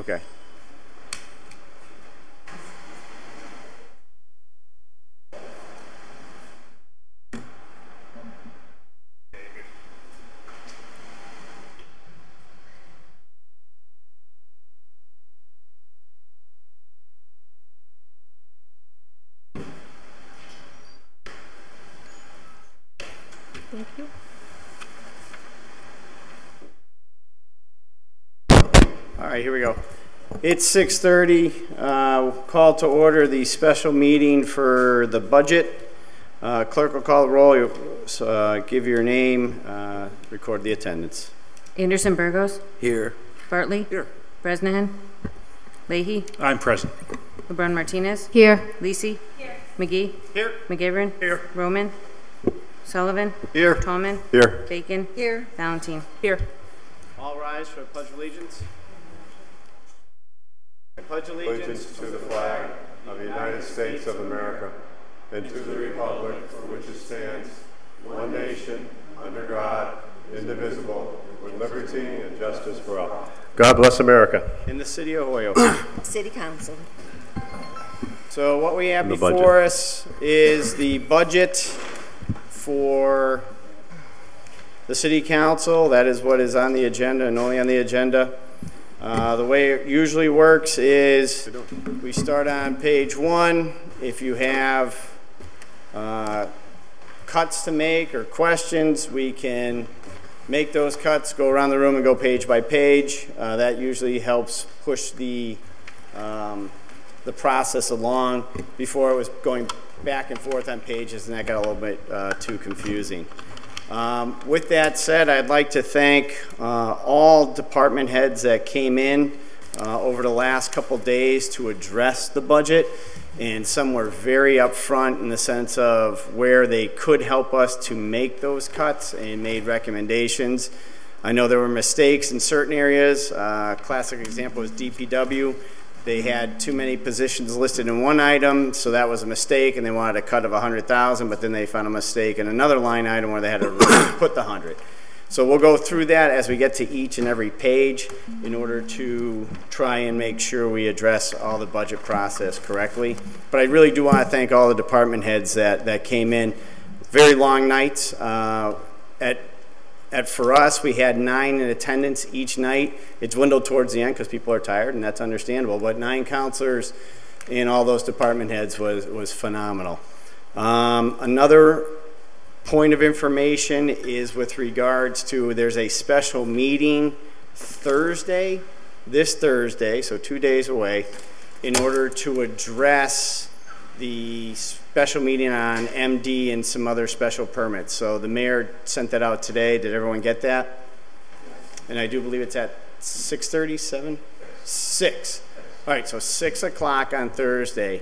Okay. Thank you. All right, here we go. It's 6:30. Call to order the special meeting for the budget. Clerk will call the roll. Give your name, record the attendance. Anderson-Burgos. Here. Bartley. Here. Bresnahan. Leahy. I'm present. LeBron Martinez. Here. Lisi. Here. McGee. Here. McGivern. Here. Roman. Sullivan. Here. Tallman. Here. Bacon. Here. Valentine. Here. All rise for the Pledge of Allegiance. I pledge allegiance to the flag of the United States of America and to the republic for which it stands, one nation, under God, indivisible, with liberty and justice for all. God bless America. In the city of Holyoke. City Council. So what we have before us is the budget for the City Council. That is what is on the agenda and only on the agenda. The way it usually works is we start on page 1. If you have cuts to make or questions, we can make those cuts, go around the room and go page by page. That usually helps push the process along. Before it was going back and forth on pages, and that got a little bit too confusing. With that said, I'd like to thank all department heads that came in over the last couple days to address the budget, and some were very upfront in the sense of where they could help us to make those cuts and made recommendations. I know there were mistakes in certain areas. Classic example is DPW. They had too many positions listed in one item, so that was a mistake, and they wanted a cut of $100,000, but then they found a mistake in another line item where they had to put the 100. So we'll go through that as we get to each and every page in order to try and make sure we address all the budget process correctly. But I really do want to thank all the department heads that came in. Very long nights. For us, we had 9 in attendance each night. It dwindled towards the end because people are tired, and that's understandable. But 9 counselors and all those department heads was phenomenal. Another point of information is with regards to there's a special meeting Thursday, this Thursday, so 2 days away, in order to address the special meeting on MD and some other special permits. So the mayor sent that out today. Did everyone get that? And I do believe it's at 6:30, 7? 6. All right, so 6 o'clock on Thursday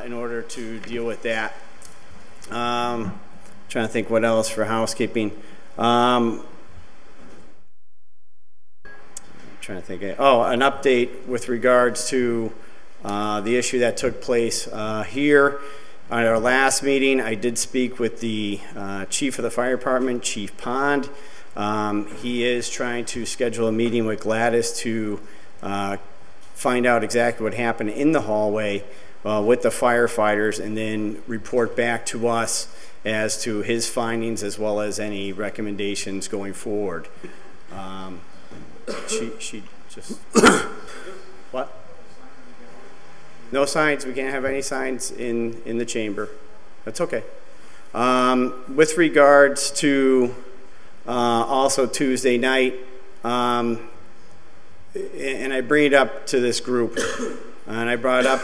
in order to deal with that. Trying to think what else for housekeeping. Trying to think. Oh, an update with regards to the issue that took place here. At our last meeting, I did speak with the chief of the fire department, Chief Pond. He is trying to schedule a meeting with Gladys to find out exactly what happened in the hallway with the firefighters, and then report back to us as to his findings as well as any recommendations going forward. She just what? No signs. We can't have any signs in the chamber. That's okay. With regards to also Tuesday night, and I bring it up to this group, and I brought it up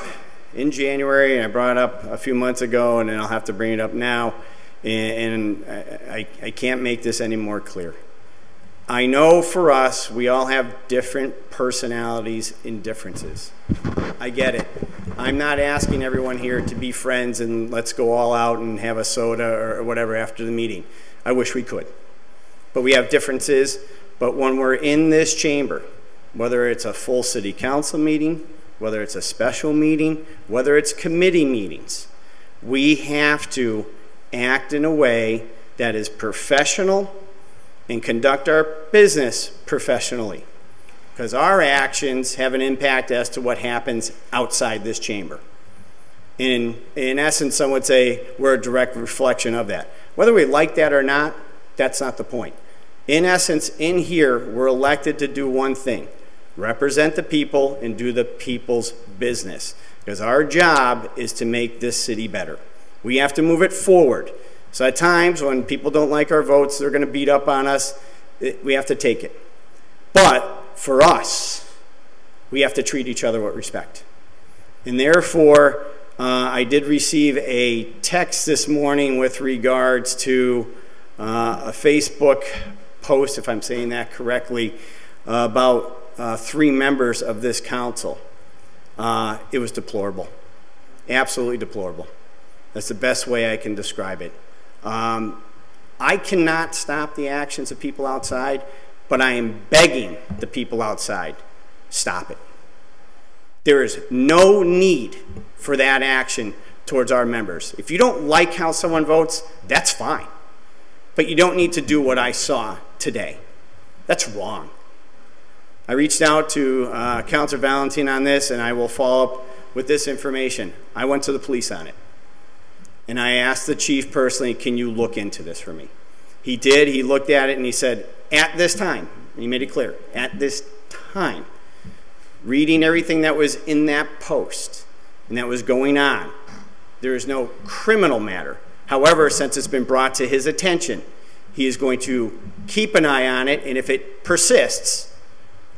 in January, and I brought it up a few months ago, and then I'll have to bring it up now, and I can't make this any more clear. I know for us, we all have different personalities and differences. I get it. I'm not asking everyone here to be friends and let's go all out and have a soda or whatever after the meeting. I wish we could. But we have differences. But when we're in this chamber, whether it's a full city council meeting, whether it's a special meeting, whether it's committee meetings, we have to act in a way that is professional and conduct our business professionally. because our actions have an impact as to what happens outside this chamber. In essence, some would say we're a direct reflection of that. Whether we like that or not, that's not the point. In essence, in here, we're elected to do one thing: represent the people and do the people's business. Because our job is to make this city better. We have to move it forward. So at times when people don't like our votes, they're going to beat up on us. We have to take it. But for us, we have to treat each other with respect. And therefore, I did receive a text this morning with regards to a Facebook post, if I'm saying that correctly, about 3 members of this council. It was deplorable, absolutely deplorable. That's the best way I can describe it. I cannot stop the actions of people outside, but I am begging the people outside, stop it. There is no need for that action towards our members. If you don't like how someone votes, that's fine. But you don't need to do what I saw today. That's wrong. I reached out to Councilor Valentin on this, and I will follow up with this information. I went to the police on it. And I asked the chief personally, can you look into this for me? He did. He looked at it and he said, at this time, and he made it clear, at this time, reading everything that was in that post and that was going on, there is no criminal matter. However, since it's been brought to his attention, he is going to keep an eye on it, and if it persists,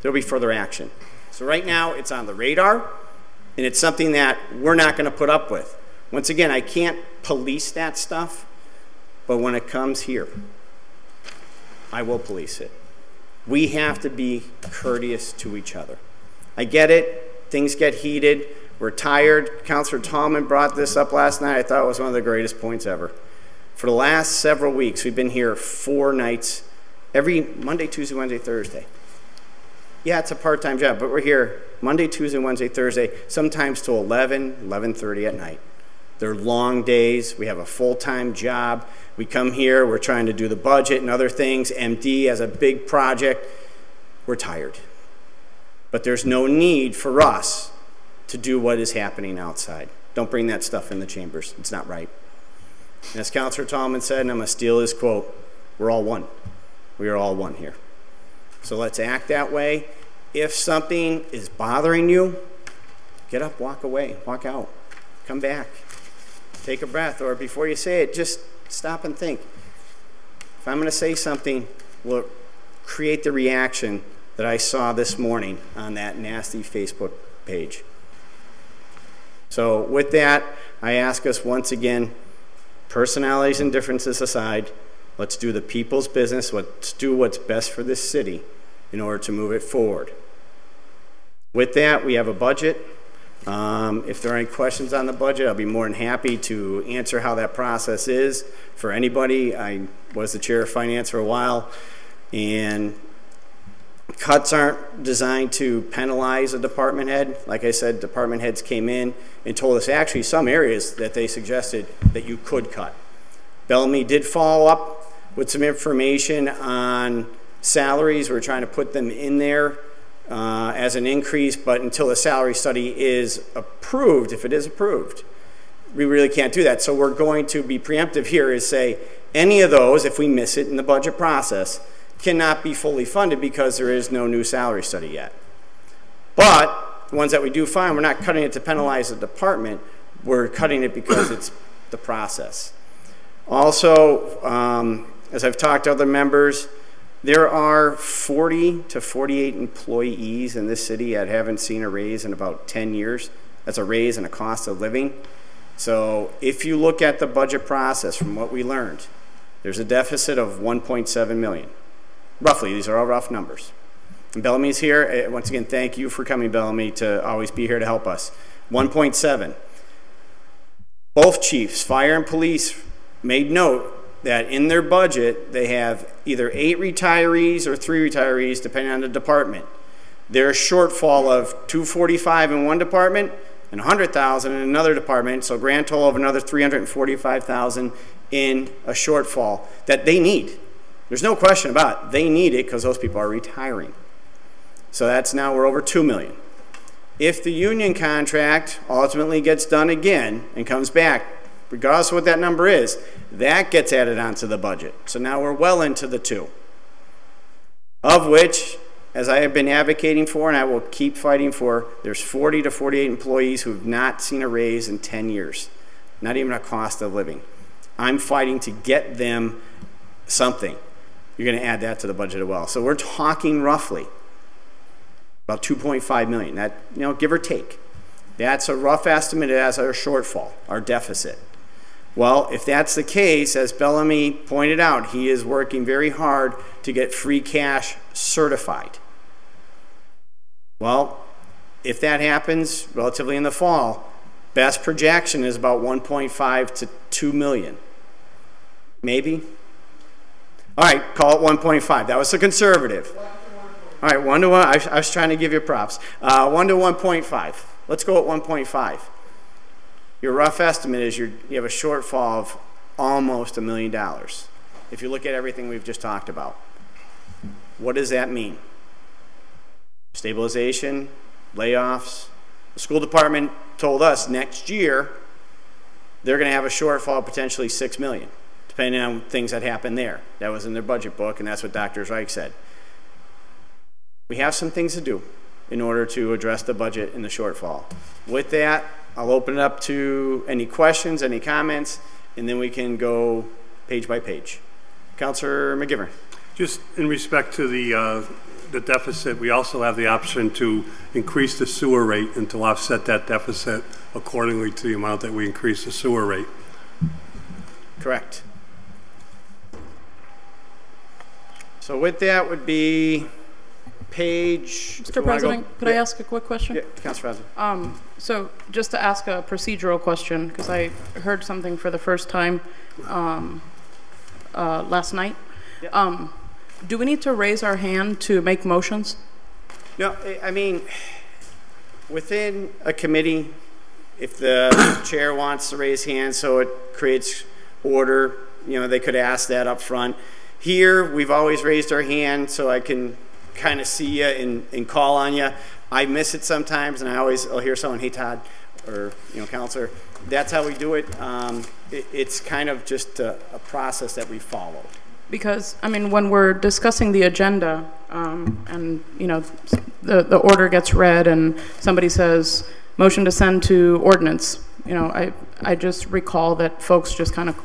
there'll be further action. So right now, it's on the radar, and it's something that we're not going to put up with. Once again, I can't police that stuff, but when it comes here, I will police it. We have to be courteous to each other. I get it. Things get heated. We're tired. Councilor Tallman brought this up last night. I thought it was one of the greatest points ever. For the last several weeks, we've been here 4 nights, every Monday, Tuesday, Wednesday, Thursday. Yeah, it's a part-time job, but we're here Monday, Tuesday, Wednesday, Thursday, sometimes till 11, 11:30 at night. They're long days. We have a full-time job. We come here. We're trying to do the budget and other things. MD has a big project. We're tired. But there's no need for us to do what is happening outside. Don't bring that stuff in the chambers. It's not right. And as Councilor Tallman said, and I'm going to steal his quote, we're all one. We are all one here. So let's act that way. If something is bothering you, get up, walk away, walk out, come back, take a breath, or before you say it, just stop and think. If I'm going to say something, will it create the reaction that I saw this morning on that nasty Facebook page? So with that, I ask us once again, personalities and differences aside, let's do the people's business. Let's do what's best for this city in order to move it forward. With that, we have a budget. If there are any questions on the budget, I'll be more than happy to answer how that process is for anybody. I was the chair of finance for a while, and cuts aren't designed to penalize a department head. Like I said, department heads came in and told us actually some areas that they suggested that you could cut. Bellamy did follow up with some information on salaries. We're trying to put them in there as an increase, but until the salary study is approved, if it is approved, we really can't do that. So we're going to be preemptive here is say any of those, if we miss it in the budget process, cannot be fully funded because there is no new salary study yet. But the ones that we do find, we're not cutting it to penalize the department, we're cutting it because it's the process. Also, as I've talked to other members, there are 40 to 48 employees in this city that haven't seen a raise in about 10 years. That's a raise in a cost of living. So if you look at the budget process from what we learned, there's a deficit of 1.7 million. Roughly, these are all rough numbers. And Bellamy's here. Once again, thank you for coming, Bellamy, to always be here to help us. 1.7. Both chiefs, fire and police, made note that in their budget, they have either 8 retirees or 3 retirees, depending on the department. There's a shortfall of $245 in one department and $100,000 in another department, so grand total of another $345,000 in a shortfall that they need. There's no question about it. They need it because those people are retiring. So that's now we're over 2 million. If the union contract ultimately gets done again and comes back, regardless of what that number is, that gets added onto the budget. So now we're well into the 2. Of which, as I have been advocating for and I will keep fighting for, there's 40 to 48 employees who have not seen a raise in 10 years. Not even a cost of living. I'm fighting to get them something. You're going to add that to the budget as well. So we're talking roughly about 2.5 million. That, you know, give or take. That's a rough estimate as our shortfall, our deficit. Well, if that's the case, as Bellamy pointed out, he is working very hard to get free cash certified. Well, if that happens relatively in the fall, best projection is about 1.5 to 2 million. Maybe? All right, call it 1.5. That was a conservative. All right, 1 to 1. I was trying to give you props. 1 to 1.5. Let's go at 1.5. Your rough estimate is you have a shortfall of almost $1 million. If you look at everything we've just talked about. What does that mean? Stabilization, layoffs. The school department told us next year they're going to have a shortfall of potentially $6 million, depending on things that happen there. That was in their budget book, and that's what Dr. Reich said. We have some things to do in order to address the budget and the shortfall. With that, I'll open it up to any questions, any comments, and then we can go page by page. Councilor McGivern. Just in respect to the deficit, we also have the option to increase the sewer rate and to offset that deficit accordingly to the amount that we increase the sewer rate. Correct. So with that would be page... Mr. President, could I ask a quick question? Yeah, Councilor President. So just to ask a procedural question, because I heard something for the first time last night. Yeah. Do we need to raise our hand to make motions? No, I mean, within a committee, if the chair wants to raise hands so it creates order, you know, they could ask that up front. Here, we've always raised our hand so I can kind of see you and call on you. I miss it sometimes, and I'll hear someone, hey, Todd, or, you know, Counselor. That's how we do it. It's kind of just a process that we follow. Because, I mean, when we're discussing the agenda and, you know, the order gets read and somebody says, motion to send to ordinance, you know, I just recall that folks just kind of,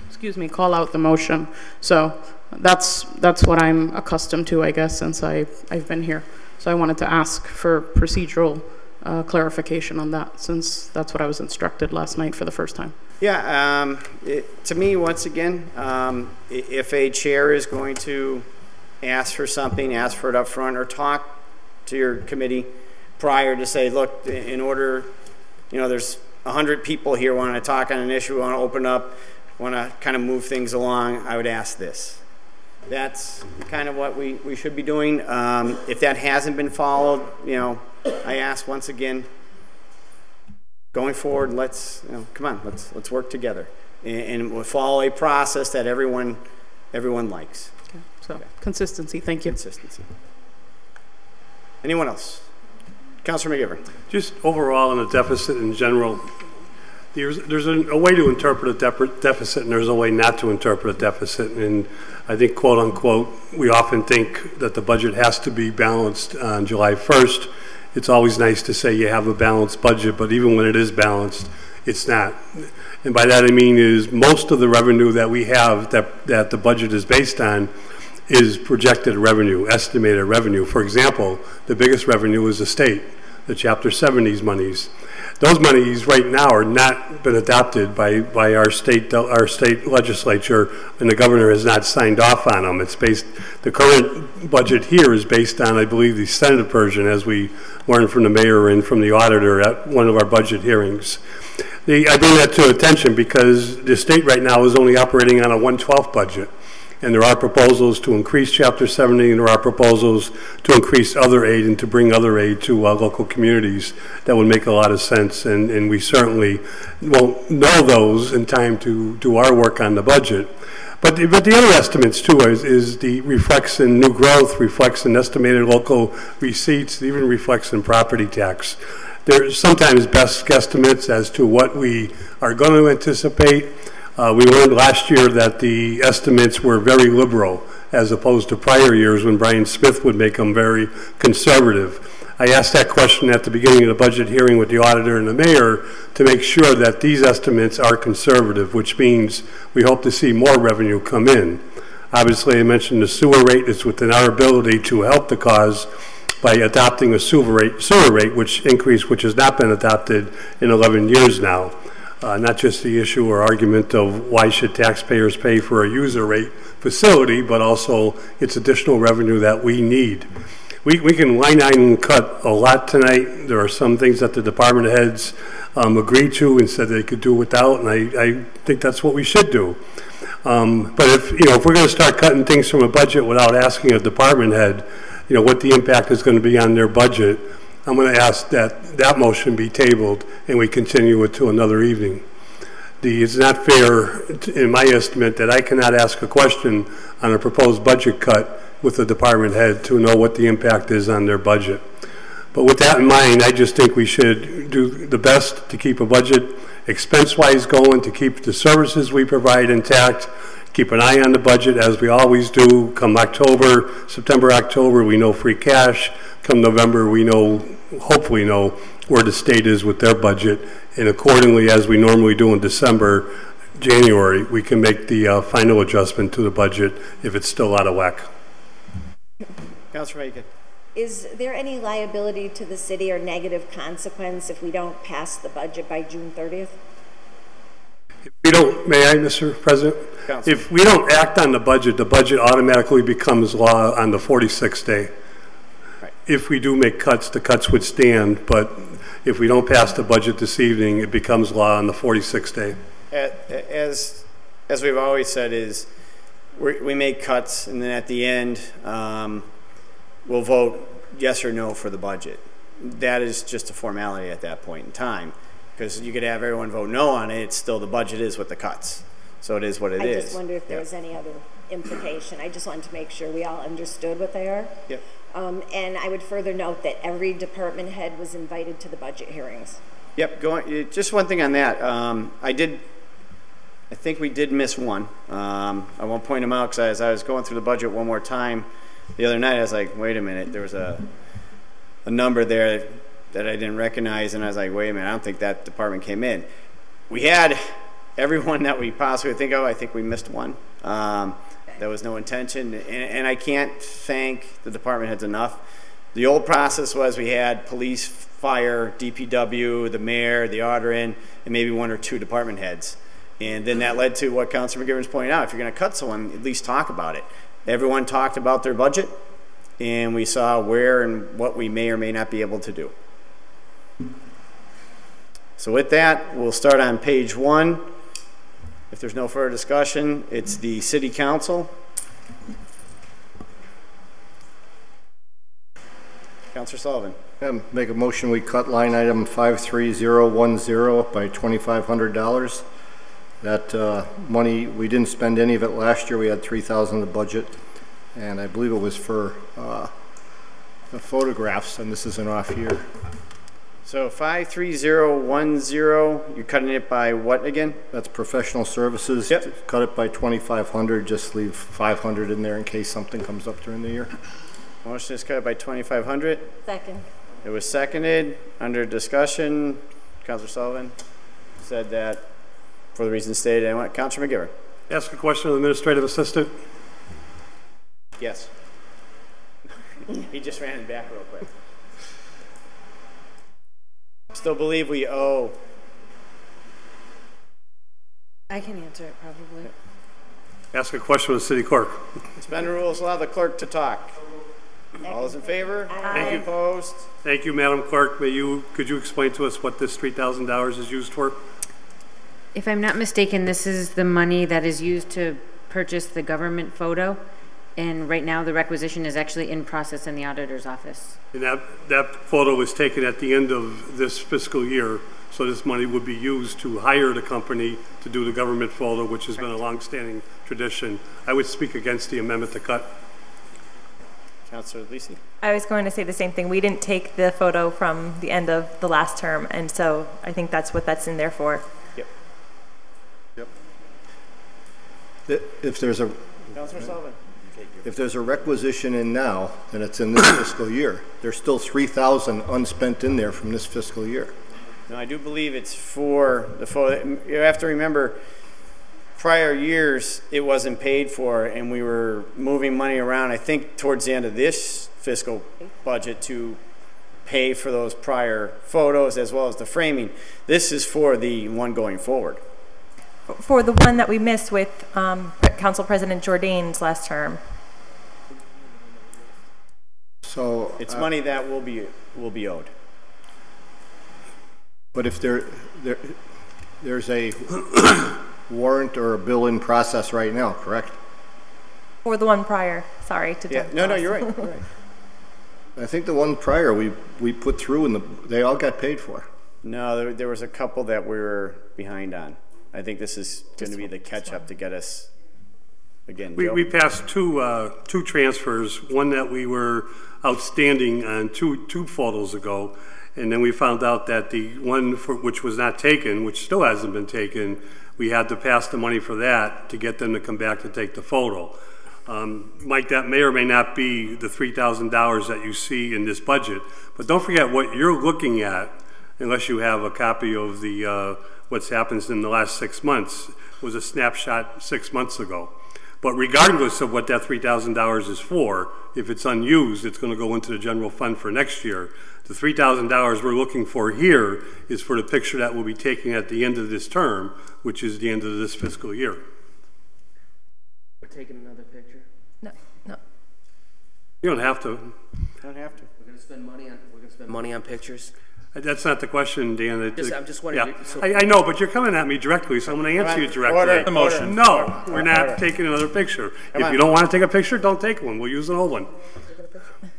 excuse me, call out the motion. So that's what I'm accustomed to, I guess, since I've been here. So I wanted to ask for procedural clarification on that, since that's what I was instructed last night for the first time. Yeah, to me, once again, if a chair is going to ask for something, ask for it up front, or talk to your committee prior to say, look, in order, you know, there's 100 people here want to talk on an issue, want to open up, want to kind of move things along, I would ask this. That's kind of what we should be doing. If that hasn't been followed, you know, I ask once again, going forward, let's, you know, come on, let's work together, and we'll follow a process that everyone likes. Okay. So okay. Consistency. Thank you. Consistency. Anyone else? Councilor McGivern. Just overall on the deficit in general, there's a way to interpret a deficit, and there's a way not to interpret a deficit. And I think, quote unquote, we often think that the budget has to be balanced on July 1st. It's always nice to say you have a balanced budget, but even when it is balanced, it's not. And by that I mean is most of the revenue that we have that the budget is based on is projected revenue, estimated revenue. For example, the biggest revenue is the state, the Chapter 70s monies. Those monies right now are not been adopted by our state legislature, and the governor has not signed off on them. It's based, the current budget here is based on, I believe, the Senate version, as we learned from the mayor and from the auditor at one of our budget hearings. I bring that to attention because the state right now is only operating on a 1/12 budget. And there are proposals to increase Chapter 70, and there are proposals to increase other aid and to bring other aid to local communities. That would make a lot of sense, and we certainly won't know those in time to do our work on the budget. But the other estimates too is the reflects in new growth, reflects in estimated local receipts, even reflects in property tax. There's sometimes best guesstimates as to what we are going to anticipate. We learned last year that the estimates were very liberal as opposed to prior years when Brian Smith would make them very conservative. I asked that question at the beginning of the budget hearing with the auditor and the mayor to make sure that these estimates are conservative, which means we hope to see more revenue come in. Obviously, I mentioned the sewer rate is within our ability to help the cause by adopting a sewer rate which has not been adopted in 11 years now. Not just the issue or argument of why should taxpayers pay for a user rate facility, but also it's additional revenue that we need. We can line item cut a lot tonight. There are some things that the department heads agreed to and said they could do without, and I think that's what we should do. But if we're going to start cutting things from a budget without asking a department head, what the impact is going to be on their budget, I'm going to ask that that motion be tabled and we continue it to another evening. It's not fair, in my estimate, that I cannot ask a question on a proposed budget cut with the department head to know what the impact is on their budget. But with that in mind, I just think we should do the best to keep a budget expense-wise going, to keep the services we provide intact, keep an eye on the budget as we always do. Come September, October, we know free cash. Come November, we hopefully know where the state is with their budget. And accordingly, as we normally do in December, January, we can make the final adjustment to the budget if it's still out of whack. Councilor Bacon. Is there any liability to the city or negative consequence if we don't pass the budget by June 30th? May I, Mr. President? Councilor. If we don't act on the budget automatically becomes law on the 46th day. Right. If we do make cuts, the cuts would stand, but if we don't pass the budget this evening, it becomes law on the 46th day. As we've always said, we make cuts, and then at the end, we'll vote yes or no for the budget. That is just a formality at that point in time, because you could have everyone vote no on it. It's still the budget is with the cuts, so it is what it is. I just wonder if there was any other implication. I just wanted to make sure we all understood what they are. Yep. And I would further note that every department head was invited to the budget hearings. Yep. Just one thing on that. I think we did miss one. I won't point them out because as I was going through the budget one more time the other night, I was like, wait a minute, there was a number there that I didn't recognize, and I was like, wait a minute, I don't think that department came in. We had everyone that we possibly think of. I think we missed one. There was no intention, and I can't thank the department heads enough. The old process was we had police, fire, DPW, the mayor, the auditor, and maybe one or two department heads. And then that led to what Councilor McGivern's pointing out. If you're going to cut someone, at least talk about it. Everyone talked about their budget, and we saw where and what we may or may not be able to do. So with that, we'll start on page 1. If there's no further discussion, it's the City Council. Councilor Sullivan. Make a motion we cut line item 53010 by $2,500. That money, we didn't spend any of it last year. We had $3,000 in the budget, and I believe it was for the photographs, and this is an off year. So 53010, you're cutting it by what again? That's professional services. Yep. Cut it by $2,500. Just leave $500 in there in case something comes up during the year. Motion is cut by $2,500. Second. It was seconded. Under discussion, Councilor Sullivan said that for the reasons stated. I want Councilor McGivern. Ask a question of the administrative assistant. Yes. He just ran it back real quick. Still believe we owe. I can answer it probably. Ask a question of the city clerk. Suspend the rules, allow the clerk to talk. All those in favor? Aye. Thank you. Opposed? Thank you, Madam Clerk. Could you explain to us what this $3,000 is used for? If I'm not mistaken, this is the money that is used to purchase the government photo. And right now the requisition is actually in process in the auditor's office. And that photo was taken at the end of this fiscal year, so this money would be used to hire the company to do the government photo, which has been a long-standing tradition. I would speak against the amendment to cut. Councilor Lisi? I was going to say the same thing. We didn't take the photo from the end of the last term, and so I think that's what that's in there for. Yep. Yep. If there's a Councilor Sullivan? If there's a requisition in now, then it's in this fiscal year. There's still 3,000 unspent in there from this fiscal year. No, I do believe it's for the photo. You have to remember, prior years, it wasn't paid for, and we were moving money around, I think, towards the end of this fiscal budget to pay for those prior photos as well as the framing. This is for the one going forward. For the one that we missed with Council President Jourdain's last term. So it's money that will be owed. But if there's a warrant or a bill in process right now, correct? For the one prior, sorry to no, you're right. You're right. I think the one prior we put through and they all got paid for. No, there was a couple that we were behind on. I think this is going to be the catch-up to get us, again, We passed two transfers, one that we were outstanding on two photos ago, and then we found out that the one which was not taken, which still hasn't been taken, we had to pass the money for that to get them to come back to take the photo. Mike, that may or may not be the $3,000 that you see in this budget, but don't forget what you're looking at, unless you have a copy of the what's happened in the last 6 months, was a snapshot 6 months ago. But regardless of what that $3,000 is for, if it's unused, it's going to go into the general fund for next year. The $3,000 we're looking for here is for the picture that we'll be taking at the end of this term, which is the end of this fiscal year. We're taking another picture? No. You don't have to. Don't have to. We're going to spend money on pictures? That's not the question, Dan. I'm just wondering. Yeah. So I know, but you're coming at me directly, so I'm going to answer you directly. Order. The motion. No, we're not taking another picture. If you don't want to take a picture, don't take one. We'll use an old one.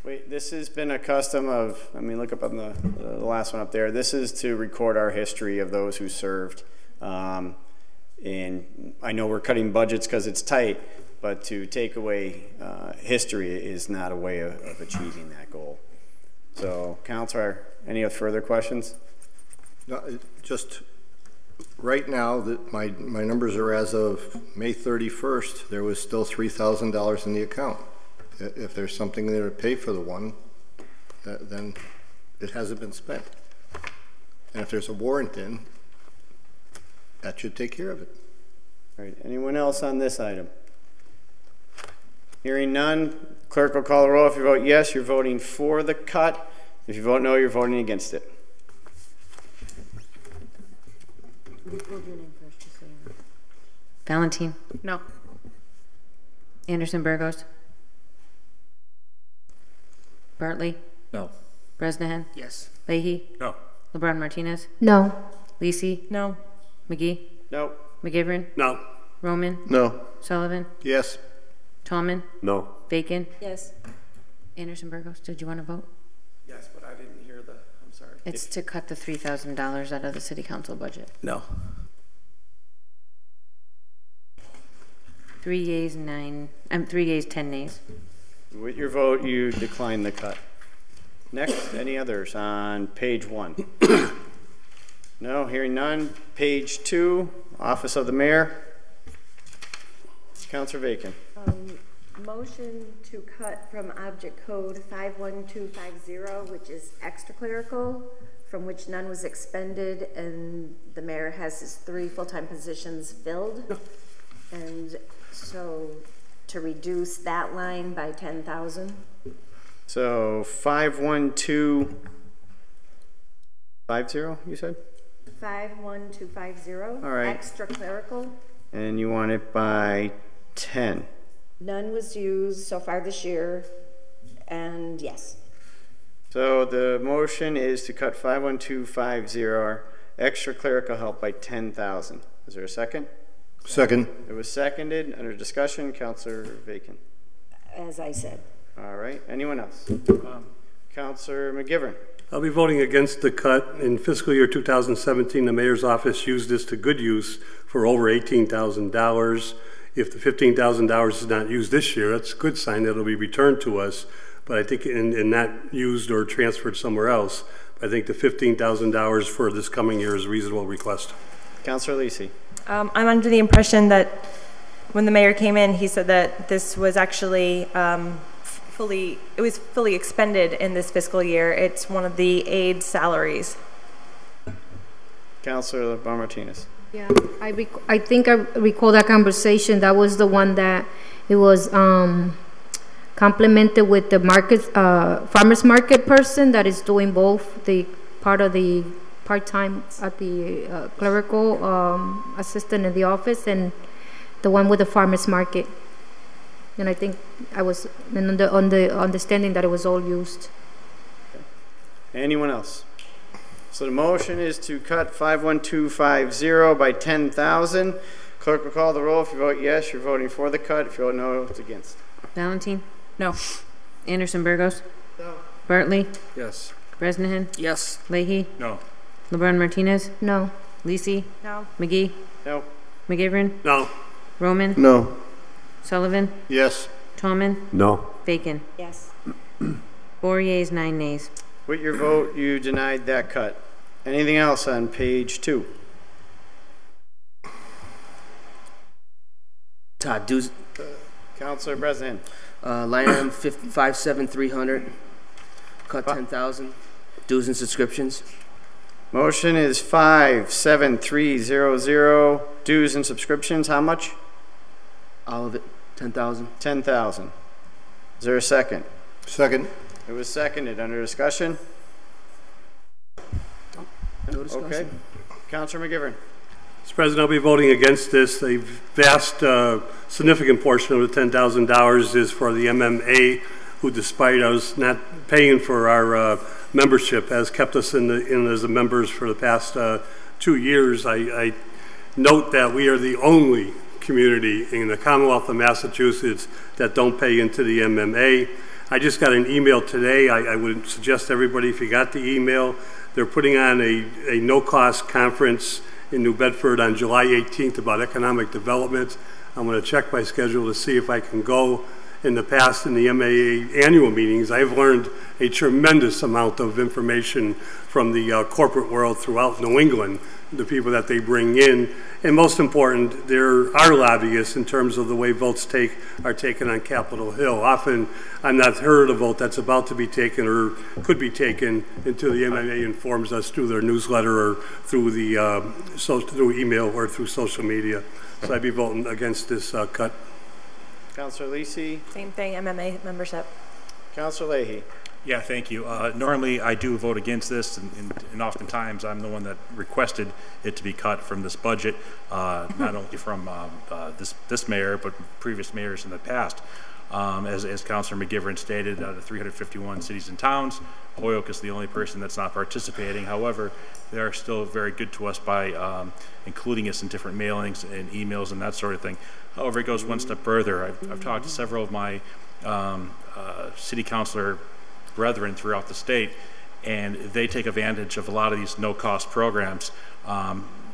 Wait, this has been a custom of, look up on the last one up there. This is to record our history of those who served. And I know we're cutting budgets because it's tight, but to take away history is not a way of achieving that goal. So, Councilor, any further questions? No, just right now, my numbers are as of May 31st. There was still $3,000 in the account. If there's something there to pay for the one, then it hasn't been spent. And if there's a warrant in, that should take care of it. All right. Anyone else on this item? Hearing none, clerk will call the roll. If you vote yes, you're voting for the cut. If you vote no, you're voting against it. We'll do your name first, just so you know. Valentine? No. Anderson-Burgos? Bartley? no. Bresnahan? Yes. Leahy? No. LeBron Martinez? No. Lisi? No. McGee? No. McGivern? No. Roman? No. Sullivan? Yes. Tallman? No. Bacon? Yes. Anderson-Burgos, did you want to vote? Yes, but I didn't hear I'm sorry. It's to cut the $3,000 out of the city council budget. No. 3 yeas, 10 nays. With your vote, you decline the cut. Next, any others on page 1? No, hearing none. Page 2, Office of the Mayor. Councilor Bacon. Motion to cut from object code 51250, which is extra clerical, from which none was expended, and the mayor has his 3 full-time positions filled. And so to reduce that line by 10,000. So 51250, you said? 51250. All right. Extra clerical. And you want it by 10. None was used so far this year, and yes. So the motion is to cut 51250 extra clerical help by 10,000. Is there a second? Second. It was seconded. Under discussion, Councilor Bacon. As I said. All right. Anyone else? Councilor McGivern. I'll be voting against the cut. In fiscal year 2017, the mayor's office used this to good use for over $18,000. if the $15,000 is not used this year, that's a good sign that it'll be returned to us. But I think, and not used or transferred somewhere else. I think the $15,000 for this coming year is a reasonable request. Councilor Lisi. I'm under the impression that when the mayor came in, he said that this was actually fully expended in this fiscal year. It's one of the aide salaries. Councilor LeBron Martinez. Yeah, I think I recall that conversation. That was the one that it was complemented with the market, farmers market person that is doing both the part of the part-time at the clerical assistant in the office and the one with the farmers market. And I think I was on the understanding that it was all used. Anyone else? So the motion is to cut 51250 by 10,000. Clerk will call the roll. If you vote yes, you're voting for the cut. If you vote no, it's against. Valentine? No. Anderson-Burgos? No. Bartley? Yes. Bresnahan? Yes. Leahy? No. LeBron Martinez? No. Lisi? No. McGee? No. McGivern? No. Roman? No. Sullivan? Yes. Tallman? No. Bacon? Yes. 4 yeas, 9 nays. With your vote, you denied that cut. Anything else on page 2? Todd, dues, Councilor Bresnahan. line item 57300, cut 10,000. Dues and subscriptions. Motion is 57300. Dues and subscriptions, how much? All of it, 10,000. 10,000. Is there a second? Second. It was seconded. Under discussion? No discussion. Okay. Councilor McGivern. Mr. President, I'll be voting against this. A vast, significant portion of the $10,000 is for the MMA, who, despite us not paying for our membership, has kept us in as the members for the past 2 years. I note that we are the only community in the Commonwealth of Massachusetts that don't pay into the MMA. I just got an email today. I would suggest everybody, if you got the email, they're putting on a no-cost conference in New Bedford on July 18th about economic development. I'm going to check my schedule to see if I can go. In the past, in the MAA annual meetings, I've learned a tremendous amount of information from the corporate world throughout New England, the people that they bring in. And most important, there are lobbyists in terms of the way votes are taken on Capitol Hill. Often, I'm not heard a vote that's about to be taken or could be taken until the MMA informs us through their newsletter or through the through email or through social media. So I'd be voting against this cut. Councilor Lisi. Same thing, MMA membership. Councilor Leahy. Yeah, thank you. Normally, I do vote against this, and oftentimes I'm the one that requested it to be cut from this budget, not only from this mayor, but previous mayors in the past. As Councilor McGivern stated, the 351 cities and towns, Holyoke is the only person that's not participating. However, they are still very good to us by including us in different mailings and emails and that sort of thing. However, it goes one step further. I've talked to several of my city councilor brethren throughout the state, and they take advantage of a lot of these no-cost programs.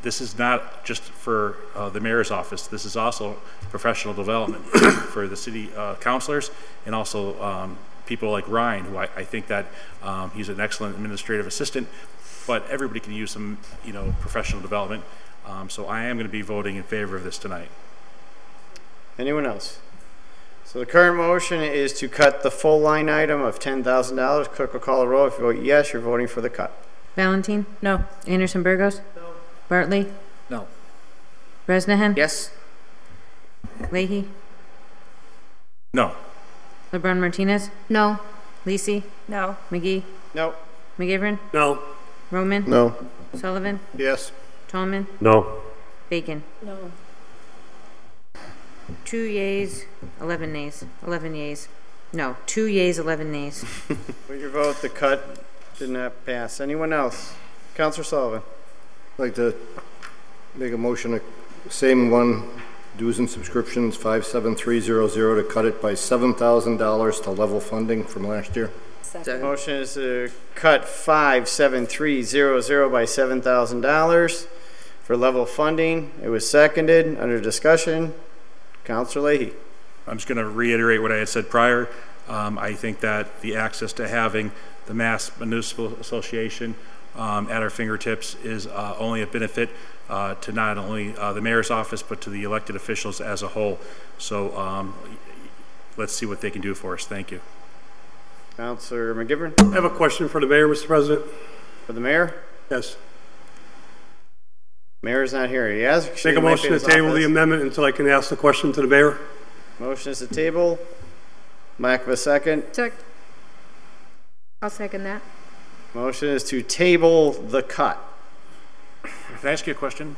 This is not just for the mayor's office. This is also professional development for the city councilors and also people like Ryan, who I think that he's an excellent administrative assistant, but everybody can use some, professional development. So I am going to be voting in favor of this tonight. Anyone else? So the current motion is to cut the full line item of $10,000. Clerk will call a roll. If you vote yes, you're voting for the cut. Valentine? No. Anderson-Burgos? No. Bartley? No. Bresnahan? Yes. Leahy? No. LeBron Martinez? No. Lisi? No. McGee? No. McGivern? No. Roman? No. Sullivan? Yes. Tallman? No. Bacon? No. 2 yeas, 11 nays. 11 yeas. No, 2 yeas, 11 nays. With your vote, the cut did not pass. Anyone else? Councilor Sullivan. I'd like to make a motion, same one, dues and subscriptions, 57300, to cut it by $7,000 to level funding from last year. Second. Motion is to cut 57300 by $7,000 for level funding. It was seconded. Under discussion. Councilor Leahy. I'm just going to reiterate what I had said prior. I think that the access to having the Mass Municipal Association at our fingertips is only a benefit to not only the mayor's office, but to the elected officials as a whole. So let's see what they can do for us. Thank you. Councilor McGivern. I have a question for the mayor, Mr. President. For the mayor? Yes. Mayor's not here. He has. Make a motion to table the amendment until I can ask the question to the mayor. Motion is to table. Lack of a second. I'll second that. Motion is to table the cut. Can I ask you a question?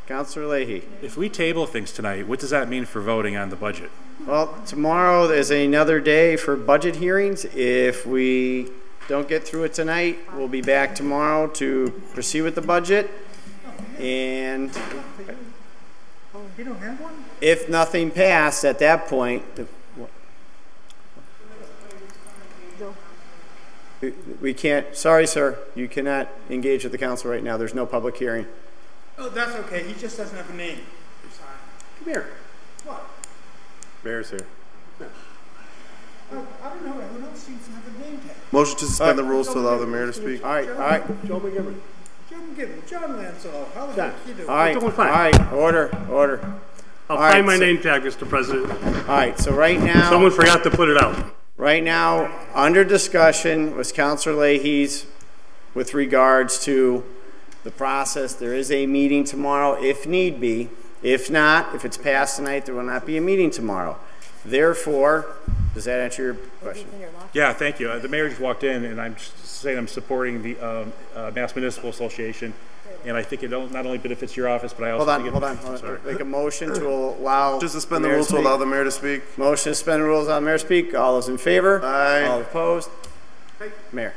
Councilor Leahy. If we table things tonight, what does that mean for voting on the budget? Well, tomorrow is another day for budget hearings. If we don't get through it tonight, we'll be back tomorrow to proceed with the budget. And you don't have one? If nothing passed at that point, we can't, sorry sir, you cannot engage with the council right now. There's no public hearing. Oh, that's okay. He just doesn't have a name. Come here. What? Mayor's here. I don't know. Everyone else seems to have a name tag. Motion to suspend the rules to allow the mayor to speak. All right. Joe McGivern. John Lansell. How the heck you doing? All right, order. I'll find my name tag, Mr. President. All right, so right now. Someone forgot to put it out. Right now, under discussion was Councilor Leahy's with regards to the process. There is a meeting tomorrow if need be. If not, if it's passed tonight, there will not be a meeting tomorrow. Therefore, does that answer your question? Yeah, thank you. The mayor just walked in, and I'm just saying I'm supporting the Mass Municipal Association, and I think it not only benefits your office, but I also hold on. Sorry. Make a motion to allow. Just suspend the rules to allow the mayor to speak. Motion to suspend the rules, allow the mayor to speak. All those in favor? Aye. All opposed? Mayor.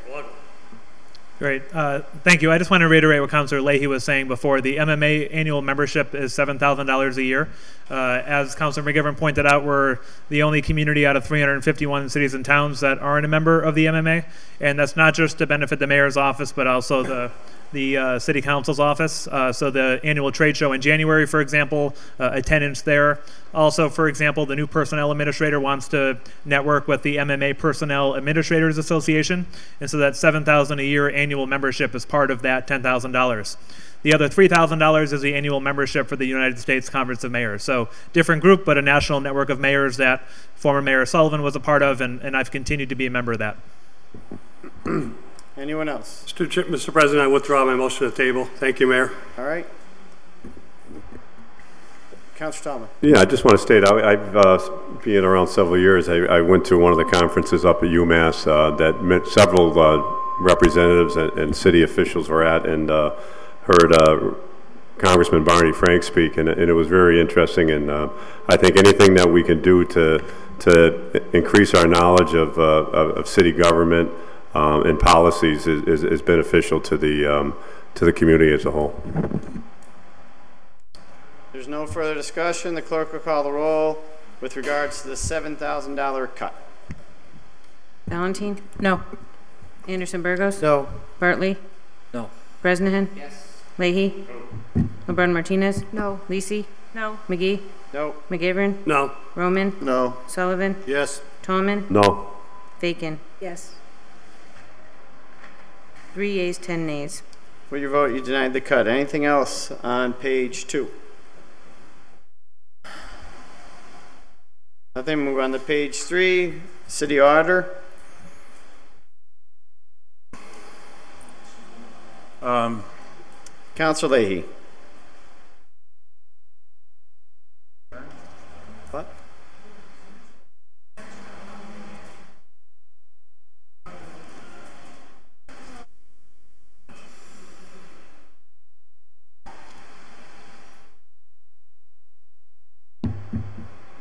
Great. Thank you. I just want to reiterate what Councilor Leahy was saying before. The MMA annual membership is $7,000 a year. As Councilor McGivern pointed out, we're the only community out of 351 cities and towns that aren't a member of the MMA. And that's not just to benefit the mayor's office, but also the city council's office. So the annual trade show in January, for example, attendance there. Also, for example, the new personnel administrator wants to network with the MMA Personnel Administrators Association. And so that $7,000 a year annual membership is part of that $10,000. The other $3,000 is the annual membership for the United States Conference of Mayors. So different group, but a national network of mayors that former Mayor Sullivan was a part of, and I've continued to be a member of that. Anyone else? Mr. President, I withdraw my motion to table. Thank you, Mayor. All right. Councilor Tallman. Yeah, I just want to state, I've been around several years. I went to one of the conferences up at UMass that met several representatives and city officials were at, and heard Congressman Barney Frank speak, and it was very interesting. And I think anything that we can do to increase our knowledge of city government and policies is beneficial to the community as a whole. There's no further discussion. The clerk will call the roll with regards to the $7,000 cut. Valentine? No. Anderson-Burgos? No. Bartley? No. Bresnahan? Yes. Leahy? LeBron Martinez? No. Lisi? No. McGee? No. McGivern? No. Roman? No. Sullivan? Yes. Tallman? No. Bacon? Yes. 3 yeas, 10 nays. With your vote, you denied the cut. Anything else on page 2? Nothing. Move on to page 3. City Auditor. Councilor Leahy. What?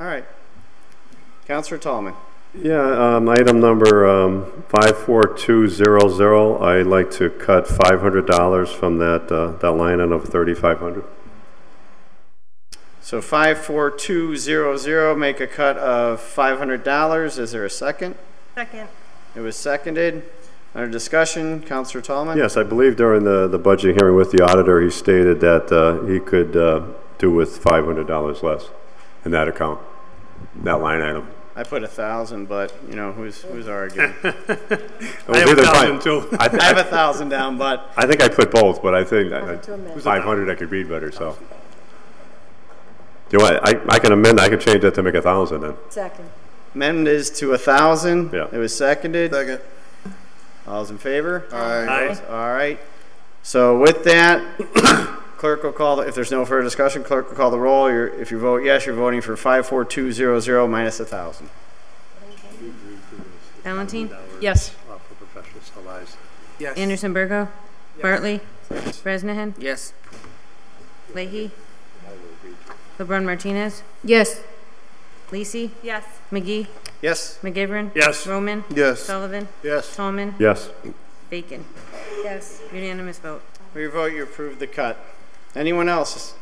All right. Councilor Tallman. Yeah, item number 54200. I'd like to cut $500 from that line item of $3,500. So 54200, make a cut of $500. Is there a second? Second. It was seconded. Under discussion, Councilor Tallman? Yes, I believe during the budget hearing with the auditor, he stated that he could do with $500 less. in that account, that line item. I put 1,000, but you know, who's arguing? I have 1,000 too. I have 1,000 down, but I think I put both, but I think 500 I could read better, so. Do you want, I can amend, I can change that to make 1,000 then. Second. amendment is to 1,000. Yeah. It was seconded. Second. All's in favor? Aye. All right. So with that, clerk will call, if there's no further discussion, clerk will call the roll. If you vote yes, you're voting for 54200 minus 1,000. Valentine? Yes. Yes. Anderson-Burgos? Bartley? Bresnahan? Yes. Leahy? LeBron Martinez? Yes. Lisi? Yes. McGee? Yes. McGivern? Yes. Roman? Yes. Sullivan? Yes. Tallman? Yes. Bacon? Yes. Unanimous vote. For your vote, you approve the cut. Anyone else?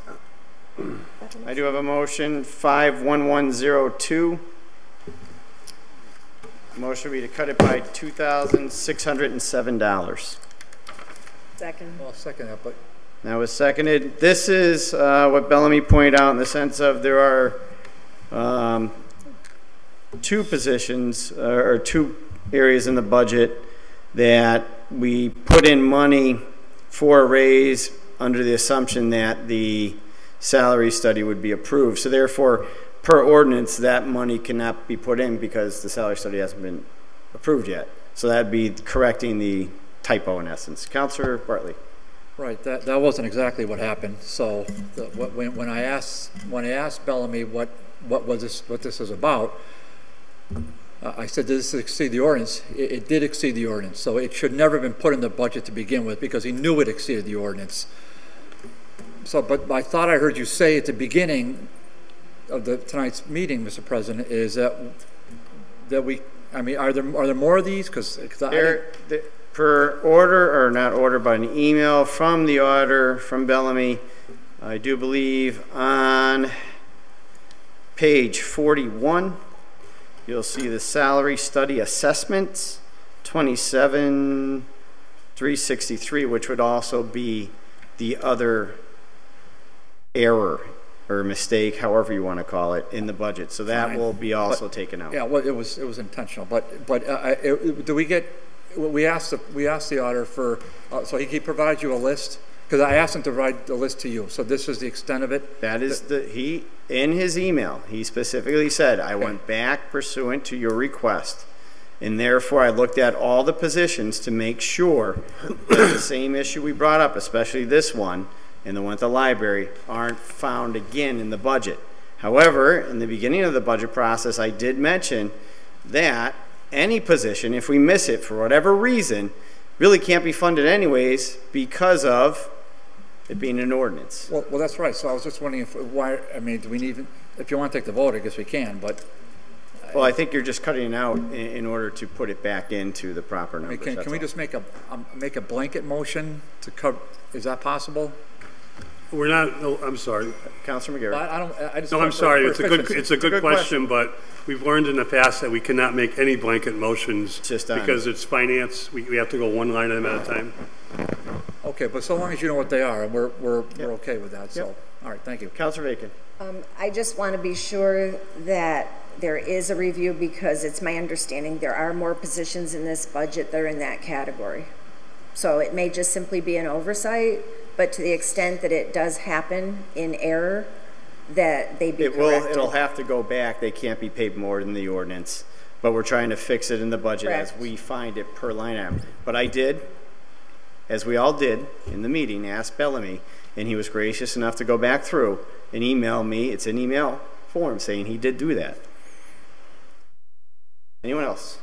I do have a motion, 51102. Motion would be to cut it by $2,607. Second. I'll second that, but That was seconded. This is what Bellamy pointed out in the sense of there are two positions or two areas in the budget that we put in money for a raise under the assumption that the salary study would be approved. So therefore, per ordinance, that money cannot be put in because the salary study hasn't been approved yet. So that'd be correcting the typo in essence. Councilor Bartley. Right, that wasn't exactly what happened. So when I asked Bellamy what this is about, I said, does this exceed the ordinance? It did exceed the ordinance, so it should never have been put in the budget to begin with because he knew it exceeded the ordinance. So, but I thought I heard you say at the beginning of tonight's meeting, Mr. President, is that we. I mean, are there more of these? Because per order, or not order, but an email from the auditor from Bellamy, I do believe on page 41, you'll see the salary study assessments, 27,363, which would also be the other error or mistake, however you want to call it, in the budget. So that will be also taken out. Yeah, well, it was intentional. But do we get? We asked the auditor for. So he provides you a list because I asked him to provide the list to you. So this is the extent of it. That is in his email. He specifically said, "I went back pursuant to your request, and therefore I looked at all the positions to make sure that the same issue we brought up, especially this one." And the one at the library aren't found again in the budget. However, in the beginning of the budget process, I did mention that any position, if we miss it for whatever reason, really can't be funded anyways because of it being an ordinance. Well, that's right. So I was just wondering why. I mean, do we need? If you want to take the vote, I guess we can. But well, I think you're just cutting it out in order to put it back into the proper numbers. Can we just make a blanket motion to cover? Is that possible? We're not. Oh, I'm sorry, Councilor McGarry. I'm sorry. It's a good question, but we've learned in the past that we cannot make any blanket motions because it's finance. We have to go one line item at a time. Okay, but so long as you know what they are, and we're okay with that. So, all right, thank you, Councilor Bacon. I just want to be sure that there is a review because it's my understanding there are more positions in this budget that are in that category. So it may just simply be an oversight. But to the extent that it does happen in error, that they be corrected. It'll have to go back. They can't be paid more than the ordinance. But we're trying to fix it in the budget as we find it per line item. But I did, as we all did in the meeting, ask Bellamy, and he was gracious enough to go back through and email me. It's an email form saying he did do that. Anyone else?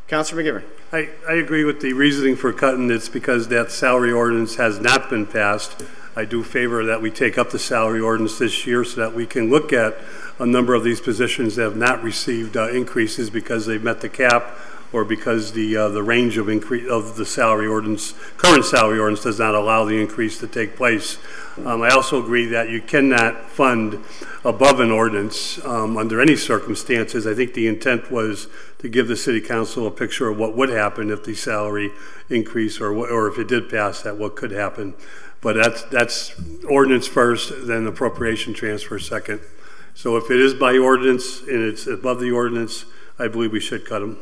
Councilor McGivern. I agree with the reasoning for cutting. It's because that salary ordinance has not been passed. I do favor that we take up the salary ordinance this year so that we can look at a number of these positions that have not received increases because they've met the cap or because the range of increase of the salary ordinance, current salary ordinance, does not allow the increase to take place. I also agree that you cannot fund above an ordinance under any circumstances. I think the intent was to give the City Council a picture of what would happen if the salary increase or if it did pass, that what could happen. But that's ordinance first, then appropriation transfer second. So if it is by ordinance and it's above the ordinance, I believe we should cut them.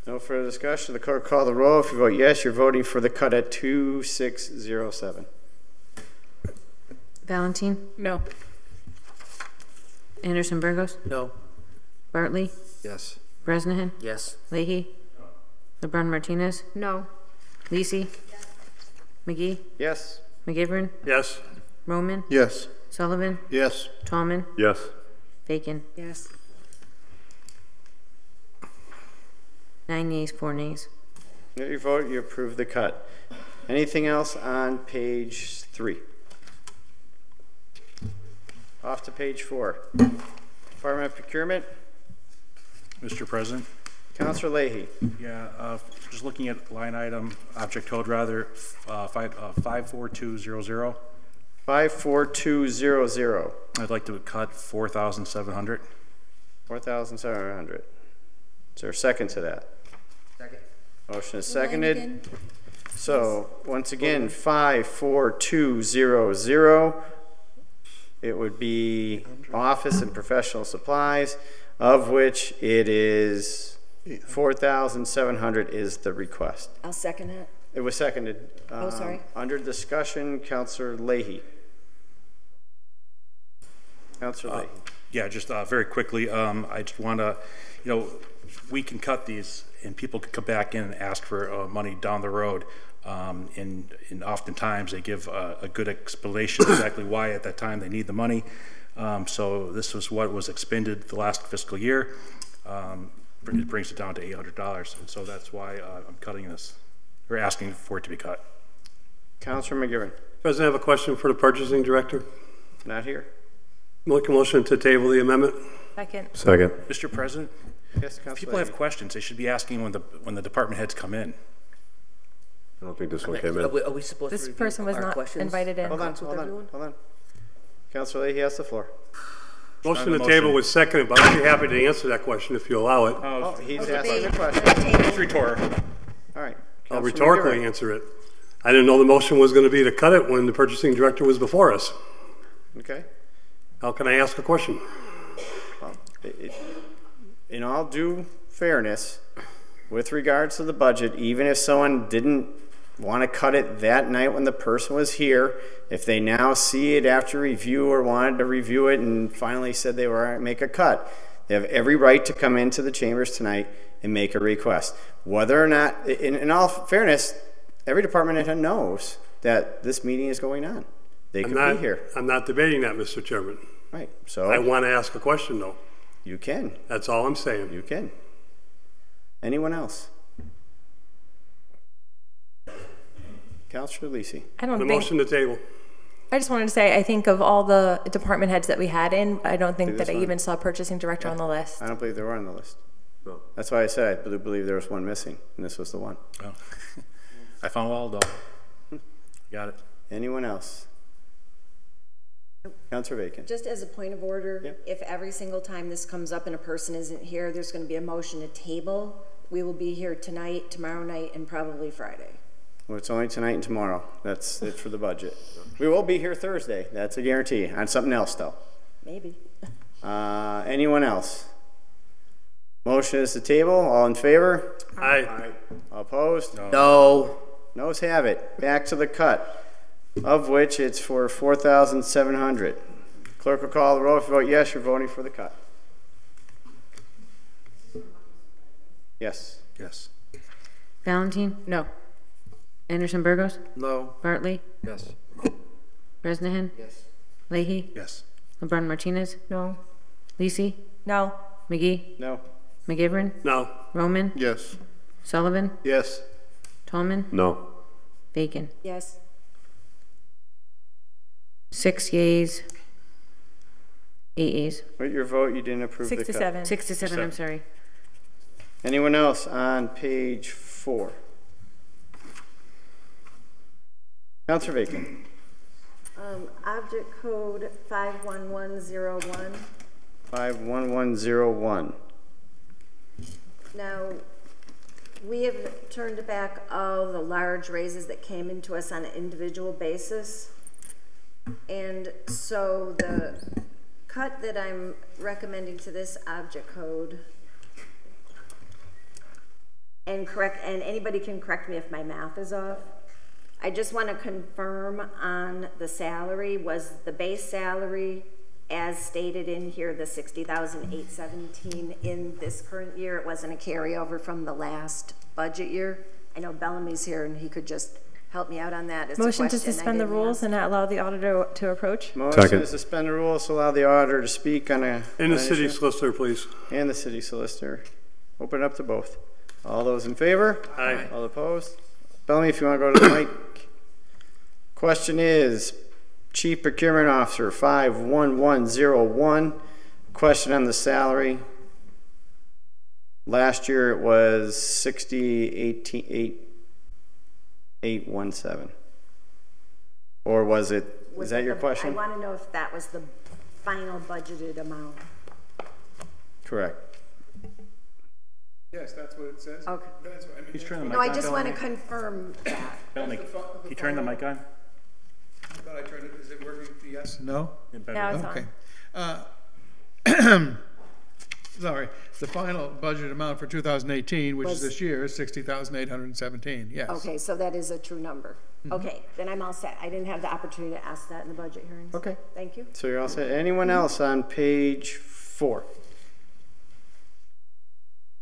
No further discussion. The clerk call the roll. If you vote yes, you're voting for the cut at 2607. Valentine? No. Anderson-Burgos? No. Bartley? Yes. Bresnahan? Yes. Leahy? LeBron Martinez? No. Lisi? McGee? Yes. McGivern? Yes. Roman? Yes. Sullivan? Yes. Tallman? Yes. Bacon? Yes. 9 yeas, 4 nays. With your vote, you approve the cut. Anything else on page 3? Off to page 4. Department of Procurement. Mr. President? Councilor Leahy. Yeah, just looking at line item, object code rather, 54200. 54200. I'd like to cut 4,700. 4,700. Is there a second to that? Second. Motion is seconded. So once again, 54200. It would be office and professional supplies, of which it is 4,700 is the request. I'll second it. It was seconded. Oh, sorry. Under discussion, Councilor Leahy. Councilor Leahy. Yeah, just very quickly, I just want to, we can cut these and people can come back in and ask for money down the road. And oftentimes they give a good explanation exactly why at that time they need the money. So this was what was expended the last fiscal year. It brings it down to $800. And so that's why I'm cutting this, or asking for it to be cut. Councilor McGivern. President, I have a question for the purchasing director. Not here. Make a motion to table the amendment. Second. Second. Mr. President, Yes, if Councilor people have questions, they should be asking when the department heads come in. I don't think this one came in. Are we supposed This to review person was our not questions? invited in. Hold on. Councilor Leahy has the floor. Motion to table was seconded, but I'd be happy to answer that question if you allow it. Oh, he's asking the question. It's rhetorical. All right. I'll Councilor rhetorically McGivern. answer it. I didn't know the motion was going to be to cut it when the purchasing director was before us. Okay. How can I ask a question? Well, in all due fairness, with regards to the budget, even if someone didn't want to cut it that night when the person was here, if they now see it after review or wanted to review it and finally said they were make a cut, they have every right to come into the chambers tonight and make a request. Whether or not, in all fairness, every department head knows that this meeting is going on. They could be here. I'm not debating that, Mr. Chairman. Right. So I want to ask a question, though. You can. That's all I'm saying. You can. Anyone else? Councilor Lisi. I don't The think. motion to table. I just wanted to say, I think of all the department heads that we had in, I don't think that I one. even saw purchasing director on the list. I don't believe they were on the list. No. That's why I said I believe there was one missing, and this was the one. Oh. I found Waldo. Got it. Anyone else? Councilor Bacon. Just as a point of order, Yep. if every single time this comes up and a person isn't here, there's going to be a motion to table. We will be here tonight, tomorrow night, and probably Friday. Well, it's only tonight and tomorrow. That's it for the budget. We will be here Thursday. That's a guarantee. On something else, though. Maybe. Anyone else? Motion is to table. All in favor? Aye. Opposed? No. Noes have it. Back to the cut, of which it's for 4,700. Clerk will call the roll. If you vote yes, you're voting for the cut. Yes. Yes. Valentine? No. Anderson-Burgos? No. Bartley? Yes. Bresnahan? Yes. Leahy? Yes. LeBron Martinez? No. Lisi? No. McGee? No. McGivern? No. Roman? Yes. Sullivan? Yes. Tallman? No. Bacon? Yes. 6 yeas, 8 yeas. With your vote, you didn't approve the cut. 6 to 7. 6 to 7, I'm sorry. Anyone else on page 4? Councilor Bacon. Object code 51101. 51101. Now, we have turned back all the large raises that came into us on an individual basis. And so the cut that I'm recommending to this object code, and anybody can correct me if my math is off. I just want to confirm on the salary, was the base salary as stated in here, the $60,817 in this current year? It wasn't a carryover from the last budget year? I know Bellamy's here and he could just help me out on that. Motion to suspend the rules and not allow the auditor to approach. Motion to suspend the rules, allow the auditor to speak on a... And the city solicitor, please. And the city solicitor. Open it up to both. All those in favor? Aye. All opposed? Bellamy, if you want to go to the mic. Question is, Chief Procurement Officer 51101. Question on the salary. Last year it was $60,817. Or was it? Is that your question? I want to know if that was the final budgeted amount. Correct. Yes, that's what it says. Okay. That's what, I mean, He's turning the mic No, on. I just want to confirm that. You turn the mic on? I thought I turned it. Is it working? Yes? No? Now it's okay. Sorry. The final budget amount for 2018, which is this year, is $60,817. Yes. Okay, so that is a true number. Okay, then I'm all set. I didn't have the opportunity to ask that in the budget hearings. Okay. Thank you. So you're all set. Anyone else on page 4?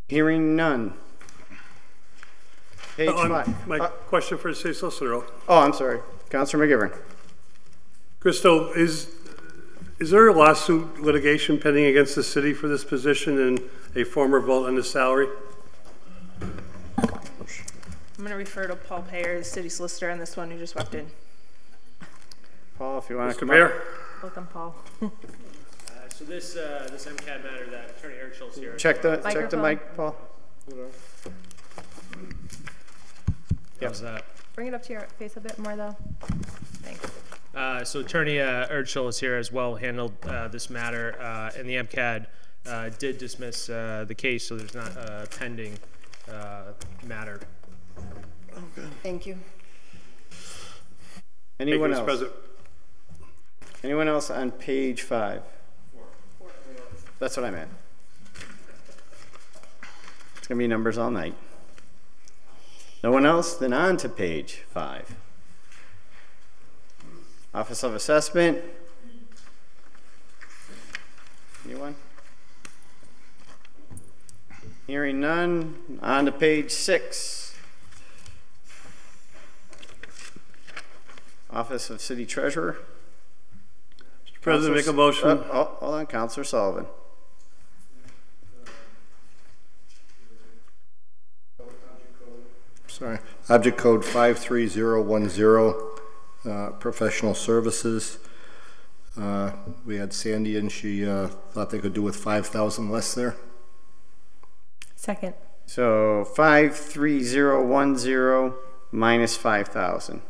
Hearing none. Page 5. My question for the city solicitor. Oh, I'm sorry. Councilor McGivern. Crystal, is there a lawsuit litigation pending against the city for this position and a former vote on the salary? I'm going to refer to Paul Payer, the city solicitor, on this one who just walked in. Paul, if you want to come Mayor. up. Welcome, Paul. So this MCAD matter that Attorney Eric Schultz here. Check the mic, Paul. How's that? Bring it up to your face a bit more, though. Thanks. So Attorney Ertschel is here as well, handled this matter, and the MCAD did dismiss the case, so there's not a pending matter. Okay. Thank you. Anyone else? Anyone else on page 5? That's what I meant. It's going to be numbers all night. No one else? Then on to page 5. Office of Assessment. Anyone? Hearing none. On to page 6. Office of City Treasurer. Mr. President, make a motion. Hold on, Councilor Sullivan. Sorry. Object code 53010, professional services. We had Sandy and she thought they could do with 5,000 less there. Second. So 53010 minus 5,000.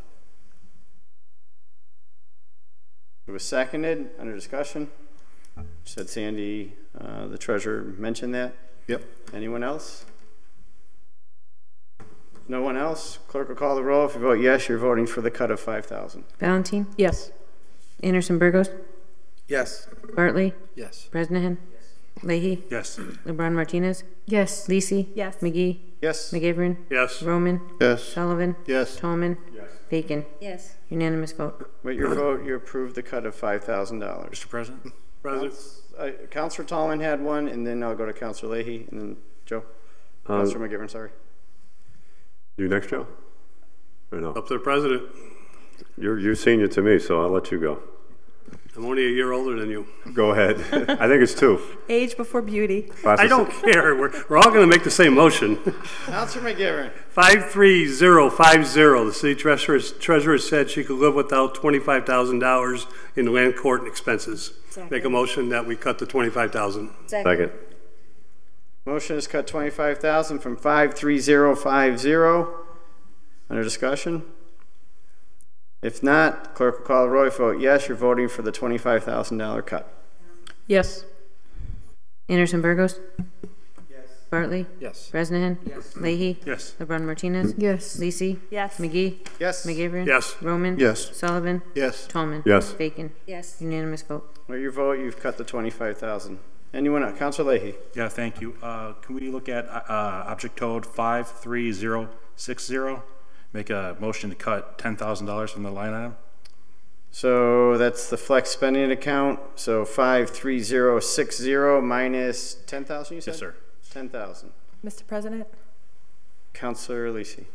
It was seconded. Under discussion. Said Sandy, the treasurer, mentioned that. Yep. Anyone else? No one else? Clerk will call the roll. If you vote yes, you're voting for the cut of 5,000. Valentine? Yes. Anderson-Burgos? Yes. Bartley? Yes. Bresnahan? Leahy? Yes. LeBron Martinez? Yes. Lisi? Yes. McGee? Yes. McGivern? Yes. Roman? Yes. Sullivan? Yes. Tallman? Yes. Bacon? Yes. Unanimous vote. With your vote, you approve the cut of $5,000. Mr. President? Councilor Tallman had one, and then I'll go to Councilor Leahy, and then Joe. Councilor McGivern, sorry. You next, Joe? Or no? Up to the president. You're senior to me, so I'll let you go. I'm only a year older than you. Go ahead. I think it's 2. Age before beauty. I don't care. We're all going to make the same motion. Councilor McGivern. 53050. The city treasurer said she could live without $25,000 in land court expenses. Second. Make a motion that we cut the $25,000. Second. Motion is cut 25,000 from 53050. Under discussion? If not, clerk will call the roll. If you vote yes, you're voting for the $25,000 cut. Yes. Anderson-Burgos? Yes. Bartley? Yes. Bresnahan? Yes. Leahy? Yes. LeBron Martinez? Yes. Lisi? Yes. McGee? Yes. McGivern? Yes. Roman? Yes. Sullivan? Yes. Tallman? Yes. Bacon? Yes. Unanimous vote. With your vote, you've cut the 25,000. Anyone else? Councilor Leahy. Yeah, thank you. Can we look at object code 53060? Make a motion to cut $10,000 from the line item? So that's the flex spending account. So 53060 minus 10,000, you said? Yes, sir. 10,000. Mr. President? Councilor Lisi.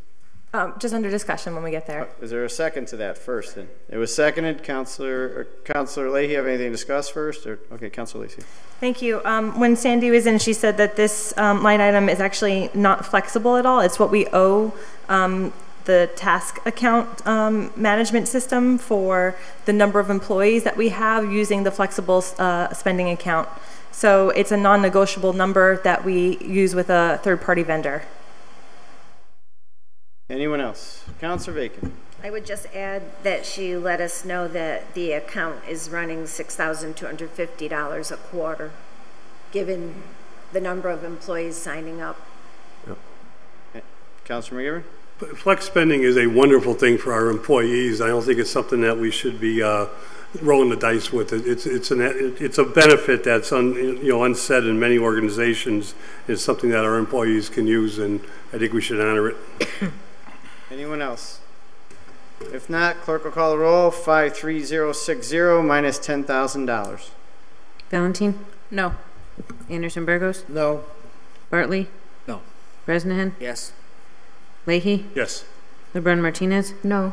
Just under discussion when we get there. Is there a second to that first then? It was seconded. Councilor Leahy, have anything to discuss first? Or, okay, Councilor Lisi. Thank you. When Sandy was in, she said that this line item is actually not flexible at all. It's what we owe the task account management system for the number of employees that we have using the flexible spending account. So it's a non-negotiable number that we use with a third-party vendor. Anyone else? Councilor Bacon. I would just add that she let us know that the account is running $6,250 a quarter, given the number of employees signing up. Yep. Councilor McGivern. Flex spending is a wonderful thing for our employees. I don't think it's something that we should be rolling the dice with. It's a benefit that's unsaid in many organizations. It's something that our employees can use, and I think we should honor it. Anyone else? If not, clerk will call the roll. 53060 minus $10,000. Valentine? No. Anderson-Burgos? No. Bartley? No. Bresnahan? Yes. Leahy? Yes. LeBron Martinez? No.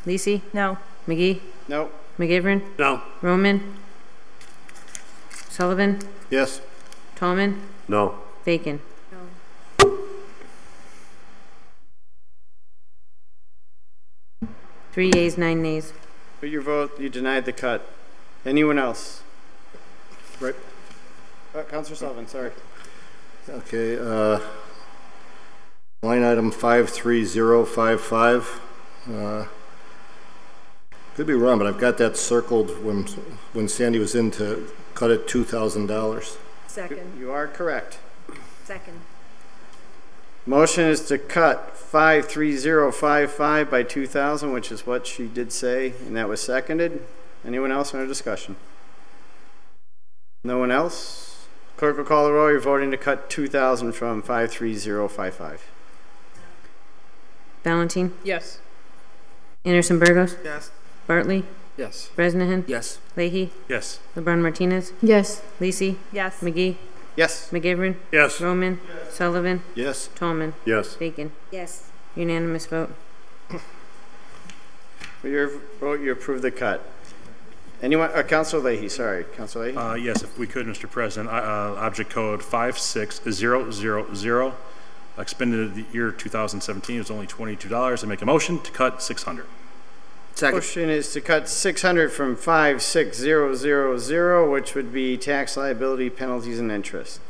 Lisi? No. McGee? No. McGivern? No. Roman? Sullivan? Yes. Tallman? No. Bacon? No. 3 yeas, 9 nays. With your vote, you denied the cut. Anyone else? Right. Councilor Sullivan, sorry. Okay, line item 53055. Could be wrong, but I've got that circled when Sandy was in to cut it $2,000. Second. You are correct. Second. Motion is to cut 53055 by 2,000, which is what she did say, and that was seconded. Anyone else under discussion? No one else? Clerk will call the roll. You're voting to cut 2,000 from 53055. Valentine? Yes. Anderson-Burgos? Yes. Bartley? Yes. Bresnahan? Yes. Leahy? Yes. LeBron Martinez? Yes. Lisi? Yes. McGee? Yes. McGivern? Yes. Roman? Sullivan? Yes. Tallman? Yes. Bacon? Yes. Unanimous vote. With your vote, you approve the cut. Anyone? Councilor Leahy, sorry. Councilor Leahy? Yes, if we could, Mr. President. Object code 56000, expended the year 2017 is only $22. I make a motion to cut $600. Second. Motion is to cut 600 from 56000, which would be tax liability, penalties, and interest.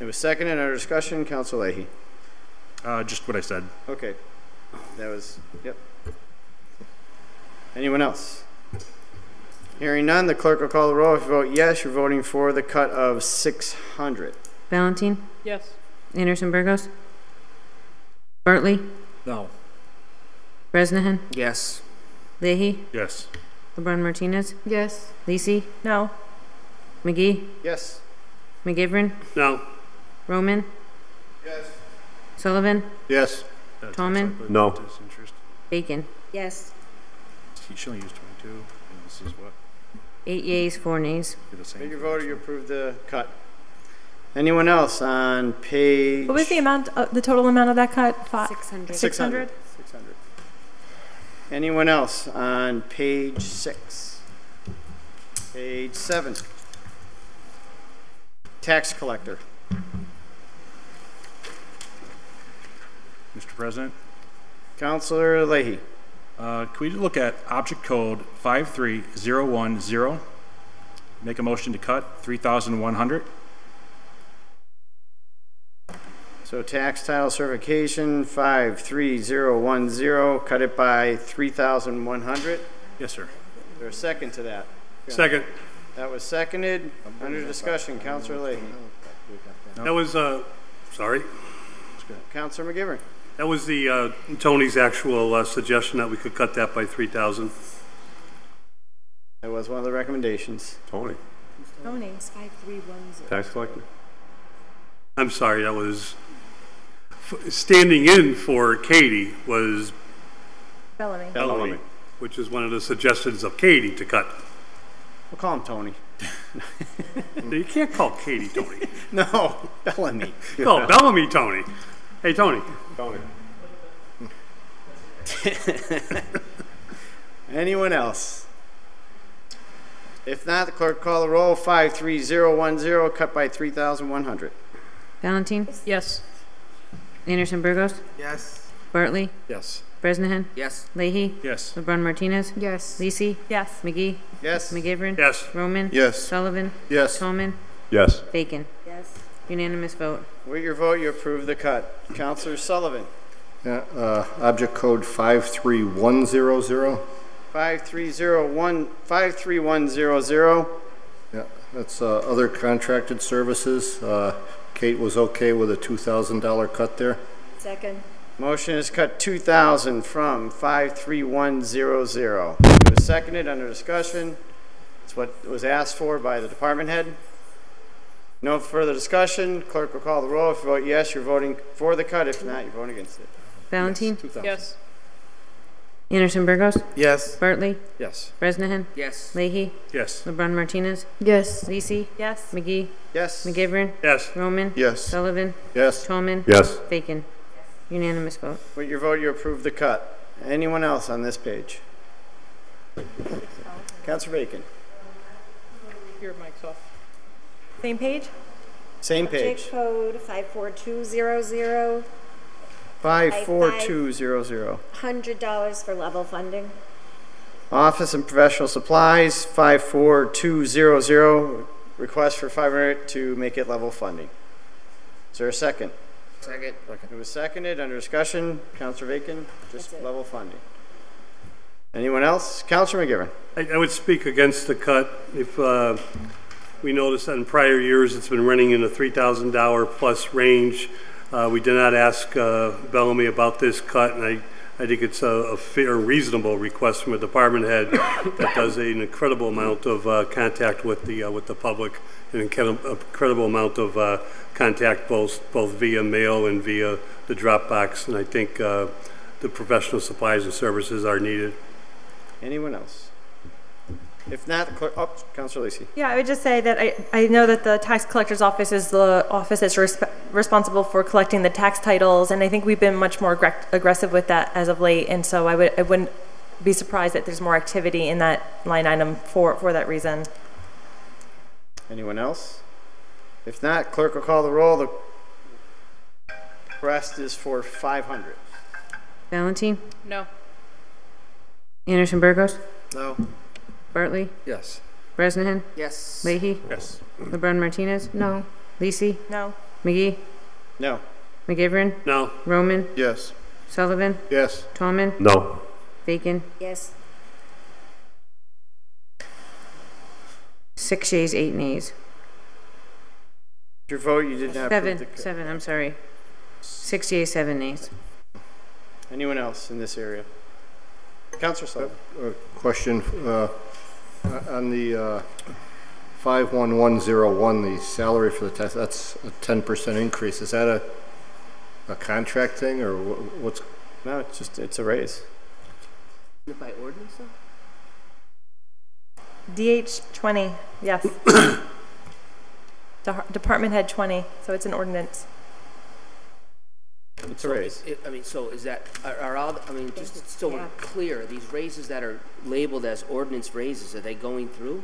It was seconded under discussion. Councilor Leahy. Just what I said. Okay. That was, yep. Anyone else? Hearing none, the clerk will call the roll. If you vote yes, you're voting for the cut of 600. Valentine? Yes. Anderson-Burgos? Bartley? No. Bresnahan? Yes. Leahy? Yes. LeBron Martinez? Yes. Lisi? No. McGee? Yes. McGivern? No. Roman? Yes. Sullivan? Yes. Tallman? No. Bacon? Yes. She only used 22, and this is what? 8 yeas, 4 nays. With your vote, you approve the cut. Anyone else on page? What was the amount, the total amount of that cut? 600. 600. Anyone else on page 6? Page 7. Tax collector. Mr. President? Councilor Leahy. Can we look at object code 53010? Make a motion to cut $3,100. So tax title certification 53010, cut it by 3,100. Yes, sir. Is there a second to that? Second. That was seconded. Under discussion, Councilor Leahy. That was, sorry. Councilor McGivern. That was the Tony's actual suggestion that we could cut that by 3,000. That was one of the recommendations. Tony. Tony, it's 5310. Tax collector? I'm sorry, that was standing in for Katie was Bellamy. which is one of the suggestions of Katie to cut. We'll call him Tony. You can't call Katie Tony. No, Bellamy. Call Bellamy Tony. Hey, Tony. Tony. Anyone else? If not, the clerk call the roll. 53010, cut by 3,100. Valentine? Yes. Anderson-Burgos? Yes. Bartley? Yes. Bresnahan? Yes. Leahy? Yes. LeBron Martinez? Yes. Lisi? Yes. McGee? Yes. McGivern? Yes. Roman? Yes. Sullivan? Yes. Tolman? Yes. Bacon? Yes. Unanimous vote. With your vote, you approve the cut. Councilor Sullivan. Yeah, object code 53100. 53100. Yeah, that's other contracted services. Kate was okay with a $2,000 cut there. Second. Motion is cut 2,000 from 53100. It was seconded under discussion. It's what was asked for by the department head. No further discussion. Clerk will call the roll. If you vote yes, you're voting for the cut. If not, you're voting against it. Valentine? Yes. Anderson-Burgos? Yes. Bartley? Yes. Bresnahan? Yes. Leahy? Yes. LeBron Martinez? Yes. Lisi? Yes. McGee? Yes. McGivern? Yes. Roman? Yes. Sullivan? Yes. Tolman? Yes. Bacon? Unanimous vote. With your vote, you approve the cut. Anyone else on this page? Councilor Bacon. Your mic's off. Same page? Same page. Object code 54200. 54200. $100 for level funding. Office and professional supplies, 54200. Request for 500 to make it level funding. Is there a second? Second. It was seconded under discussion. Councilor Bacon, just level funding. Anyone else? Councilor McGivern. I would speak against the cut. If we noticed that in prior years it's been running in the $3,000 plus range. We did not ask Bellamy about this cut, and I think it's a fair, reasonable request from a department head that does an incredible amount of contact with the public, an incredible amount of contact both via mail and via the Dropbox, and I think the professional supplies and services are needed. Anyone else? If not, the clerk, oh, Councilor Lisi. Yeah, I would just say that I know that the tax collector's office is the office that's responsible for collecting the tax titles, and I think we've been much more aggressive with that as of late, and so I wouldn't be surprised that there's more activity in that line item for that reason. Anyone else? If not, clerk will call the roll. The rest is for 500. Valentine? No. Anderson-Burgos? No. Bartley? Yes. Bresnahan? Yes. Leahy? Yes. LeBron Martinez? No. Lisi? No. McGee? No. McGivern? No. Roman? Yes. Sullivan? Yes. Tolman? No. Bacon? Yes. 6 yeas, 8 nays. Your vote, you did not approve the cut. 7, I'm sorry. 6 yeas, 7 nays. Anyone else in this area? Councilor Sullivan. Question on the 51101, the salary for the test, that's a 10% increase. Is that a contract thing, or what's? No, it's a raise. By ordinance, though? DH 20, yes. Department head 20, so it's an ordinance. It's a raise. I mean, so is that, are all, I mean, just so we're clear, these raises that are labeled as ordinance raises, are they going through?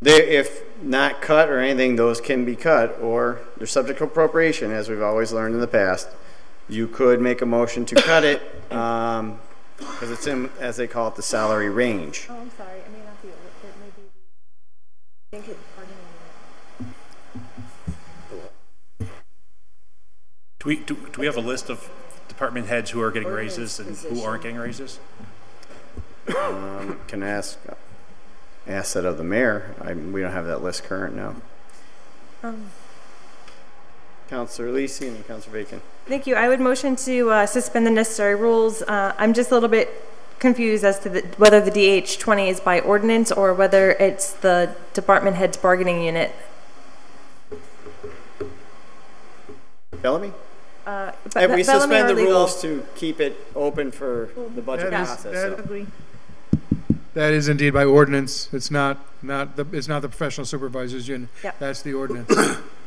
If not cut or anything, those can be cut, or they're subject to appropriation, as we've always learned in the past. You could make a motion to cut it, because it's in, as they call it, the salary range. Oh, I'm sorry. It may not be. It may be. I think it's Do we have a list of department heads who are getting raises and who aren't getting raises? Can ask that of the mayor. We don't have that list current now. Councilor Lisi and then Councilor Bacon. Thank you. I would motion to suspend the necessary rules. I'm just a little bit confused as to whether the DH-20 is by ordinance or whether it's the department head's bargaining unit. Bellamy? But we Bellamy suspend or the legal? rules to keep it open for the budget That is- process. that- so. Agree. That is indeed by ordinance. It's not the professional supervisors union. Yep. That's the ordinance.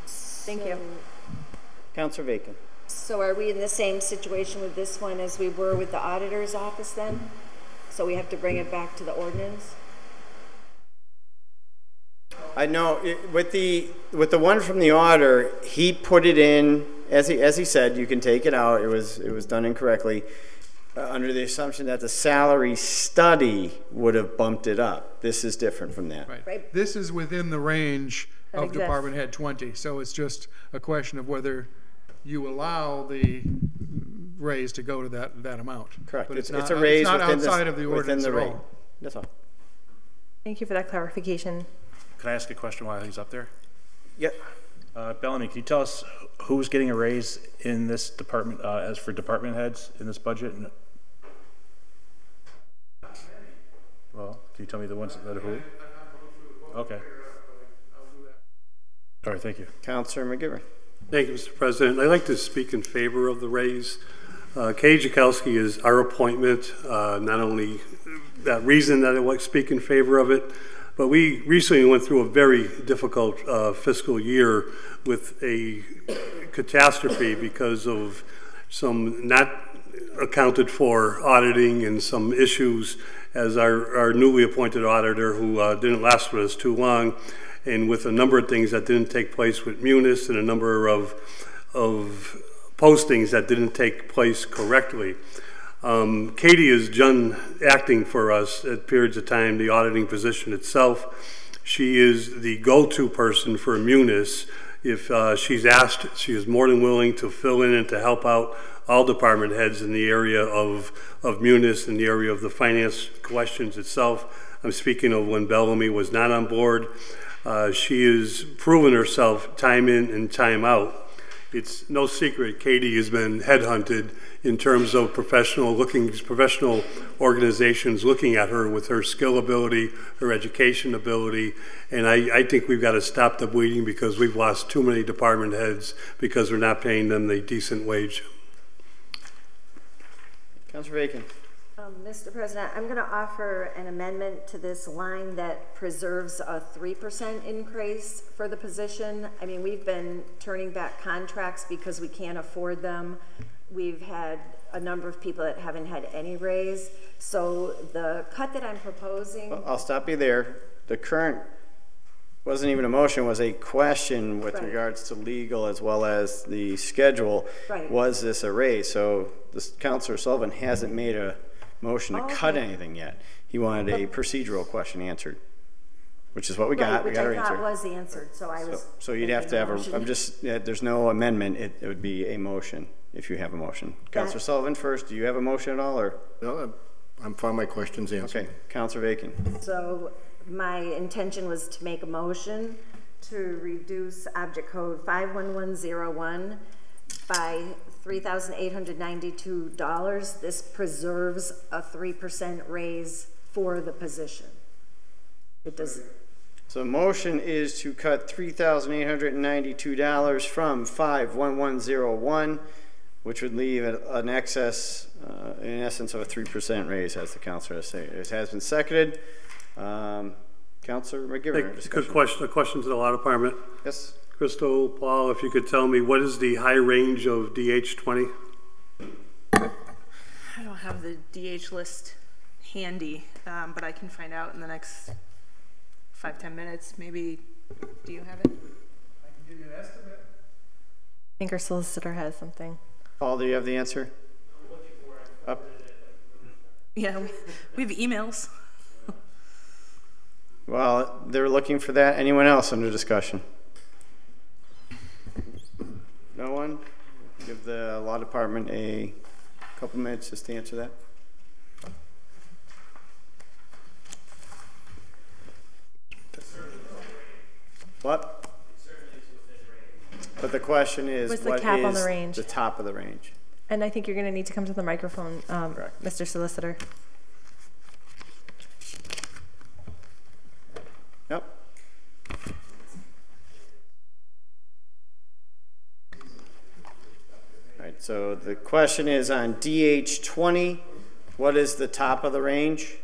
Thank you. Councilor Bacon. So are we in the same situation with this one as we were with the auditor's office then? So we have to bring it back to the ordinance? I know with the one from the auditor, he put it in as he said. You can take it out. It was done incorrectly under the assumption that the salary study would have bumped it up. This is different from that. Right. This is within the range That of exists. Department Head 20, so it's just a question of whether you allow the raise to go to that amount. Correct. But It's not, a raise it's not within outside of the within ordinance the at rate. all. That's all. Thank you for that clarification. Can I ask a question while he's up there? Yep. Bellamy, can you tell us who's getting a raise in this department, as for department heads in this budget? Well, can you tell me the ones that are who? Okay. All right, thank you. Councilor McGivern. Thank you, Mr. President. I'd like to speak in favor of the raise. Kay Jakowski is our appointment. Not only that reason that I like to speak in favor of it, but we recently went through a very difficult fiscal year with a catastrophe because of some not accounted for auditing and some issues as our newly appointed auditor who didn't last with us too long, and with a number of things that didn't take place with Munis and a number of postings that didn't take place correctly. Katie has done acting for us at periods of time, the auditing position itself. She is the go-to person for Munis. If she's asked, she is more than willing to fill in and to help out all department heads in the area of Munis, in the area of the finance questions itself. I'm speaking of when Bellamy was not on board. She has proven herself time in and time out. It's no secret Katie has been headhunted in terms of professional organizations looking at her with her skill ability, her education ability, and I think we've got to stop the bleeding because we've lost too many department heads because we're not paying them the decent wage. Councilor Bacon. Mr. President, I'm going to offer an amendment to this line that preserves a 3% increase for the position. I mean, we've been turning back contracts because we can't afford them. We've had a number of people that haven't had any raise. So the cut that I'm proposing... Well, I'll stop you there. The current wasn't even a motion, was a question with regards to legal as well as the schedule. Right. Was this a raise? So this Councilor Sullivan hasn't made a motion to cut anything yet. He wanted a procedural question answered, which is what we got. We got our Which I thought answer. was answered, so I was... So you'd have to have a, there's no amendment. It would be a motion if you have a motion. Councilor Sullivan first. Do you have a motion at all, or? No, I'm fine. My question's answered. Okay. Councilor Bacon. So my intention was to make a motion to reduce object code 51101 by $3,892. This preserves a 3% raise for the position. It does. So motion is to cut $3,892 from 51101, which would leave an excess, in essence, of a 3% raise, as the councilor has said. It has been seconded. Councilor McGivern. A question to the law department. Yes. Crystal, Paul, if you could tell me, what is the high range of DH-20? I don't have the DH list handy, but I can find out in the next 5-10 minutes. Maybe, do you have it? I can give you an estimate. I think our solicitor has something. Paul, do you have the answer? Up. Yeah, we have emails. Well, they're looking for that. Anyone else under discussion? No one? Give the law department a couple minutes just to answer that. What? But the question is, What's the what cap on the is range? the top of the range? And I think you're going to need to come to the microphone, Mr. Solicitor. Yep. All right, so the question is on DH 20, what is the top of the range?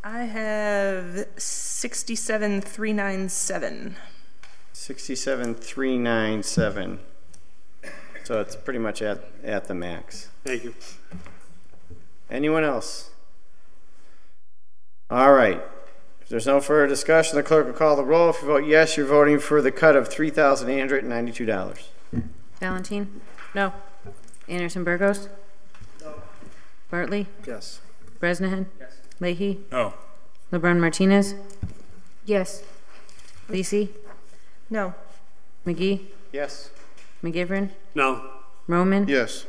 I have 67,397. 67,397. So it's pretty much at the max. Thank you. Anyone else? All right. If there's no further discussion, the clerk will call the roll. If you vote yes, you're voting for the cut of $3,892. Valentine? No. Anderson-Burgos? No. Bartley? Yes. Bresnahan? Yes. Leahy? No. LeBron Martinez? Yes. Lisi? No. McGee? Yes. McGivern? No. Roman? Yes.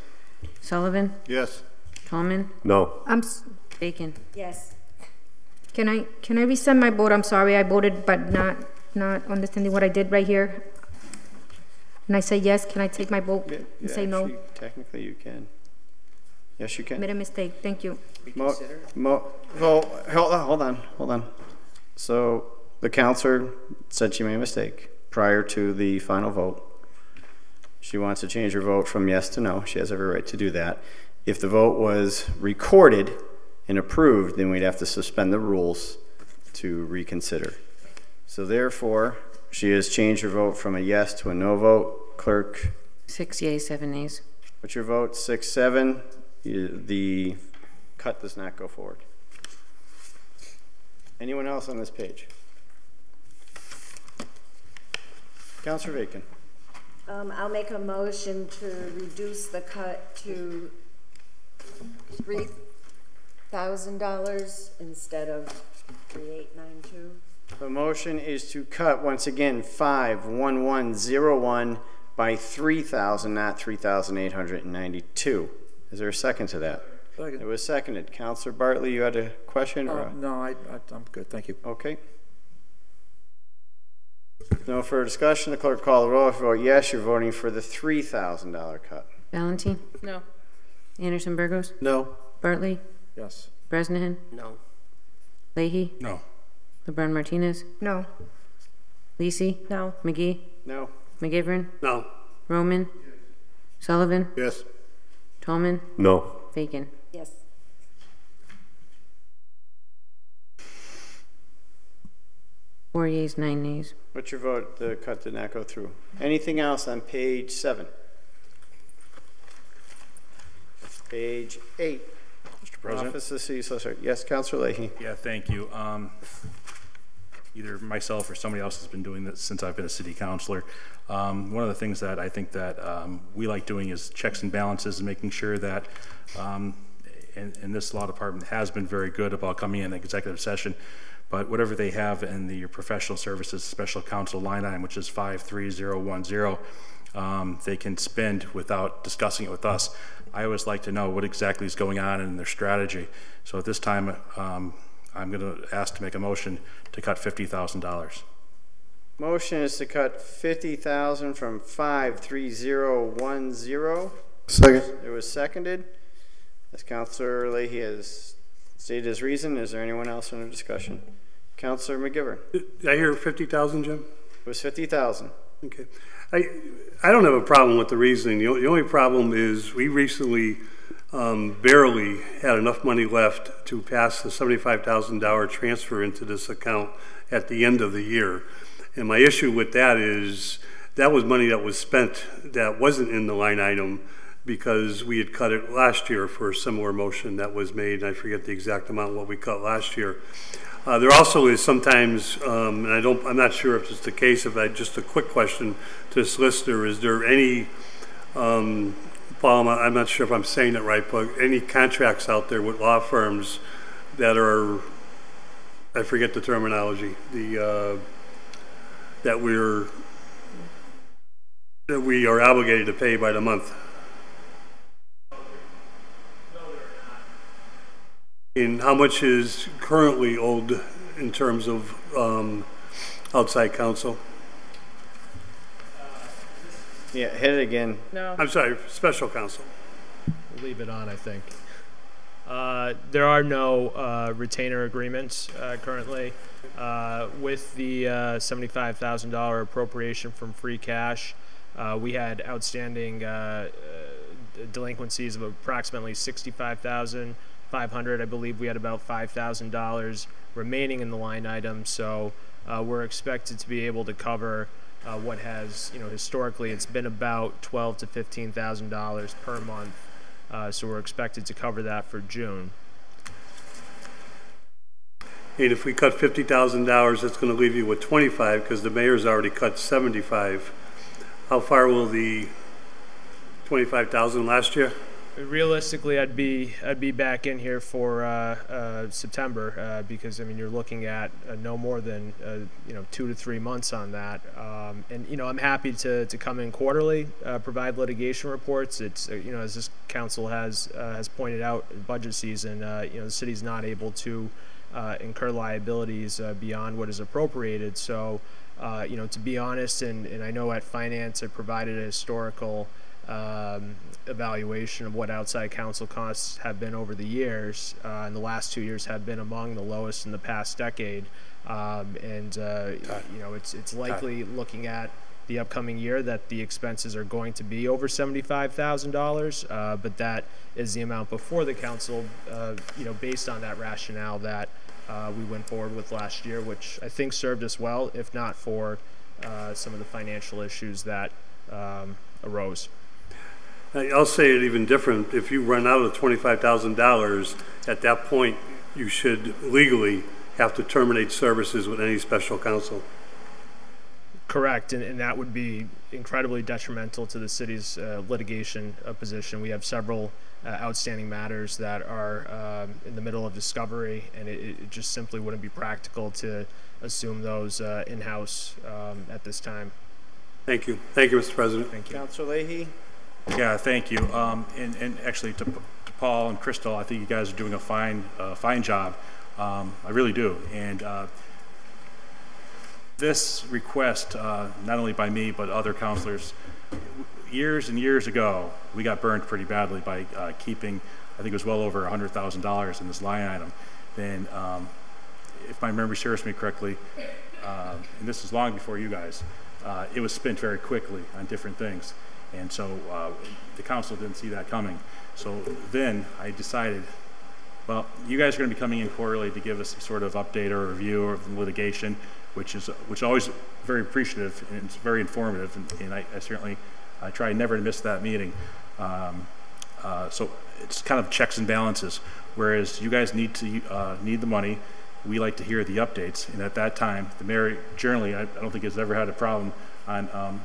Sullivan? Yes. Tallman? No. Bacon? Yes. Can I resend my vote? I'm sorry, I voted, but not understanding what I did right here. And I say yes, can I take my vote and say no? Technically you can. Yes, you can. Made a mistake, thank you. Hold on. So the counselor said she made a mistake prior to the final vote. She wants to change her vote from yes to no. She has every right to do that. If the vote was recorded and approved, then we'd have to suspend the rules to reconsider. So therefore, she has changed her vote from a yes to a no vote. Clerk? 6 yeas, 7 nays. What's your vote? 6-7. The cut does not go forward. Anyone else on this page? Councilor Bacon. I'll make a motion to reduce the cut to $3,000 instead of 3,892. The motion is to cut, once again, 51101 by 3,000, not 3,892. Is there a second to that? Second. It was seconded. Councilor Bartley, you had a question? Or No, I'm good, thank you. Okay. No further discussion. The clerk call the roll. If you vote yes, you're voting for the $3,000 cut. Valentine? No. Anderson-Burgos? No. Bartley? Yes. Bresnahan? No. Leahy? No. LeBron Martinez? No. Lisi? No. McGee? No. McGivern? No. Roman? Sullivan? Yes. Tallman? No. Bacon? Yes. Four yeas, 9 nays. What's your vote? The cut did not go through. Anything else on page 7? Page 8. Mr. President? Office of the City Solicitor. Yes, Councilor Leahy. Yeah, thank you. Either myself or somebody else has been doing this since I've been a city councilor. One of the things that I think that we like doing is checks and balances and making sure that, and this law department has been very good about coming in executive session, but whatever they have in the professional services special counsel line item, which is 53010, they can spend without discussing it with us. I always like to know what exactly is going on in their strategy. So at this time, I'm going to ask to make a motion to cut $50,000. Motion is to cut $50,000 from 53010. Second. It was seconded. As Councilor Leahy has stated his reason, is there anyone else in the discussion? Councilor McGivern. Did I hear 50,000, Jim? It was 50,000. Okay. I don't have a problem with the reasoning. The only problem is we recently barely had enough money left to pass the $75,000 transfer into this account at the end of the year. And my issue with that is that was money that was spent that wasn't in the line item because we had cut it last year for a similar motion that was made. I forget the exact amount what we cut last year. There also is sometimes, and I'm not sure if it's the case, just a quick question to the solicitor, is there any, Paul, I'm not sure if I'm saying it right, but any contracts out there with law firms that are, I forget the terminology, that we are obligated to pay by the month? And how much is currently owed in terms of outside counsel? Yeah, hit it again. No. I'm sorry, special counsel. We'll leave it on, I think. There are no retainer agreements currently. With the $75,000 appropriation from free cash, we had outstanding delinquencies of approximately $65,500. I believe we had about $5,000 remaining in the line item, so we're expected to be able to cover what has, historically it's been about $12,000 to $15,000 per month. So we're expected to cover that for June. And if we cut $50,000, that's going to leave you with 25 because the mayor's already cut 75. How far will the 25,000 last year? Realistically, I'd be back in here for September because you're looking at no more than 2 to 3 months on that, and I'm happy to come in quarterly, provide litigation reports. It's as this council has pointed out, in budget season, the city's not able to incur liabilities beyond what is appropriated. So to be honest, and I know at finance I provided a historical evaluation of what outside counsel costs have been over the years, and the last 2 years have been among the lowest in the past decade. It's likely, looking at the upcoming year, that the expenses are going to be over $75,000, but that is the amount before the council, based on that rationale that we went forward with last year, which I think served us well, if not for some of the financial issues that arose. I'll say it even different. If you run out of $25,000, at that point, you should legally have to terminate services with any special counsel. Correct, and that would be incredibly detrimental to the city's litigation position. We have several outstanding matters that are in the middle of discovery, and it just simply wouldn't be practical to assume those in-house at this time. Thank you. Thank you, Mr. President. Thank you. Councilor Leahy? Yeah, thank you. And actually, to Paul and Crystal, I think you guys are doing a fine job. I really do. And this request, not only by me but other councilors, years and years ago, we got burned pretty badly by keeping, I think it was well over $100,000 in this line item. Then, if my memory serves me correctly, and this is long before you guys, it was spent very quickly on different things. And so the council didn't see that coming. So then I decided, well, you guys are going to be coming in quarterly to give us some sort of update or review of the litigation, which is always very appreciative, and it's very informative, and I certainly try never to miss that meeting. So it's kind of checks and balances. Whereas you guys need the money, we like to hear the updates. And at that time, the mayor generally, I don't think has ever had a problem on.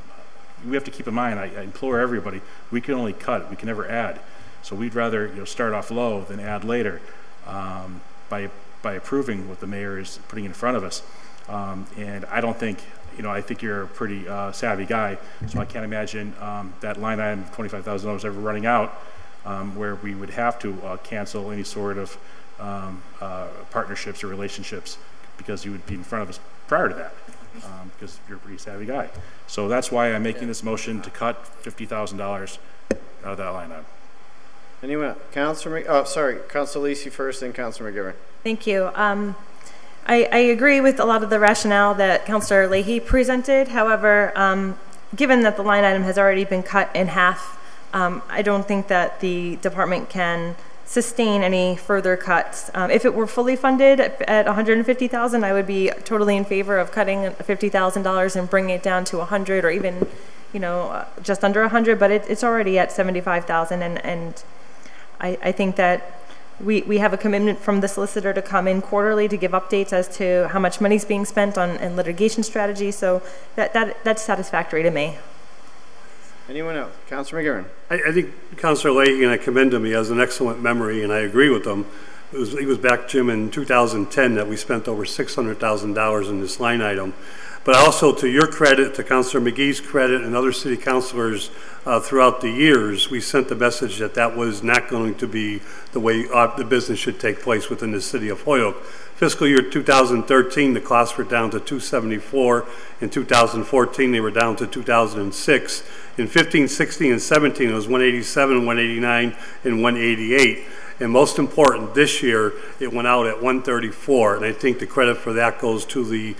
We have to keep in mind, I implore everybody, we can only cut, we can never add. So we'd rather start off low than add later by approving what the mayor is putting in front of us. And I don't think, I think you're a pretty savvy guy, so I can't imagine that line item of $25,000 ever running out where we would have to cancel any sort of partnerships or relationships, because you would be in front of us prior to that. Because you're a pretty savvy guy. So that's why I'm making this motion to cut $50,000 out of that line item. Anyone else? Councilor Lisi first, then Councilor McGivern. Thank you. I agree with a lot of the rationale that Councilor Leahy presented. However, given that the line item has already been cut in half, I don't think that the department can sustain any further cuts. If it were fully funded at $150,000, I would be totally in favor of cutting $50,000 and bringing it down to 100, or even, just under 100. But it's already at 75,000, and I think that we have a commitment from the solicitor to come in quarterly to give updates as to how much money is being spent on litigation strategy. So that's satisfactory to me. Anyone else? Councilor McGivern. I think Councilor Leahy, and I commend him, he has an excellent memory, and I agree with him. He was back, Jim, in 2010 that we spent over $600,000 in this line item. But also, to your credit, to Councilor McGee's credit, and other city councilors throughout the years, we sent the message that that was not going to be the way the business should take place within the city of Holyoke. Fiscal year 2013, the costs were down to $274. In 2014, they were down to $2,006. In 15, 16, and 17, it was 187, 189, and 188. And most important, this year it went out at 134, and I think the credit for that goes to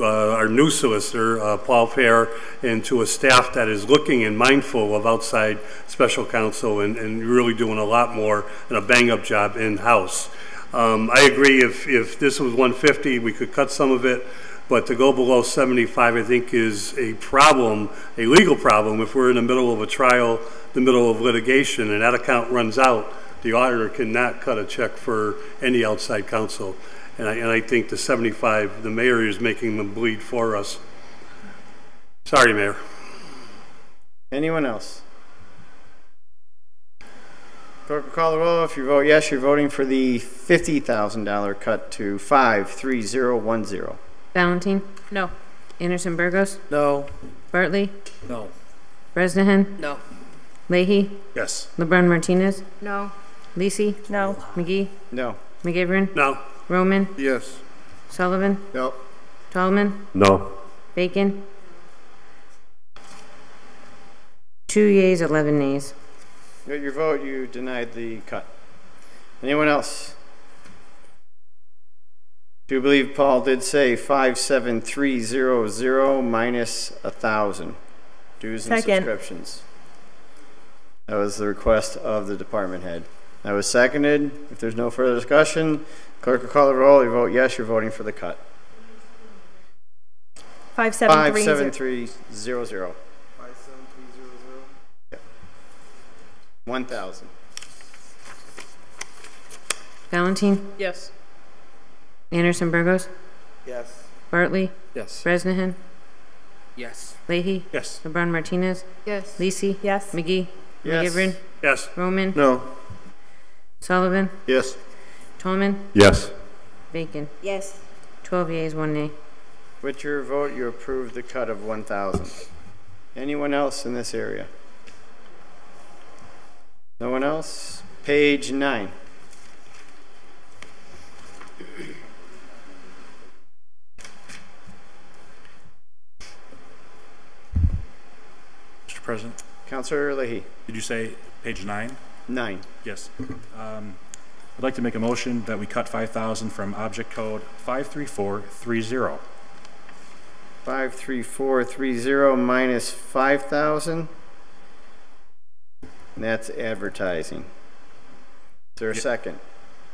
our new solicitor, Paul Fair, and to a staff that is looking and mindful of outside special counsel and really doing a lot more and a bang-up job in-house. I agree. If this was 150, we could cut some of it. But to go below 75, I think, is a problem, a legal problem, if we're in the middle of a trial, the middle of litigation, and that account runs out. The auditor cannot cut a check for any outside counsel. And I think the 75, the mayor is making them bleed for us. Sorry, Mayor. Anyone else? Clerk will call the roll. If you vote yes, you're voting for the $50,000 cut to 53010. Valentine? No. Anderson-Burgos? No. Bartley? No. Bresnahan? No. Leahy? Yes. LeBrun Martinez? No. Lisi? No. McGee? No. McGivern? No. Roman? Yes. Sullivan? No. Tallman? No. Bacon? 2 yeas, 11 nays. With your vote, you denied the cut. Anyone else? Do you believe Paul did say 57300 minus 1,000 dues and Second. subscriptions? That was the request of the department head. That was seconded. If there's no further discussion, clerk will call the roll. You vote yes, you're voting for the cut. 57300. 57300. 1,000. Valentine? Yes. Anderson-Burgos? Yes. Bartley? Yes. Bresnahan? Yes. Leahy? Yes. LeBrun Martinez? Yes. Lisi? Yes. McGee? Yes. McGivern? Yes. Roman? No. Sullivan? Yes. Tallman? Yes. Bacon? Yes. 12 yeas, 1 nay. With your vote, you approve the cut of 1,000. Anyone else in this area? No one else? Page 9. Mr. President, Councilor Leahy. did you say page 9? 9. Yes. I'd like to make a motion that we cut 5,000 from object code 53430. 53430 minus 5,000. And that's advertising. Is there a second?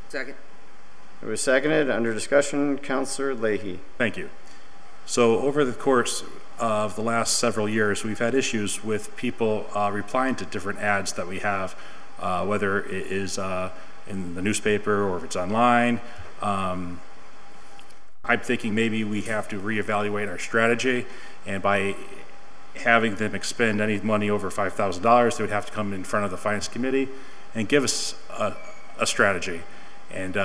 Second. It was seconded. Under discussion, Councilor Leahy. Thank you. So over the course of the last several years, we've had issues with people replying to different ads that we have, whether it is in the newspaper or if it's online. I'm thinking maybe we have to reevaluate our strategy, and by having them expend any money over $5,000, they would have to come in front of the Finance Committee and give us a strategy. And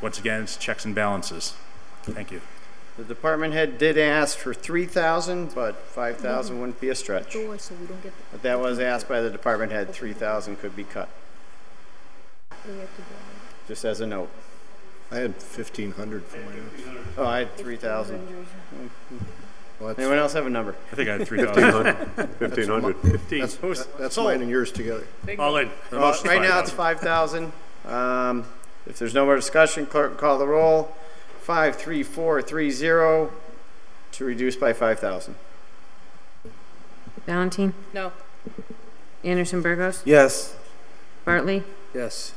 once again, it's checks and balances. Thank you. The department head did ask for 3,000, but 5,000 wouldn't be a stretch. But that was asked by the department head. 3,000 could be cut. Just as a note. I had 1,500 for my notes. Oh, I had 3,000. Well, anyone else have a number? I think I had 3,000. 1,500. 15. That's mine and yours together. All in. Right now it's 5,000. If there's no more discussion, clerk will call the roll. 53430 to reduce by 5,000. Valentine? No. Anderson-Burgos? Yes. Bartley? Yes.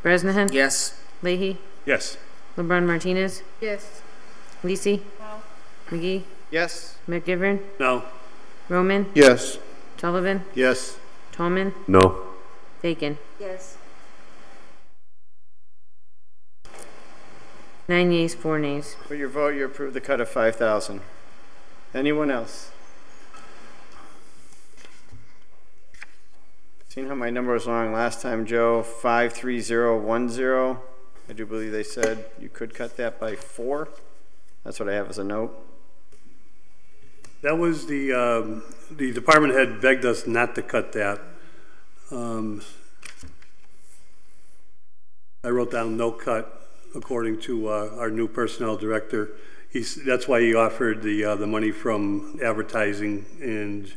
Bresnahan? Yes. Leahy? Yes. LeBrun Martinez? Yes. Lisi? No. McGee? Yes. McGivern? No. Roman? Yes. Sullivan? Yes. Tallman? No. Bacon? Yes. 9 yeas, 4 nays. With your vote, you approve the cut of 5,000. Anyone else? Seen how my number was wrong last time, Joe? 53010. I do believe they said you could cut that by 4. That's what I have as a note. That was the department head begged us not to cut that. I wrote down no cut according to our new personnel director. That's why he offered the money from advertising, and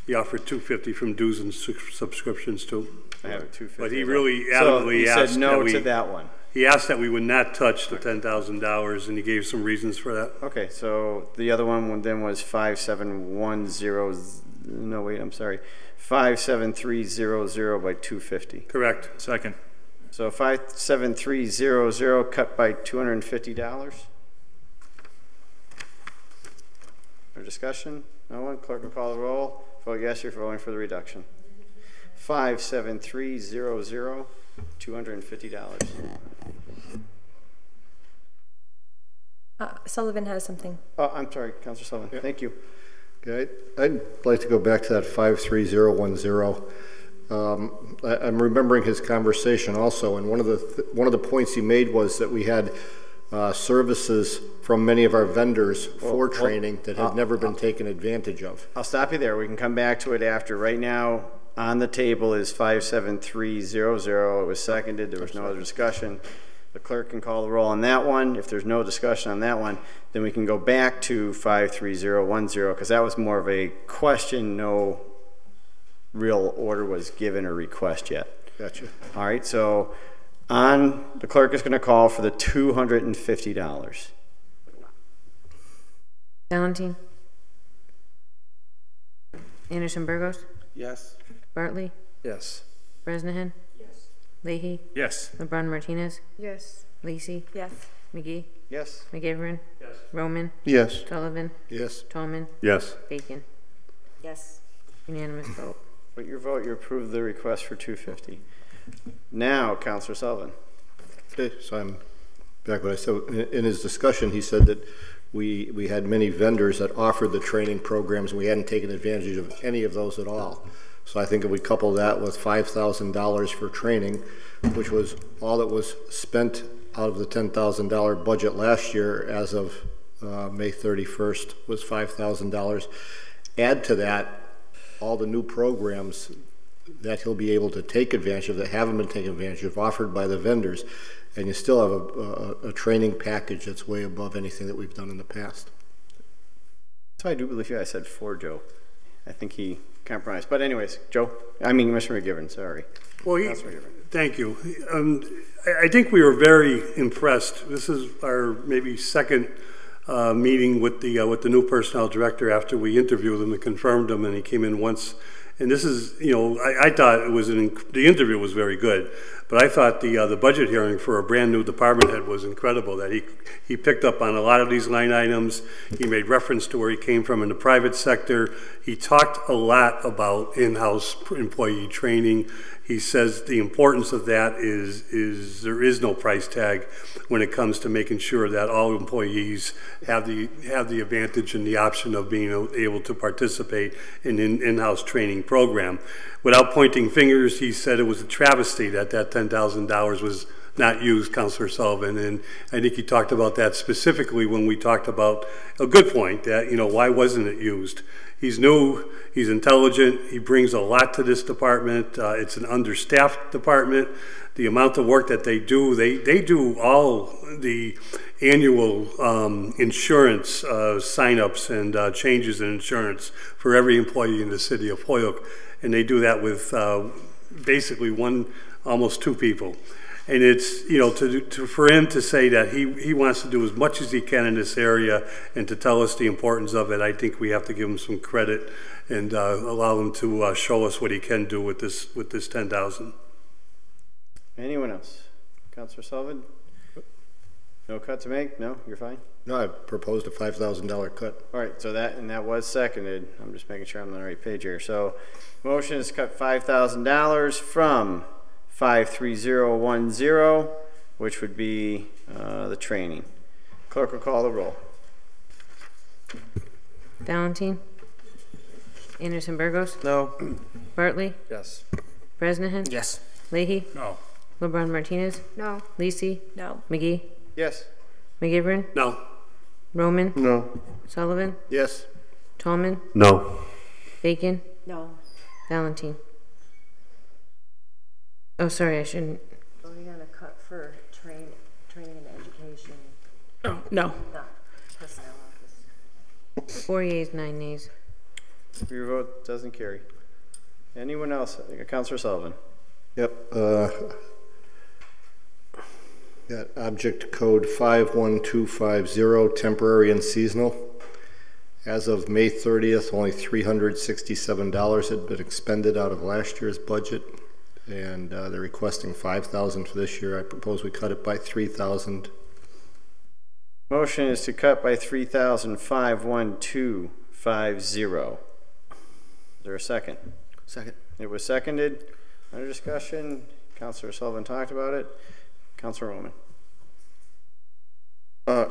He offered $250 from dues and subscriptions too. I have it $250. But he really adamantly so he asked said no to that one. He asked that we would not touch the $10,000, and he gave some reasons for that. Okay, so the other one then was 5710. No, wait, I'm sorry. 57300 by 250. Correct. Second. So 57300 cut by $250. For discussion? No one? Clerk will call the roll. Vote yes, you're voting for the reduction. 57300, $250. Sullivan has something. Oh, I'm sorry, Councilor Sullivan. Yeah. Thank you. Okay, I'd like to go back to that 53010. I'm remembering his conversation also, and one of the points he made was that we had services from many of our vendors for training that had never been taken advantage of. I'll stop you there. We can come back to it after. Right now, on the table is 57300. It was seconded. There was no other discussion. The clerk can call the roll on that one. If there's no discussion on that one, then we can go back to 53010 because that was more of a question. No real order was given or request yet. Gotcha. All right, so the clerk is going to call for the $250. Valentine? Anderson-Burgos? Yes. Bartley? Yes. Bresnahan? Yes. Leahy? Yes. LeBron Martinez? Yes. Lacey? Yes. McGee? Yes. McGivern? Yes. Roman? Yes. Sullivan? Yes. Tallman? Yes. Bacon? Yes. Unanimous vote. With your vote, you approve the request for $250. Now, Councilor Sullivan. Okay, so I'm back what I said. In his discussion, he said that we had many vendors that offered the training programs, and we hadn't taken advantage of any of those at all. So I think if we couple that with $5,000 for training, which was all that was spent out of the $10,000 budget last year as of May 31st was $5,000. Add to that all the new programs that he'll be able to take advantage of that haven't been taken advantage of, offered by the vendors, and you still have a training package that's way above anything that we've done in the past. So I do believe I said for Joe. I think he compromised. But anyways, Joe, I mean Mr. McGivern, sorry. Well, thank you. I think we were very impressed. This is our maybe second meeting with the new personnel director after we interviewed him and confirmed him, and he came in once. And this is, you know, I thought it was the interview was very good, but I thought the budget hearing for a brand new department head was incredible. That he picked up on a lot of these line items. He made reference to where he came from in the private sector. He talked a lot about in-house employee training. He says the importance of that is there is no price tag when it comes to making sure that all employees have the advantage and the option of being able to participate in an in-house training program. Without pointing fingers, he said it was a travesty that $10,000 was not used, Councilor Sullivan, and I think he talked about that specifically when we talked about a good point that, you know, why wasn't it used? He's new, he's intelligent, he brings a lot to this department. It's an understaffed department. The amount of work that they do do all the annual insurance sign-ups and changes in insurance for every employee in the city of Holyoke. And they do that with basically almost two people. And it's, you know, for him to say that he wants to do as much as he can in this area and to tell us the importance of it, I think we have to give him some credit and allow him to show us what he can do with this $10,000. Anyone else? Councilor Sullivan? No cut to make? No? You're fine? No, I proposed a $5,000 cut. All right, so that was seconded. I'm just making sure I'm on the right page here. So motion is to cut $5,000 from 53010, which would be the training. Clerk will call the roll. Valentine? Anderson-Burgos? No. Bartley? Yes. Bresnahan? Yes. Leahy? No. LeBron Martinez? No. Lacey? No. McGee? Yes. McGivern? No. Roman? No. Sullivan? Yes. Tallman? No. Bacon? No. Valentine? Oh, sorry, I shouldn't. Are we gonna cut for training and education? Oh, no. Not personnel office. 4 yeas, 9 nays. Your vote doesn't carry. Anyone else? Councilor Sullivan. Yep. Got object code 51250, temporary and seasonal. As of May 30th, only $367 had been expended out of last year's budget, and they're requesting $5,000 for this year. I propose we cut it by $3,000. Motion is to cut by $3,000, 51250. Is there a second? Second. It was seconded. Under discussion. Councilor Sullivan talked about it. Councilor Roman.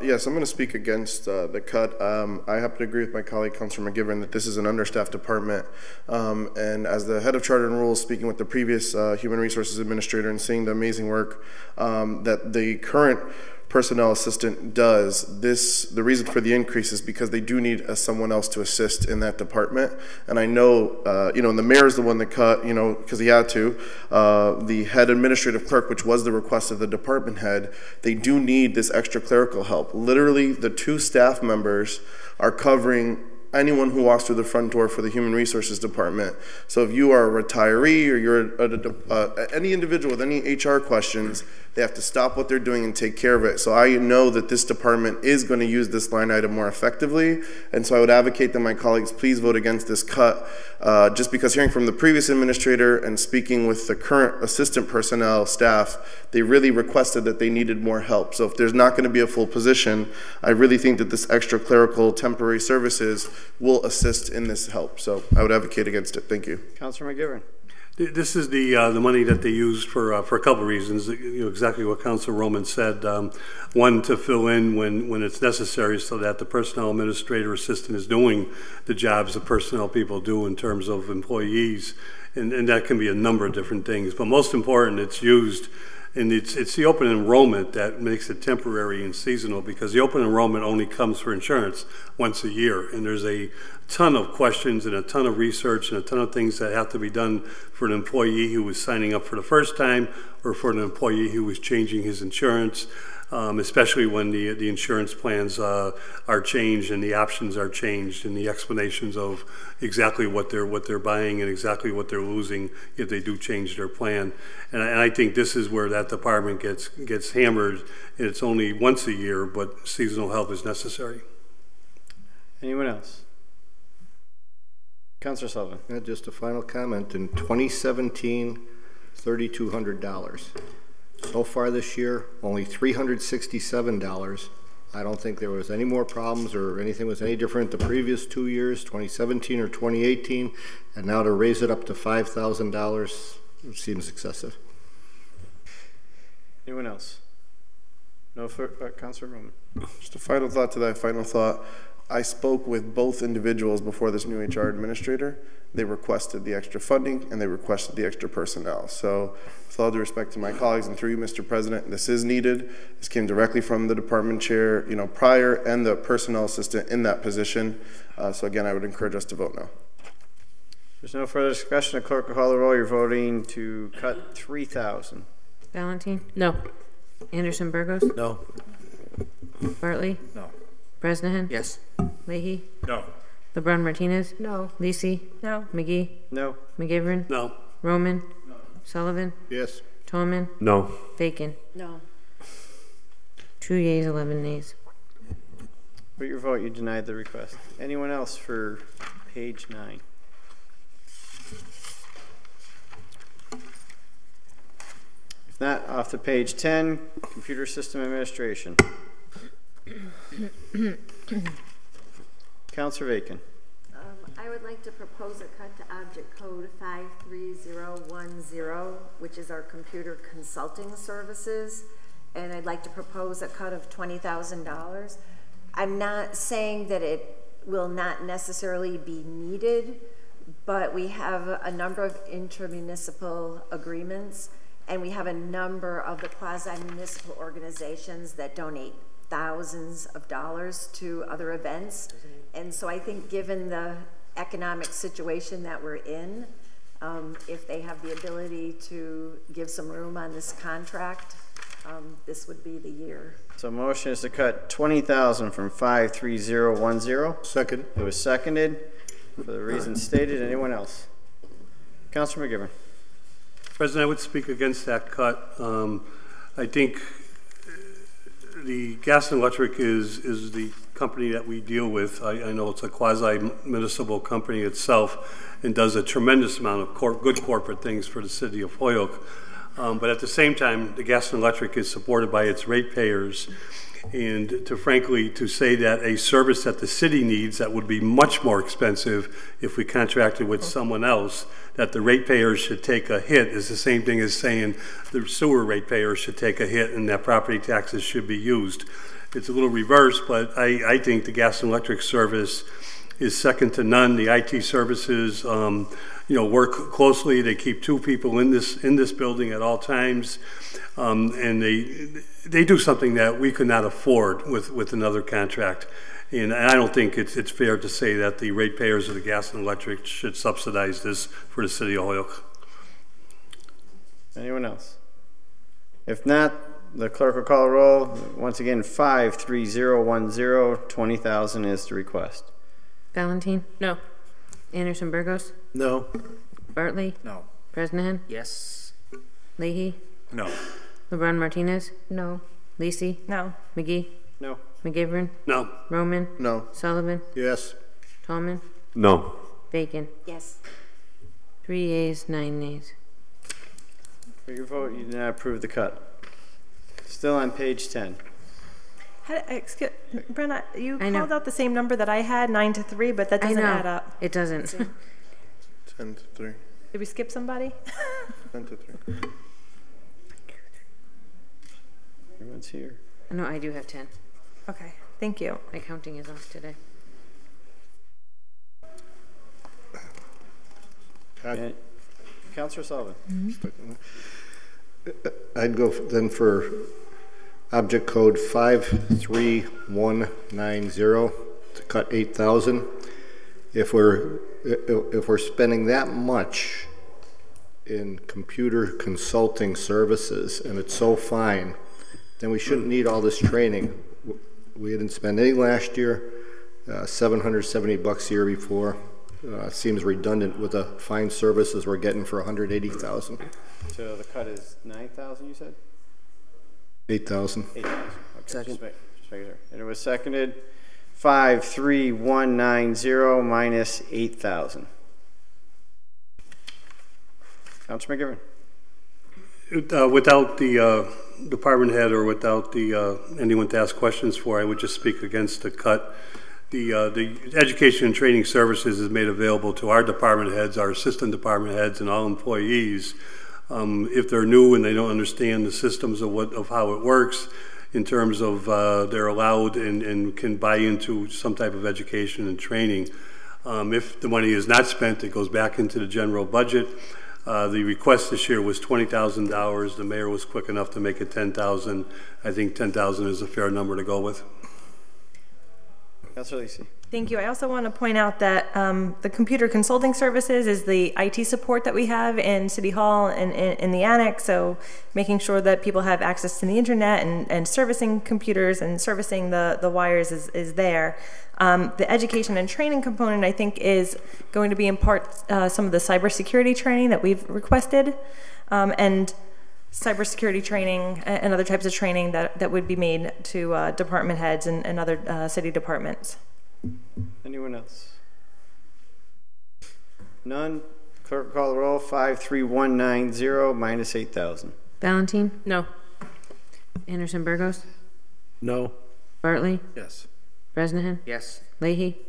Yes, I'm going to speak against the cut. I happen to agree with my colleague, Councilor McGivern, that this is an understaffed department. And as the head of Charter and Rules, speaking with the previous Human Resources Administrator and seeing the amazing work that the current personnel assistant does, the reason for the increase is because they do need someone else to assist in that department. And I know, and the mayor's the one that cut, because he had to. The head administrative clerk, which was the request of the department head, they do need this extra clerical help. Literally, the 2 staff members are covering anyone who walks through the front door for the Human Resources Department. So if you are a retiree or you're any individual with any HR questions, they have to stop what they're doing and take care of it. So I know that this department is going to use this line item more effectively, and so I would advocate that my colleagues please vote against this cut, just because hearing from the previous administrator and speaking with the current assistant personnel staff, they really requested that they needed more help. So if there's not going to be a full position, I really think that this extra clerical temporary services will assist in this help. So I would advocate against it. Thank you. Councilor McGivern. This is the money that they used for a couple of reasons. Exactly what Councilor Roman said. One, to fill in when it's necessary, so that the personnel administrator assistant is doing the jobs that personnel people do in terms of employees, and that can be a number of different things. But most important, it's used. And it's the open enrollment that makes it temporary and seasonal, because the open enrollment only comes for insurance once a year. And there's a ton of questions and a ton of research and a ton of things that have to be done for an employee who was signing up for the first time, or for an employee who was changing his insurance, especially when the insurance plans are changed and the options are changed and the explanations of exactly what they're buying and exactly what they're losing if they do change their plan. And I think this is where that department gets hammered. And it's only once a year, but seasonal help is necessary. Anyone else? Councilor Sullivan. Just a final comment. In 2017, $3,200. So far this year, only $367. I don't think there was any more problems or anything was any different the previous 2 years, 2017 or 2018, and now to raise it up to $5,000 seems excessive. Anyone else? No, Councilor Roman. Just a final thought to that final thought. I spoke with both individuals before this new HR administrator. They requested the extra funding and they requested the extra personnel. So with all due respect to my colleagues and through you, Mr. President, this is needed. This came directly from the department chair, prior, and the personnel assistant in that position. So again, I would encourage us to vote no. There's no further discussion. The clerk will call the roll. You're voting to cut $3,000. Valentine? No. Anderson-Burgos? No. Bartley? No. Bresnahan? Yes. Leahy? No. LeBron Martinez? No. Lisi? No. McGee? No. McGivern? No. Roman? No. Sullivan? Yes. Tolman? No. Bacon? No. 2 yeas, 11 nays. With your vote, you denied the request. Anyone else for page 9? If not, off to page 10, Computer System Administration. Councilor Bacon. I would like to propose a cut to object code 53010, which is our computer consulting services, and I'd like to propose a cut of $20,000. I'm not saying that it will not necessarily be needed, but we have a number of intermunicipal agreements, and we have a number of the quasi-municipal organizations that donate thousands of dollars to other events. And so I think given the economic situation that we're in, if they have the ability to give some room on this contract, this would be the year. So motion is to cut $20,000 from 53010. Second. It was seconded. For the reasons stated, anyone else? Councilor McGivern. President, I would speak against that cut. I think the gas and electric is the company that we deal with. I know it's a quasi-municipal company itself and does a tremendous amount of good corporate things for the city of Holyoke. But at the same time, the gas and electric is supported by its ratepayers. And frankly, to say that a service that the city needs that would be much more expensive if we contracted with someone else, that the ratepayers should take a hit, is the same thing as saying the sewer ratepayers should take a hit and that property taxes should be used. It's a little reverse, but I think the gas and electric service is second to none. The IT services, work closely. They keep 2 people in this building at all times, and they do something that we could not afford with another contract. And I don't think it's fair to say that the ratepayers of the gas and electric should subsidize this for the city of Holyoke. Anyone else? If not, the clerk will call a roll. Once again, 53010, 20,000 is the request. Valentine? No. Anderson-Burgos? No. Bartley? No. Bresnahan? Yes. Leahy? No. LeBron Martinez? No. Lisi? No. McGee? No. McGivern? No. Roman? No. Sullivan? Yes. Tallman? No. Bacon? Yes. 3 yeas, 9 nays. For your vote, you did not approve the cut. Still on page 10. Excuse, Brenna, you I know. called out the same number that I had, 9 to 3, but that doesn't add up. It doesn't. 10 to 3. Did we skip somebody? 10 to 3. Everyone's here. No, I do have 10. Okay, thank you. My counting is off today. Councilor Sullivan. I'd go then for object code 53190 to cut 8,000. If we're spending that much in computer consulting services and it's so fine, then we shouldn't need all this training. We didn't spend any last year, $770 a year before. Seems redundant with the fine services we're getting for $180,000. So the cut is 9,000, you said? 8,000. 8,000. Okay, Second. just make sure. And it was seconded. 53190 minus 8,000. Councilor McGivern. Without the department head or without the anyone to ask questions for, I would just speak against the cut. The education and training services is made available to our department heads, our assistant department heads, and all employees. If they're new and they don't understand the systems of how it works, in terms of they're allowed and can buy into some type of education and training. If the money is not spent, it goes back into the general budget. The request this year was $20,000. The mayor was quick enough to make it $10,000. I think $10,000 is a fair number to go with. Councilor Lisi. Thank you. I also want to point out that the computer consulting services is the IT support that we have in City Hall and in the annex, so making sure that people have access to the internet and servicing computers and servicing the wires is there. The education and training component, I think, is going to be in part some of the cybersecurity training that we've requested, and cybersecurity training and other types of training that would be made to department heads and other city departments. Anyone else? None. Clerk call the roll. 53190 minus 8,000. Valentine? No. Anderson-Burgos? No. Bartley? Yes. Bresnahan? Yes. Leahy?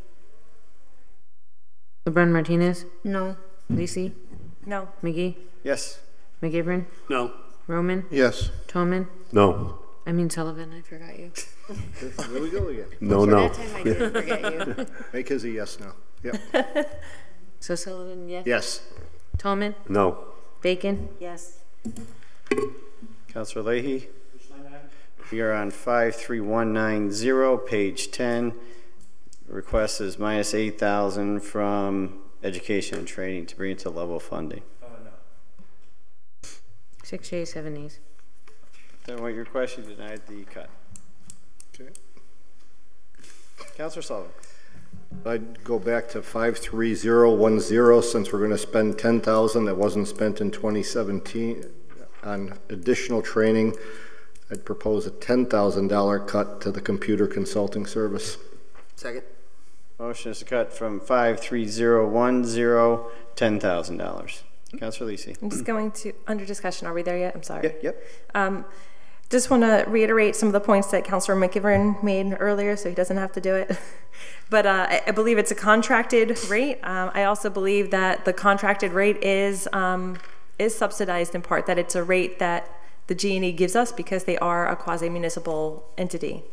LeBron Martinez? No. Lisi? No. McGee? Yes. McGivern? No. Roman? Yes. Tallman? No. I mean Sullivan, I forgot you. There we go again. No, no. That time I didn't forget you. Make his a yes now. Yep. So Sullivan, yes? Yes. Tallman? No. Bacon? Yes. Councilor Leahy. We are on 53190, page 10. The request is minus 8,000 from education and training to bring it to level funding. No. 6 yeas, 7 nays. Then what your question denied the cut. Okay. Councilor Sullivan. I'd go back to 53010 since we're going to spend $10,000 that wasn't spent in 2017 on additional training. I'd propose a $10,000 cut to the computer consulting service. Second. Motion is to cut from 53010 $10,000. Councilor Lisi. I'm just going to, under discussion, are we there yet? I'm sorry. Yep. Just want to reiterate some of the points that Councilor McGivern made earlier, so he doesn't have to do it. But I believe it's a contracted rate. I also believe that the contracted rate is subsidized in part, that it's a rate that the G&E gives us because they are a quasi-municipal entity.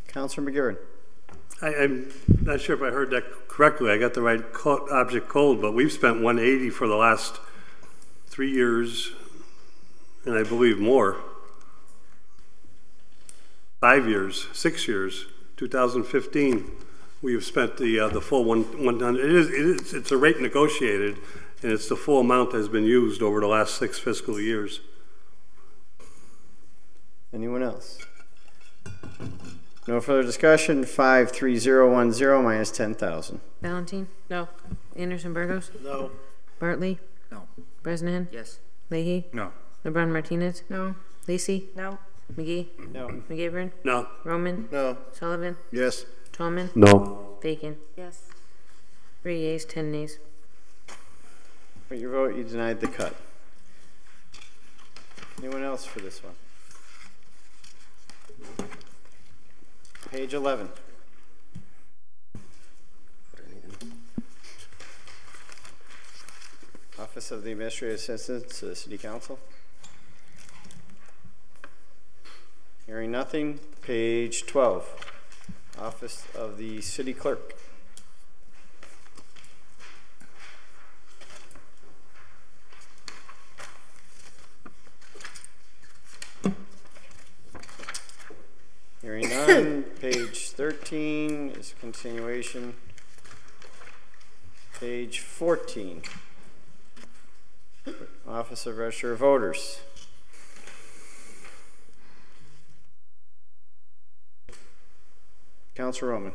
Councilor McGivern. I'm not sure if I heard that correctly. I got the right object code, but we've spent 180 for the last 3 years, and I believe more. 5 years, 6 years, 2015. We have spent the full 100. It's a rate negotiated, and it's the full amount that has been used over the last 6 fiscal years. Anyone else? No further discussion. 53010 minus 10,000. Valentine? No. Anderson-Burgos? No. Bartley? No. Bresnahan? Yes. Leahy? No. LeBron Martinez? No. Lacey? No. McGee? No. McGivern? No. Roman? No. Sullivan? Yes. Tallman? No. Bacon? Yes. 3 yeas, 10 nays. With your vote, you denied the cut. Anyone else for this one? Page 11. Office of the Administrative Assistant to the City Council. Hearing nothing. Page 12. Office of the City Clerk. Hearing none. Page 13 is continuation. Page 14. Office of Register of Voters. Councilor Roman.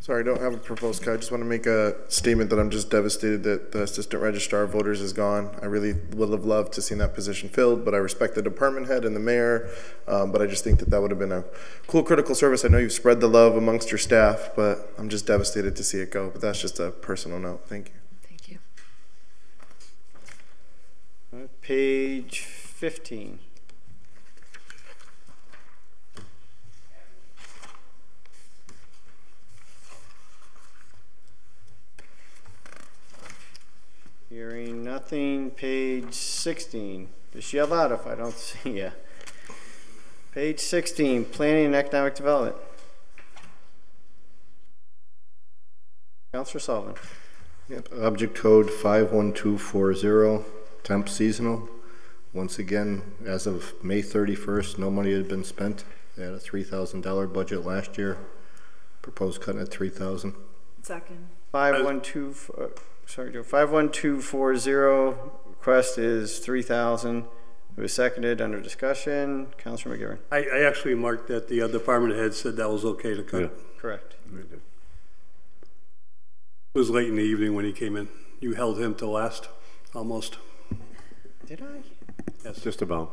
Sorry, I don't have a proposed cut. I just want to make a statement that I'm just devastated that the Assistant Registrar of Voters is gone. I really would have loved to see that position filled, but I respect the department head and the mayor, but I just think that that would have been a cool critical service. I know you've spread the love amongst your staff, but I'm just devastated to see it go. But that's just a personal note. Thank you. Thank you. Page 15. Hearing nothing. Page 16. Just yell out if I don't see you. Page 16, Planning and Economic Development. Councilor Sullivan. Yep. Object code 51240, temp seasonal. Once again, as of May 31st, no money had been spent. They had a $3,000 budget last year. Proposed cutting at $3,000. Second. 51240. Request is 3,000. It was seconded under discussion. Councilor McGivern. I actually marked that the department head said that was okay to cut. Yeah. Correct. It was late in the evening when he came in. You held him till last, almost. Did I? Yes. Just about.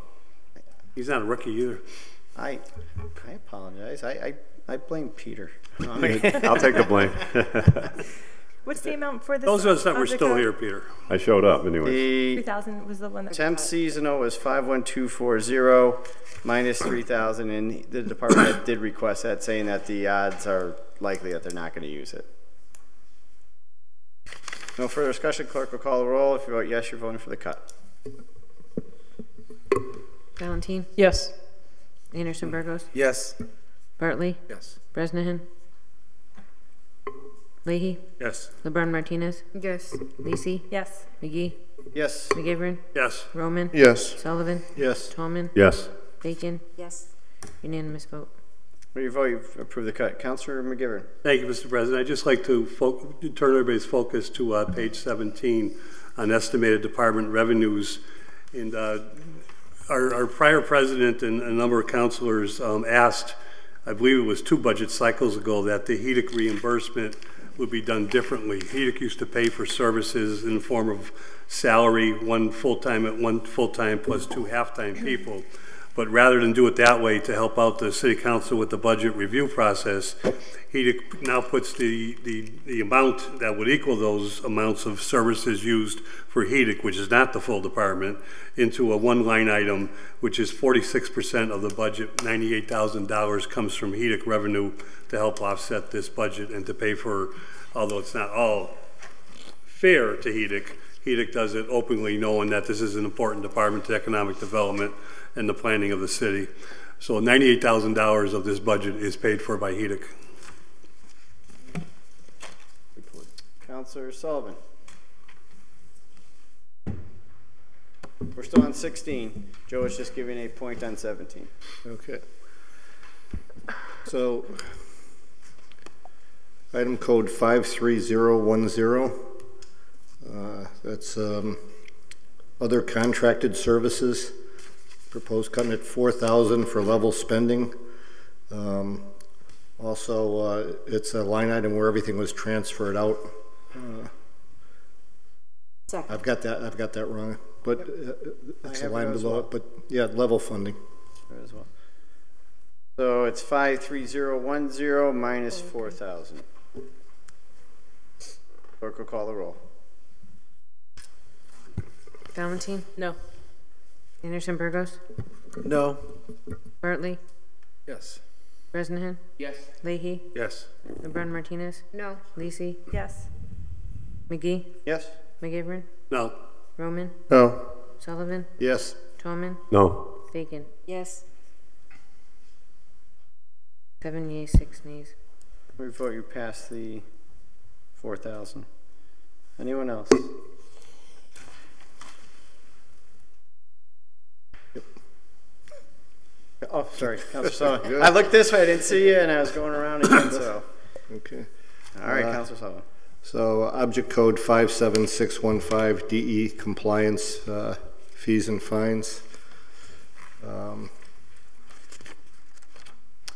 He's not a rookie either. I apologize. I blame Peter. I'll take the blame. What's the amount for this? Those of us that were object still code? here, Peter. I showed up anyway. The 3,000 was the one that temp got cut. seasonal was 51240 minus 3,000, and the department head did request that, saying that the odds are likely that they're not going to use it. No further discussion. Clerk will call the roll. If you vote yes, you're voting for the cut. Valentine? Yes. Anderson-Burgos? Yes. Bartley? Yes. Bresnahan? Leahy? Yes. LeBron Martinez? Yes. Lacey? Yes. McGee? Yes. McGivern? Yes. Roman? Yes. Sullivan? Yes. Tallman? Yes. Bacon? Yes. Unanimous vote. With your vote, you've approved the cut. Councilor McGivern. Thank you, Mr. President. I'd just like to turn everybody's focus to page 17 on estimated department revenues. And our prior president and a number of councilors asked I believe it was 2 budget cycles ago, that the HEDIC reimbursement would be done differently. HEDIC used to pay for services in the form of salary, 1 full-time plus 2 half-time people. But rather than do it that way to help out the city council with the budget review process, HEDIC now puts the amount that would equal those amounts of services used for HEDIC, which is not the full department, into a 1 line item, which is 46% of the budget. $98,000 comes from HEDIC revenue to help offset this budget and to pay for, although it's not all fair to HEDIC, HEDIC does it openly, knowing that this is an important department to economic development and the planning of the city. So $98,000 of this budget is paid for by HEDIC. Councilor Sullivan. We're still on 16. Joe is just giving a point on 17. Okay. So, item code 53010. That's other contracted services. Proposed cutting at $4,000 for level spending. Also, it's a line item where everything was transferred out. I've got that wrong, but it's a line below it. But yeah, level funding. There as well. So it's 53010 minus 4,000. Clerk will call the roll. Valentine? No. Anderson-Burgos? No. Bartley? Yes. Bresnahan? Yes. Leahy? Yes. LeBron Martinez? No. Lisi? Yes. McGee? Yes. McGivern? No. Roman? No. Sullivan? Yes. Tolman? No. Bacon? Yes. 7 yeas, 6 nays. We vote you pass the 4,000. Anyone else? Oh, sorry, Councilor Sullivan. I looked this way, I didn't see you, and I was going around again, so. Okay. All right, Councilor Sullivan. So, object code 57615, DE compliance, fees and fines.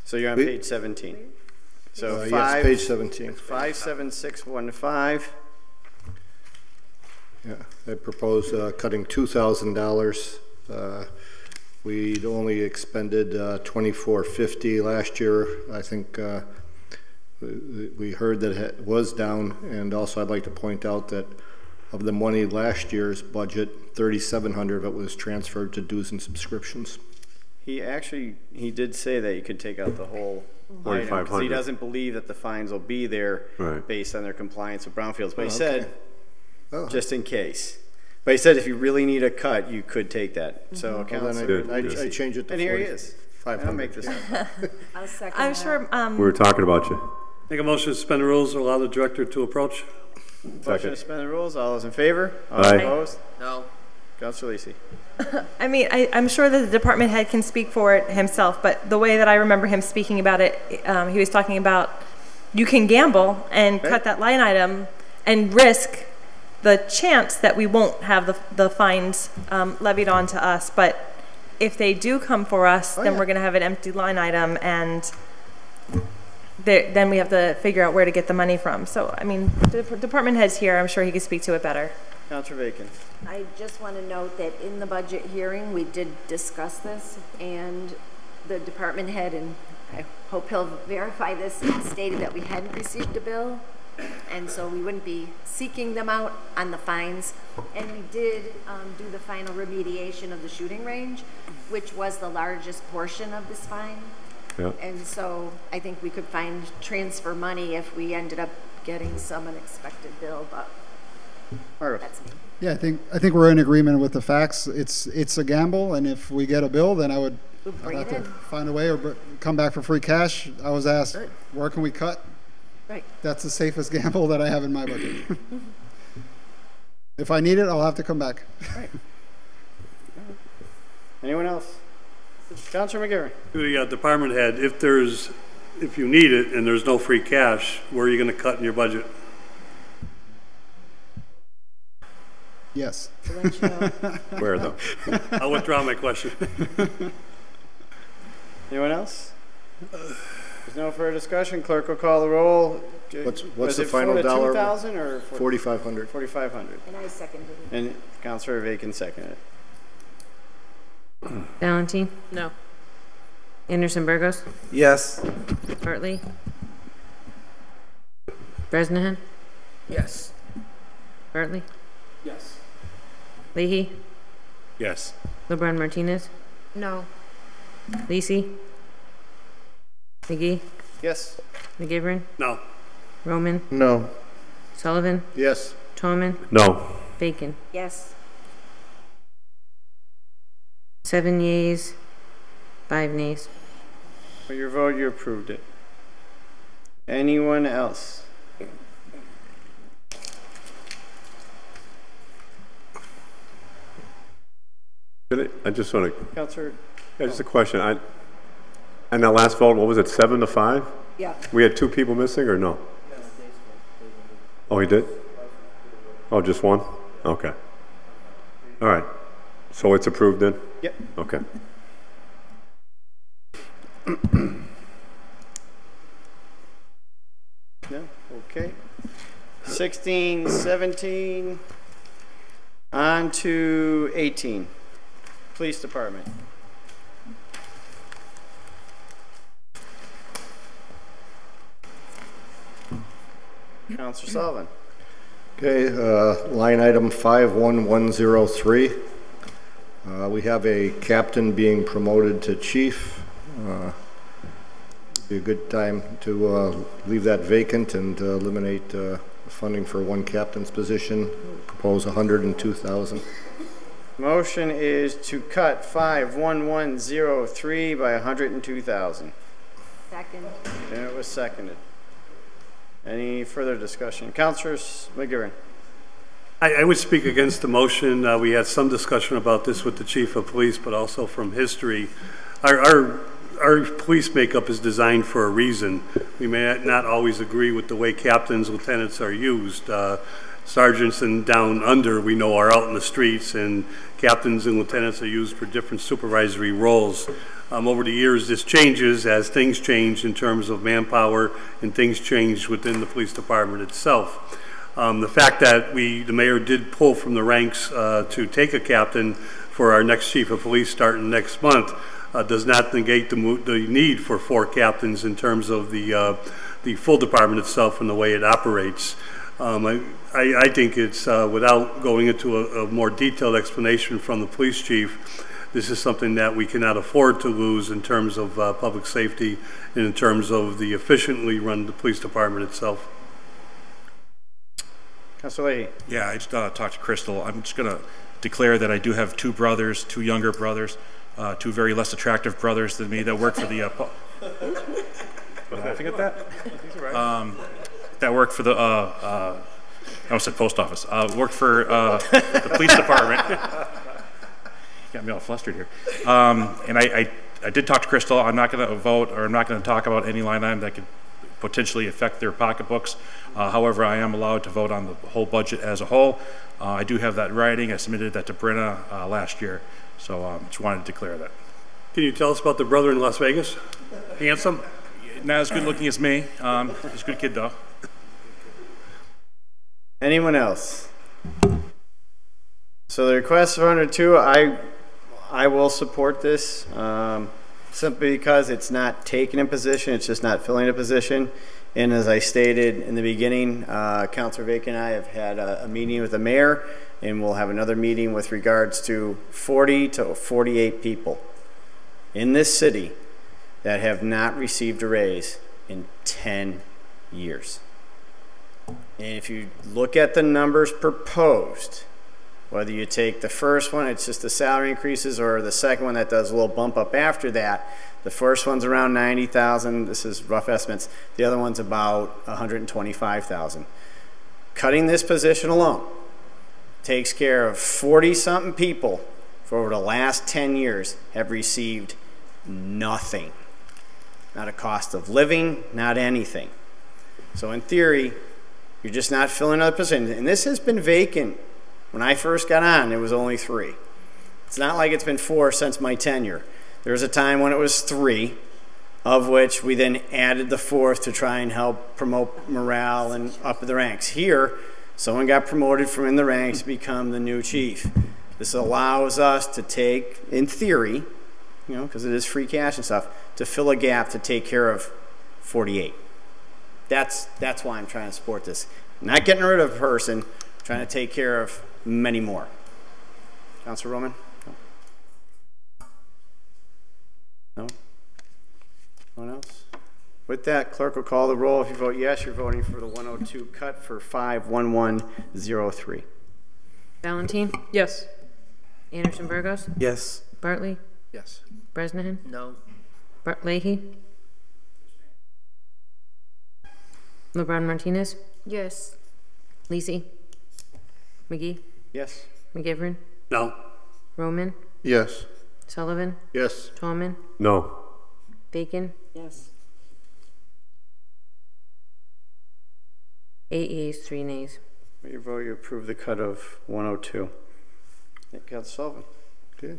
So you're on page 17. So yes, page 17. 57615. Yeah, I propose cutting $2,000. We'd only expended $24.50 last year. I think we heard that it was down, and also I'd like to point out that of the money last year's budget, $3,700 of it was transferred to dues and subscriptions. He did say that you could take out the whole item, because he doesn't believe that the fines will be there based on their compliance with brownfields. But he said, just in case. But he said if you really need a cut, you could take that. So, Councilor, I change it to and here he is. I'll make this up. I'll second I'm that. sure. We were talking about you. Make a motion to suspend the rules or allow the director to approach. Motion to suspend the rules. All those in favor? All Aye. opposed? No. Councilor Lisi. I mean, I'm sure that the department head can speak for it himself, but the way that I remember him speaking about it, he was talking about you can gamble and cut that line item and risk the chance that we won't have the fines levied onto us. But if they do come for us, then we're going to have an empty line item, and then we have to figure out where to get the money from. So, I mean, the department head's here. I'm sure he could speak to it better. Councilor Bacon. I just want to note that in the budget hearing, we did discuss this, and the department head, and I hope he'll verify this, stated that we hadn't received a bill, and so we wouldn't be seeking them out on the fines. And we did do the final remediation of the shooting range, which was the largest portion of this fine. Yep. And so I think we could transfer money if we ended up getting some unexpected bill, but that's me. Yeah, I think we're in agreement with the facts. It's a gamble, and if we get a bill, then I'd have to find a way or come back for free cash. I was asked, where can we cut? Right. That's the safest gamble that I have in my budget. If I need it, I'll have to come back. Right. Anyone else? Councilor McGivern. To the department head, if you need it and there's no free cash, where are you going to cut in your budget? Yes. Where though? I'll withdraw my question. Anyone else? There's no further discussion. Clerk will call the roll. What's the final dollar? 2,000 or 4,500. 4,500. And I seconded it. And Councilor Bacon seconded it. Valentine? No. Anderson-Burgos? Yes. Bartley? Bresnahan? Yes. Bartley? Yes. Leahy? Yes. LeBron Martinez? No. Lisi? McGee? Yes. McGivern? No. Roman? No. Sullivan? Yes. Tolman? No. Bacon? Yes. 7 yeas, 5 nays. For your vote, you approved it. Anyone else? I just want to, Councilor? yeah, just a question. And that last vote, what was it, 7 to 5? Yeah. We had 2 people missing or no? Oh, he did? Oh, just one? Okay. All right. So it's approved then? Yep. Okay. No? Okay. 16, 17, on to 18. Police Department. Councilor Sullivan. Okay, line item 51103. We have a captain being promoted to chief. Be a good time to leave that vacant and eliminate funding for one captain's position. Propose 102,000. Motion is to cut 51103 by 102,000. Second. And it was seconded. Any further discussion? Councilor McGivern. I would speak against the motion. We had some discussion about this with the chief of police, but also from history. Our police makeup is designed for a reason. We may not always agree with the way captains, lieutenants are used. Sergeants and down under, we know, are out in the streets, and captains and lieutenants are used for different supervisory roles. Over the years, this changes as things change in terms of manpower and things change within the police department itself. The fact that the mayor did pull from the ranks to take a captain for our next chief of police starting next month does not negate the need for 4 captains in terms of the full department itself and the way it operates. I think it's, without going into a more detailed explanation from the police chief, this is something that we cannot afford to lose in terms of public safety and in terms of the efficiently run the police department itself. Councilor Leahy. Yeah, I just talked to Crystal. I'm just going to declare that I do have 2 brothers, 2 younger brothers, 2 very less attractive brothers than me that work for the... Was I laughing at that? That work for the... I almost said post office. Work for the police department. Got me all flustered here. And I did talk to Crystal. I'm not going to vote, or I'm not going to talk about any line item that could potentially affect their pocketbooks. However, I am allowed to vote on the whole budget as a whole. I do have that in writing. I submitted that to Brenna last year, so just wanted to declare that. Can you tell us about the brother in Las Vegas? Handsome? Not as good looking as me. He's a good kid, though. Anyone else? So the request for 102, I will support this simply because it's not taking a position, it's just not filling a position. And as I stated in the beginning, Councilor Bacon and I have had a meeting with the mayor, and we'll have another meeting with regards to 40 to 48 people in this city that have not received a raise in 10 years. And if you look at the numbers proposed, whether you take the first one, it's just the salary increases, or the second one that does a little bump up after that, the first one's around 90,000. This is rough estimates. The other one's about 125,000. Cutting this position alone takes care of 40-something people for over the last 10 years have received nothing. Not a cost of living, not anything. So in theory, you're just not filling another position. And this has been vacant. When I first got on, it was only 3. It's not like it's been 4 since my tenure. There was a time when it was 3, of which we then added the 4th to try and help promote morale and up the ranks. Here, someone got promoted from in the ranks to become the new chief. This allows us to take, in theory, you know, because it is free cash and stuff, to fill a gap to take care of 48. That's why I'm trying to support this. Not getting rid of a person, trying to take care of many more. Councilor Roman? No? No one else? With that, clerk will call the roll. If you vote yes, you're voting for the 102 cut for 51103. Valentine? Yes. Anderson-Burgos? Yes. Bartley? Yes. Bresnahan? No. Leahy? LeBron Martinez? Yes. Lisi? McGee? Yes. McGivern? No. Roman? Yes. Sullivan? Yes. Tallman? No. Bacon? Yes. 8 yeas, 3 nays. With your vote, you approve the cut of 102. Councilor Sullivan. Okay.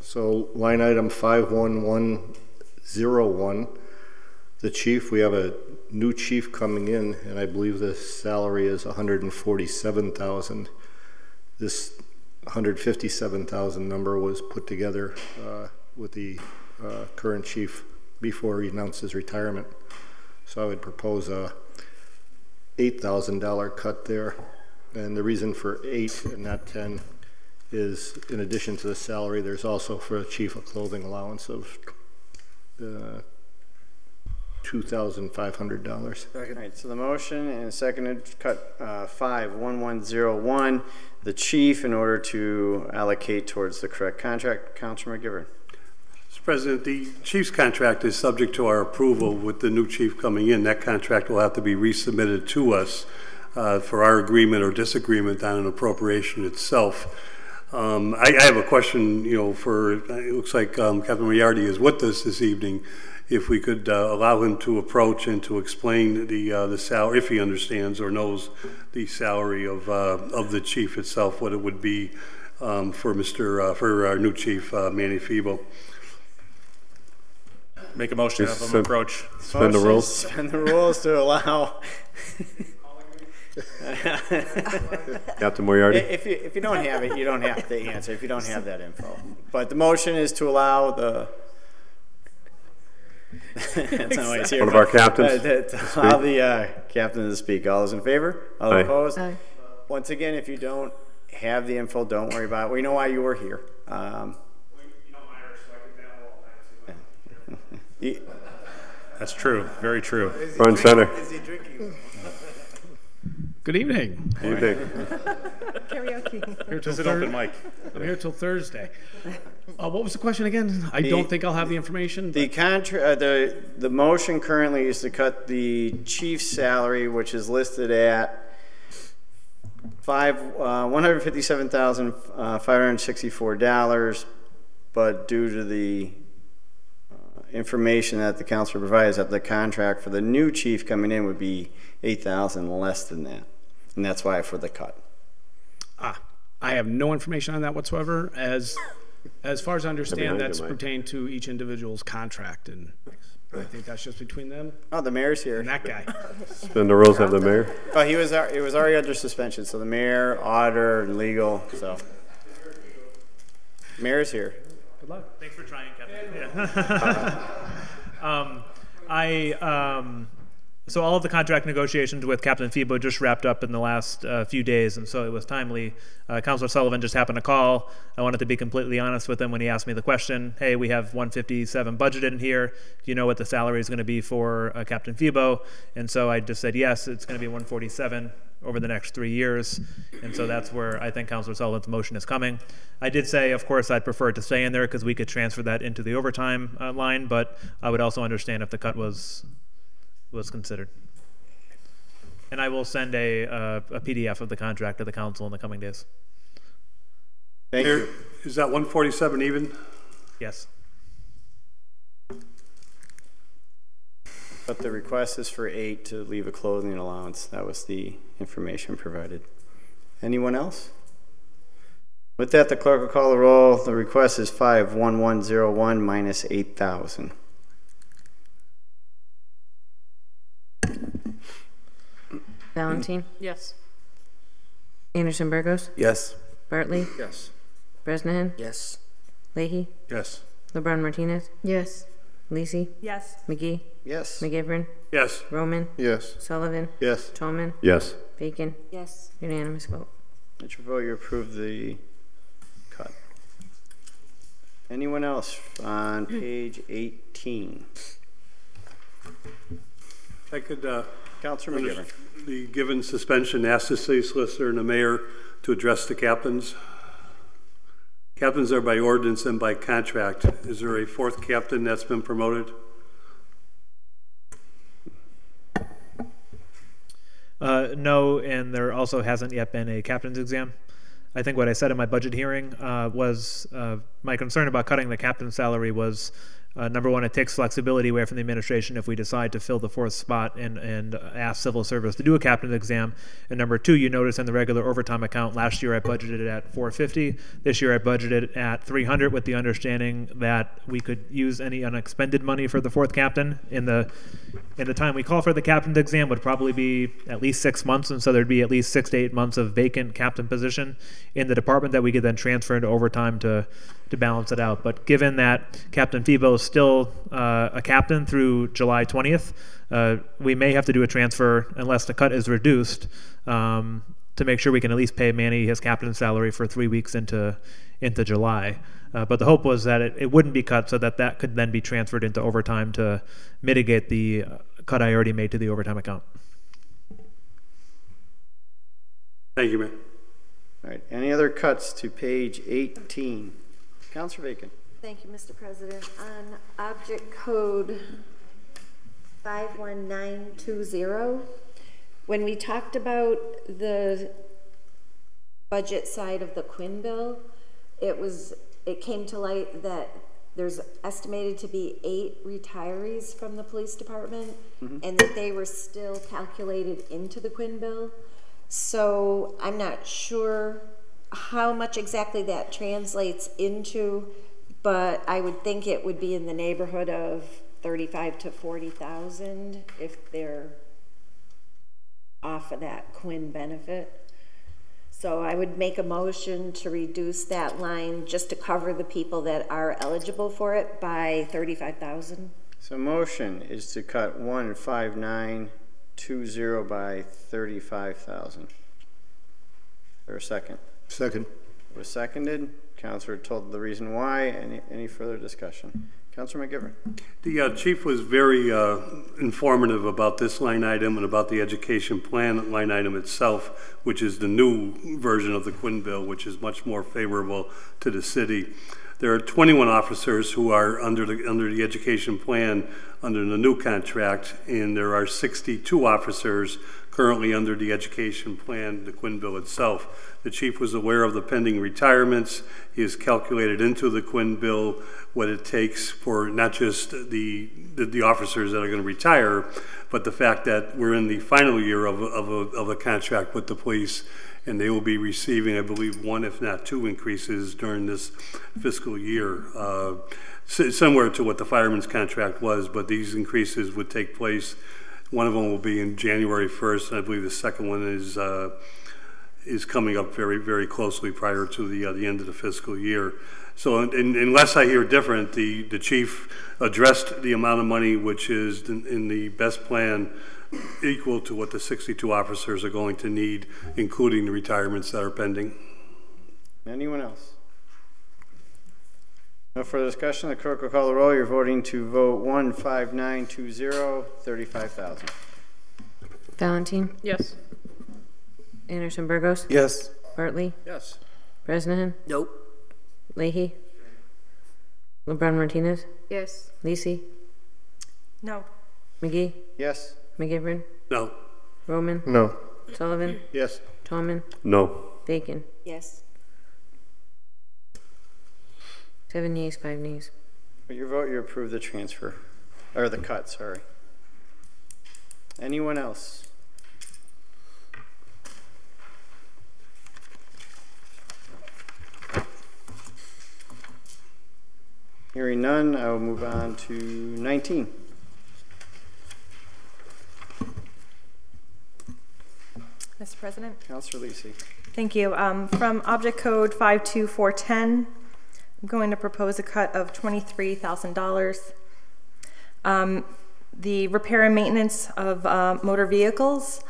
So line item 51101, the chief, we have a new chief coming in, and I believe the salary is $147,000. This $157,000 number was put together with the current chief before he announced his retirement. So I would propose a $8,000 cut there, and the reason for 8 and not 10 is, in addition to the salary, there's also for the chief a clothing allowance of $2,500. All right, so the motion and seconded cut 51101, the chief, in order to allocate towards the correct contract. Councilor McGivern. Mr. President, the chief's contract is subject to our approval with the new chief coming in. That contract will have to be resubmitted to us for our agreement or disagreement on an appropriation itself. I have a question, you know, for, it looks like Captain Moriarty is with us this evening. If we could allow him to approach and to explain the salary, if he understands or knows the salary of the chief itself, what it would be for our new chief, Manny Febo. Make a motion to have him approach. Suspend the rules. Suspend the rules to allow. Captain Moriarty. If you don't have it, you don't have to answer. If you don't have that info, but the motion is to allow the. That's not why he's here. One of our captains. To allow the captain to speak. All those in favor? All Aye. opposed? Aye. Once again, if you don't have the info, don't worry about it. We know why you were here. That's true. Very true. Front center. Is he drinking? Good evening. Good evening. Karaoke. Here till This is an open mic. I'm here till Thursday. What was the question again? I don't think I'll have the information. The the motion currently is to cut the chief's salary, which is listed at $157,564, but due to the information that the councilor provides, that the contract for the new chief coming in would be $8,000 less than that, and that's why for the cut. I have no information on that whatsoever. As far as I understand, that's pertained to each individual's contract, and I think that's just between them. Oh, the mayor's here. And that guy. Suspend the rules, have the mayor. Oh, it was already under suspension, so the mayor, auditor, and legal, so. Mayor's here. Good luck. Thanks for trying, Captain. Yeah. So all of the contract negotiations with Captain Febo just wrapped up in the last few days, and so it was timely. Councilor Sullivan just happened to call. I wanted to be completely honest with him when he asked me the question, hey, we have 157 budgeted in here. Do you know what the salary is going to be for Captain Febo? And so I just said, yes, it's going to be 147 over the next 3 years. And so that's where I think Councilor Sullivan's motion is coming. I did say, of course, I'd prefer it to stay in there because we could transfer that into the overtime line, but I would also understand if the cut was considered. And I will send a PDF of the contract to the council in the coming days. Thank you. Is that 147 even? Yes. But the request is for 8 to leave a clothing allowance. That was the information provided. Anyone else? With that, the clerk will call the roll. The request is 51101 minus 8,000. Valentine? Yes. Anderson-Burgos? Yes. Bartley? Yes. Bresnahan? Yes. Leahy? Yes. LeBron Martinez? Yes. Lisi? Yes. McGee? Yes. McGivern? Yes. Roman? Yes. Sullivan? Yes. Tolman? Yes. Bacon? Yes. Unanimous vote. Let your vote, you approve the cut. Anyone else on page 18? I could, Councilor McGivern. The given suspension, ask the city solicitor and the mayor to address the captains. Captains are by ordinance and by contract. Is there a fourth captain that's been promoted? No, and there also hasn't yet been a captain's exam. I think what I said in my budget hearing was my concern about cutting the captain's salary was, number one, it takes flexibility away from the administration if we decide to fill the fourth spot and ask civil service to do a captain's exam. And number two, you notice in the regular overtime account, last year I budgeted at $450. This year I budgeted at $300 with the understanding that we could use any unexpended money for the fourth captain. In the time we call for the captain's exam would probably be at least 6 months, and so there'd be at least 6 to 8 months of vacant captain position in the department that we could then transfer into overtime to balance it out. But given that Captain Febo is still a captain through July 20th, we may have to do a transfer unless the cut is reduced to make sure we can at least pay Manny his captain's salary for 3 weeks into July. But the hope was that it wouldn't be cut so that could then be transferred into overtime to mitigate the cut I already made to the overtime account. Thank you, Mayor. All right, any other cuts to page 18? Councilor Bacon. Thank you, Mr. President. On object code 51920, when we talked about the budget side of the Quinn bill, it came to light that there's estimated to be 8 retirees from the police department, and that they were still calculated into the Quinn bill. So I'm not sure how much exactly that translates into, but I would think it would be in the neighborhood of 35 to 40,000 if they're off of that Quinn benefit. So I would make a motion to reduce that line just to cover the people that are eligible for it by 35,000. So motion is to cut 15920 by 35,000. Or a second? Second. It was seconded. Councilor told the reason why. Any further discussion? Councilor McGivern. The chief was very informative about this line item and about the education plan line item itself, which is the new version of the Quinn bill, which is much more favorable to the city. There are 21 officers who are under the education plan under the new contract, and there are 62 officers currently under the education plan, the Quinn bill itself. The chief was aware of the pending retirements. He has calculated into the Quinn bill what it takes for not just the officers that are going to retire, but the fact that we're in the final year of a contract with the police, and they will be receiving, I believe, 1 if not 2 increases during this fiscal year, similar to what the fireman's contract was, but these increases would take place. One of them will be in January 1st, and I believe the second one is coming up very, very closely prior to the end of the fiscal year. So unless I hear different, the chief addressed the amount of money which is in the best plan equal to what the 62 officers are going to need, including the retirements that are pending. Anyone else? No further discussion. The clerk will call the roll. You're voting to vote 15920, 35,000. Valentine? Yes. Anderson-Burgos? Yes. Bartley? Yes. Bresnahan? Nope. Leahy? LeBron Martinez? Yes. Lisi? No. McGee? Yes. McGivern? No. Roman? No. Sullivan? Yes. Tolman? No. Bacon? Yes. 7 yeas, 5 nays. With your vote, you approve the transfer, or the cut, sorry. Anyone else? Hearing none, I will move on to 19. Mr. President. Councilor Lisi. Thank you. From Object Code 52410, I'm going to propose a cut of $23,000. The repair and maintenance of motor vehicles.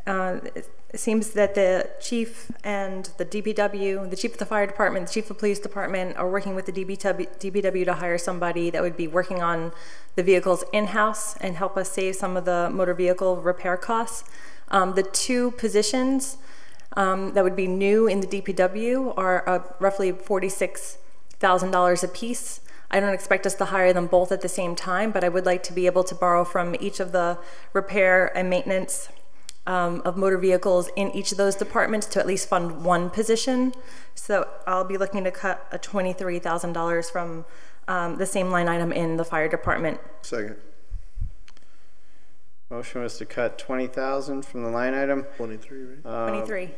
It seems that the chief and the DPW, the chief of the fire department, the chief of the police department are working with the DPW to hire somebody that would be working on the vehicles in-house and help us save some of the motor vehicle repair costs. The two positions that would be new in the DPW are roughly $46,000 apiece. I don't expect us to hire them both at the same time, but I would like to be able to borrow from each of the repair and maintenance of motor vehicles in each of those departments to at least fund one position. So I'll be looking to cut a $23,000 from the same line item in the fire department. Second. Motion was to cut $20,000 from the line item. 23, right? 23.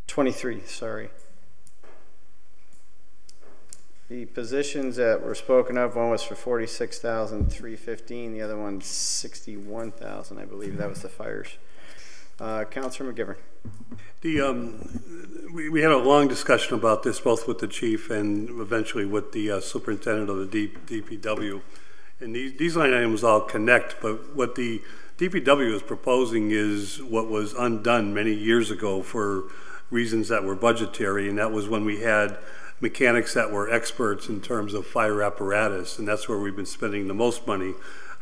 23, sorry. The positions that were spoken of, one was for $46,315, the other one's $61,000, I believe. That was the fires. Councilor McGivern. We had a long discussion about this, both with the chief and eventually with the superintendent of the DPW. And these line items all connect, but what the DPW is proposing is what was undone many years ago for reasons that were budgetary, and that was when we had mechanics that were experts in terms of fire apparatus, and that's where we've been spending the most money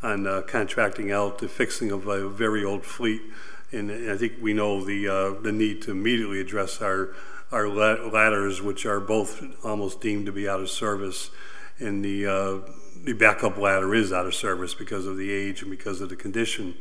on contracting out the fixing of a very old fleet. And I think we know the need to immediately address our ladders, which are both almost deemed to be out of service, and the backup ladder is out of service because of the age and because of the condition.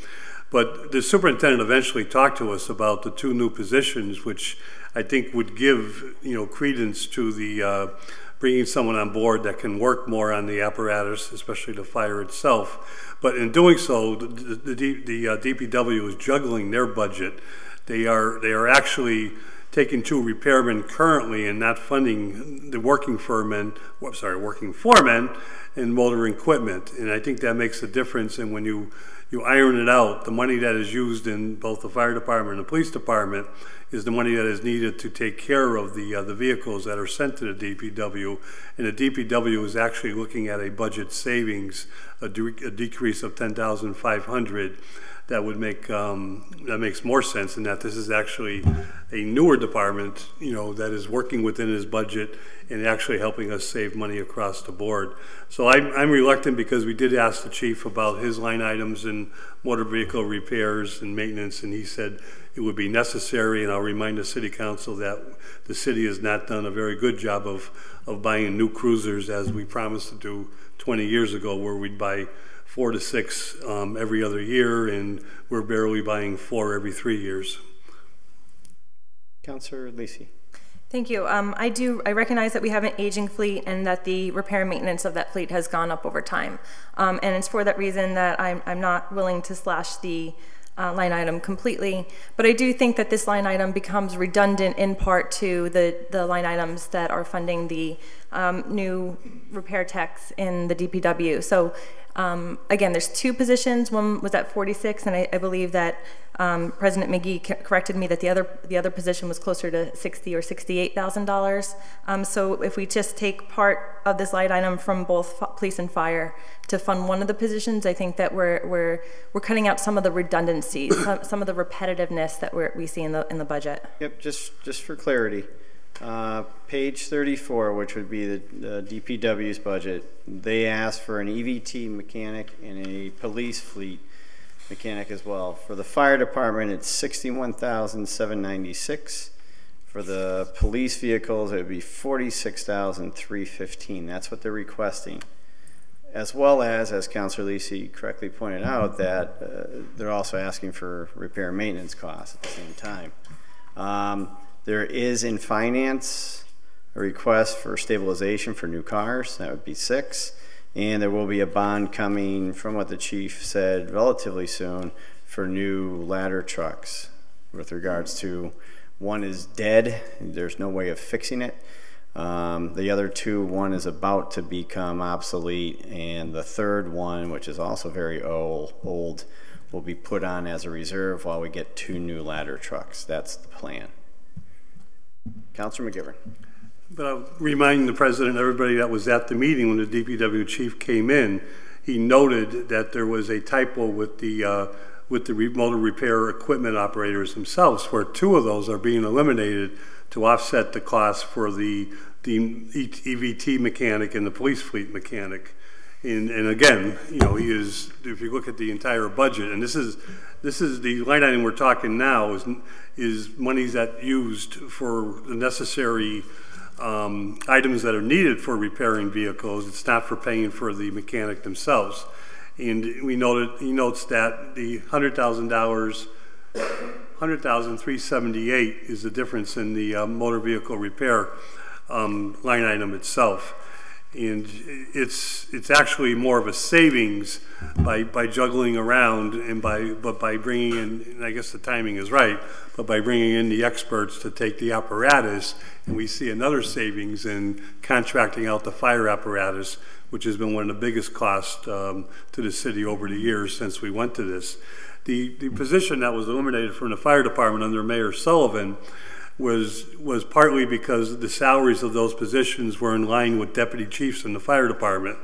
But the superintendent eventually talked to us about the two new positions, which I think would give credence to the bringing someone on board that can work more on the apparatus, especially the fire itself. But in doing so, the DPW is juggling their budget. They are actually taking two repairmen currently and not funding the working foremen in motor equipment. And I think that makes a difference. And when you iron it out, the money that is used in both the fire department and the police department is the money that is needed to take care of the vehicles that are sent to the DPW. And the DPW is actually looking at a budget savings, a decrease of $10,500. That would make that makes more sense in that this is actually a newer department, that is working within his budget and actually helping us save money across the board. So I'm reluctant because we did ask the chief about his line items in motor vehicle repairs and maintenance, and he said it would be necessary. And I'll remind the city council that the city has not done a very good job of buying new cruisers as we promised to do 20 years ago, where we'd buy 4 to 6 every other year, and we're barely buying 4 every 3 years. Councilor Lisi. Thank you. I recognize that we have an aging fleet and that the repair and maintenance of that fleet has gone up over time. And it's for that reason that I'm not willing to slash the line item completely, but I do think that this line item becomes redundant in part to the line items that are funding the new repair techs in the DPW. So again, there's two positions. One was at 46, and I believe that President McGee corrected me that the other position was closer to $60,000 or $68,000. So if we just take part of this line item from both police and fire to fund one of the positions, I think that we're cutting out some of the redundancies, some of the repetitiveness that we see in the budget. Yep. Just for clarity. Page 34, which would be the DPW's budget, they asked for an EVT mechanic and a police fleet mechanic as well. For the fire department, it's $61,796. For the police vehicles, it would be $46,315. That's what they're requesting. As well as Councilor Lisi correctly pointed out, that they're also asking for repair and maintenance costs at the same time. There is in finance a request for stabilization for new cars. That would be 6. And there will be a bond coming, from what the chief said, relatively soon for new ladder trucks. With regards to, one is dead, there's no way of fixing it. The other two, one is about to become obsolete, and the third one, which is also very old, will will be put on as a reserve while we get 2 new ladder trucks. That's the plan. Councilor McGivern. But I'll remind the president and everybody that was at the meeting when the DPW chief came in, he noted that there was a typo with the motor repair equipment operators themselves, where 2 of those are being eliminated to offset the cost for the EVT mechanic and the police fleet mechanic. And again, you know, he is, if you look at the entire budget, and this is the line item we're talking now is monies that used for the necessary items that are needed for repairing vehicles. It's not for paying for the mechanic themselves. And he notes that the $100,378 is the difference in the motor vehicle repair line item itself. And it's actually more of a savings by juggling around and by bringing in, and I guess the timing is right, but by bringing in the experts to take the apparatus, and we see another savings in contracting out the fire apparatus, which has been one of the biggest costs to the city over the years since we went to this. The position that was eliminated from the fire department under Mayor Sullivan was partly because the salaries of those positions were in line with deputy chiefs in the fire department.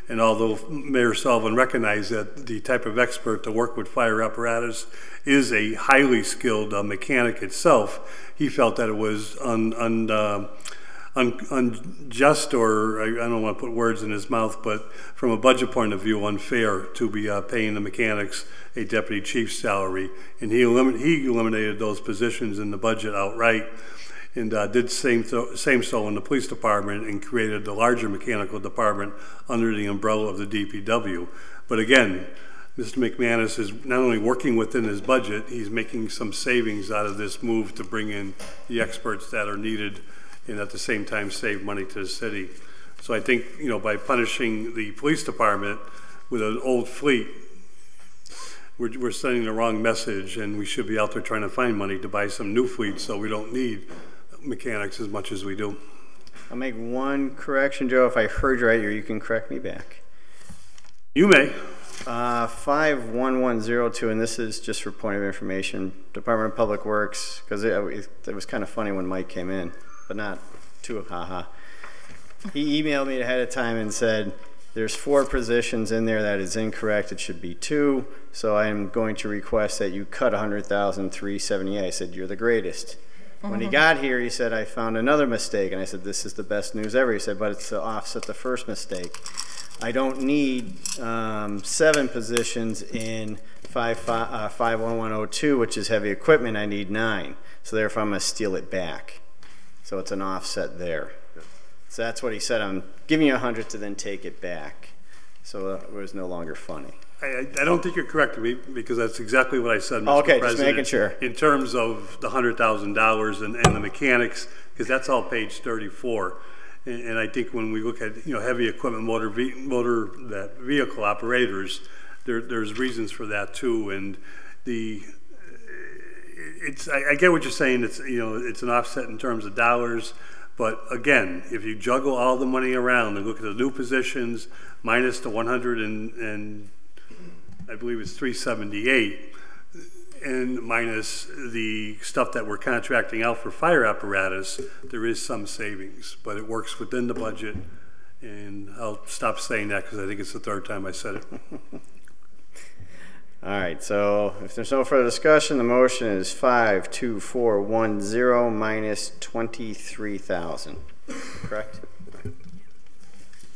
And although Mayor Sullivan recognized that the type of expert to work with fire apparatus is a highly skilled mechanic itself, he felt that it was unjust, or I don't want to put words in his mouth, but from a budget point of view, unfair to be paying the mechanics a deputy chief's salary. And he eliminated those positions in the budget outright, and did same so in the police department, and created the larger mechanical department under the umbrella of the DPW. But again, Mr. McManus is not only working within his budget, he's making some savings out of this move to bring in the experts that are needed, and at the same time save money to the city. So I think, you know, by punishing the police department with an old fleet, we're sending the wrong message, and we should be out there trying to find money to buy some new fleets so we don't need mechanics as much as we do. I'll make one correction, Joe. If I heard you right, or you can correct me back. You may. 51102, and this is just for point of information, Department of Public Works, because it was kind of funny when Mike came in, but not too haha. He emailed me ahead of time and said, there's 4 positions in there that is incorrect. It should be 2. So I am going to request that you cut $100,378. I said, you're the greatest. When he got here, he said, I found another mistake. And I said, this is the best news ever. He said, but it's to offset the first mistake. I don't need 7 positions in 51102, which is heavy equipment. I need 9. So therefore, I'm going to steal it back. So it's an offset there. So that's what he said. I'm giving you 100 to then take it back. So it was no longer funny. I don't think you're correcting me, because that's exactly what I said, Mr. Okay, President. just making sure. In terms of the $100,000 and the mechanics, because that's all page 34. And I think when we look at, you know, heavy equipment motor vehicle operators, there's reasons for that too. And I get what you're saying. It's, you know, it's an offset in terms of dollars. But again, if you juggle all the money around and look at the new positions minus the 100 and I believe it's 378, and minus the stuff that we're contracting out for fire apparatus, there is some savings, but it works within the budget. And I'll stop saying that because I think it's the 3rd time I said it. All right, so if there's no further discussion, the motion is 52410 minus 23,000. Correct?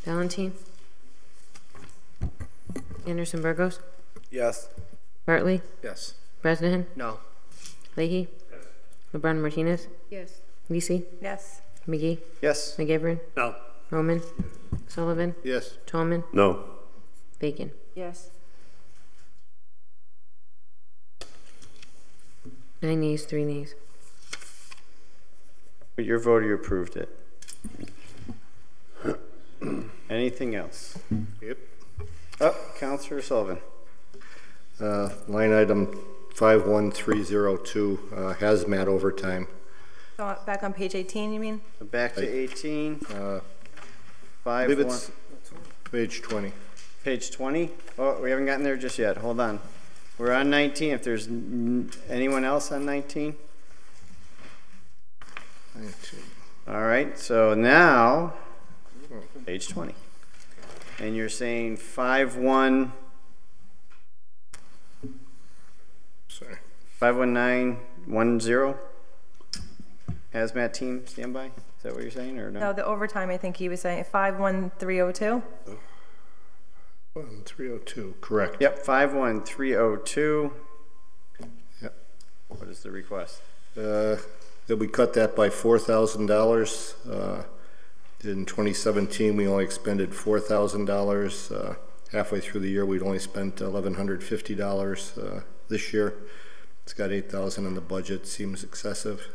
Valentine? Anderson-Burgos? Yes. Bartley? Yes. Bresnahan? No. Leahy? Yes. LeBron Martinez? Yes. Lisi? Yes. McGee? Yes. McGivern? No. Roman? Sullivan? Yes. Tolman? No. Bacon? Yes. 9 yeas, 3 nays. With your vote, you approved it. Anything else? Yep. Oh, Councilor Sullivan. Line item 51302, hazmat overtime. So back on page 18, you mean? Back to 18. I believe it's page 20. Page 20? Oh, we haven't gotten there just yet. Hold on. We're on 19. If there's anyone else on 19? 19. All right, so now, page 20. And you're saying 51910? Sorry. 51910? Hazmat team standby? Is that what you're saying, or no? No, the overtime, I think he was saying 51302. 1302, correct. Yep, 51302. Yep. What is the request? That we cut that by $4,000. In 2017, we only expended $4,000. Halfway through the year, we'd only spent $1,150. This year, it's got $8,000 in the budget. Seems excessive.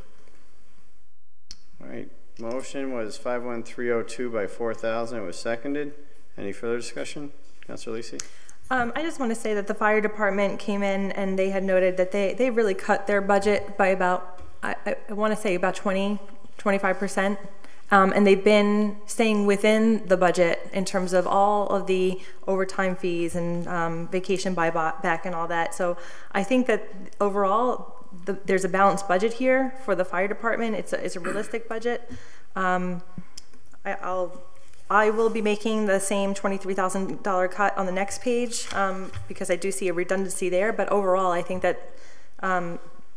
All right, motion was 51302 by 4,000. It was seconded. Any further discussion? Councilor Lisi? I just want to say that the fire department came in and they had noted that they really cut their budget by about, I want to say about 25%. And they've been staying within the budget in terms of all of the overtime fees and vacation buyback and all that. So I think that overall there's a balanced budget here for the fire department. It's a realistic budget. I will be making the same $23,000 cut on the next page because I do see a redundancy there. But overall, I think that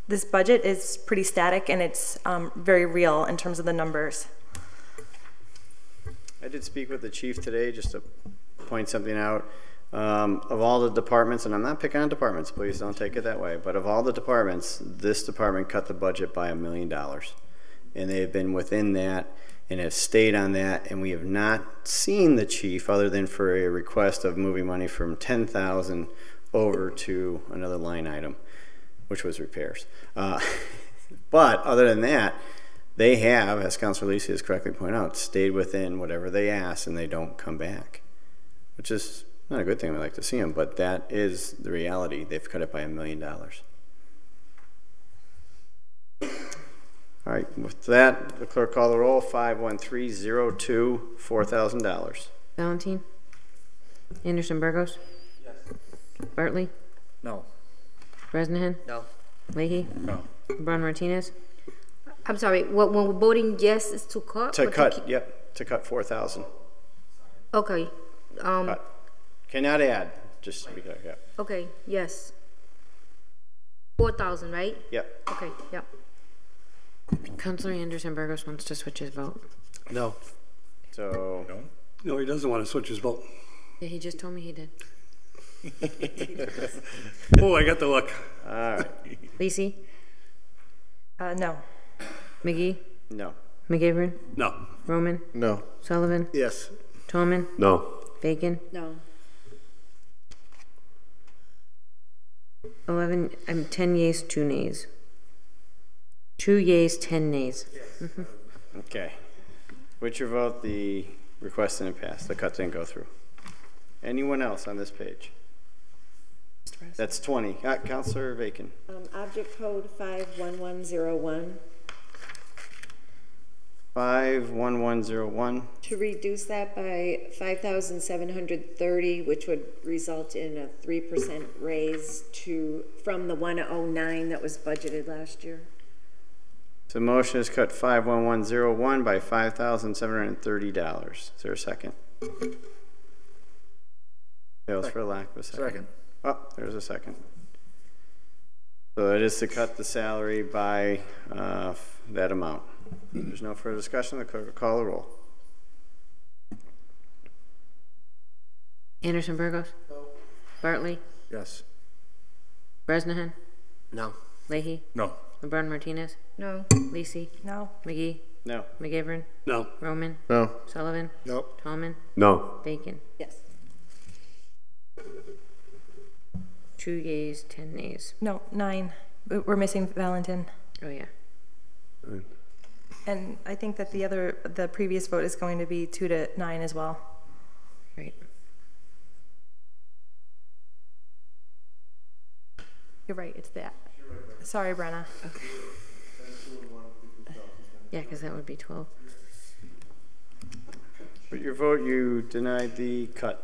this budget is pretty static and it's very real in terms of the numbers. I did speak with the chief today just to point something out. Of all the departments, and I'm not picking on departments, please don't take it that way, but of all the departments, this department cut the budget by $1 million. And they have been within that and have stayed on that, and we have not seen the chief other than for a request of moving money from $10,000 over to another line item, which was repairs. But other than that, they have, as Councilor Lisi has correctly pointed out, stayed within whatever they ask, and they don't come back, which is not a good thing. We like to see them, but that is the reality. They've cut it by $1 million. All right, with that, the clerk call the roll. 51302, $4,000. Valentine? Anderson-Burgos? Yes. Bartley? No. Bresnahan? No. Leahy? No. Brown Martinez? I'm sorry, when we're voting yes is to cut? To cut, yep, to cut 4,000. Okay. Cut. Cannot add, just to be clear, yeah. Okay, yes. 4,000, right? Yep. Okay, yep. Councilor Anderson-Burgos wants to switch his vote. No. So. No, he doesn't want to switch his vote. Yeah, he just told me he did. Oh, I got the look. All right. Lisi? No. McGee? No. McGivern? No. Roman? No. Sullivan? Yes. Tallman? No. Bacon? No. 10 yeas, 2 nays. 2 yeas, 10 nays. Okay. With your vote, the request didn't pass. The cut didn't go through. Anyone else on this page? That's 20. Councilor Bacon. Object code 51101. 51101. To reduce that by 5,730, which would result in a 3% raise from the 109 that was budgeted last year. So motion is cut 51101 by $5,730. Is there a second? Fails for lack of a second. Second. Oh, there's a second. So it is to cut the salary by that amount. There's no further discussion. The clerk will call the roll. Anderson-Burgos? No. Bartley? Yes. Bresnahan? No. Leahy? No. LeBron Martinez? No. Lisi? No. McGee? No. McGivern? No. Roman? No. Sullivan? Nope. Tallman? No. Bacon? Yes. 2 yeas, 10 nays. No, 9. We're missing Valentin. Oh, yeah. And I think that the previous vote is going to be 2 to 9 as well. Right. You're right, it's that. Sorry, Brenna. Okay. Yeah, because that would be 12. With your vote, you denied the cut.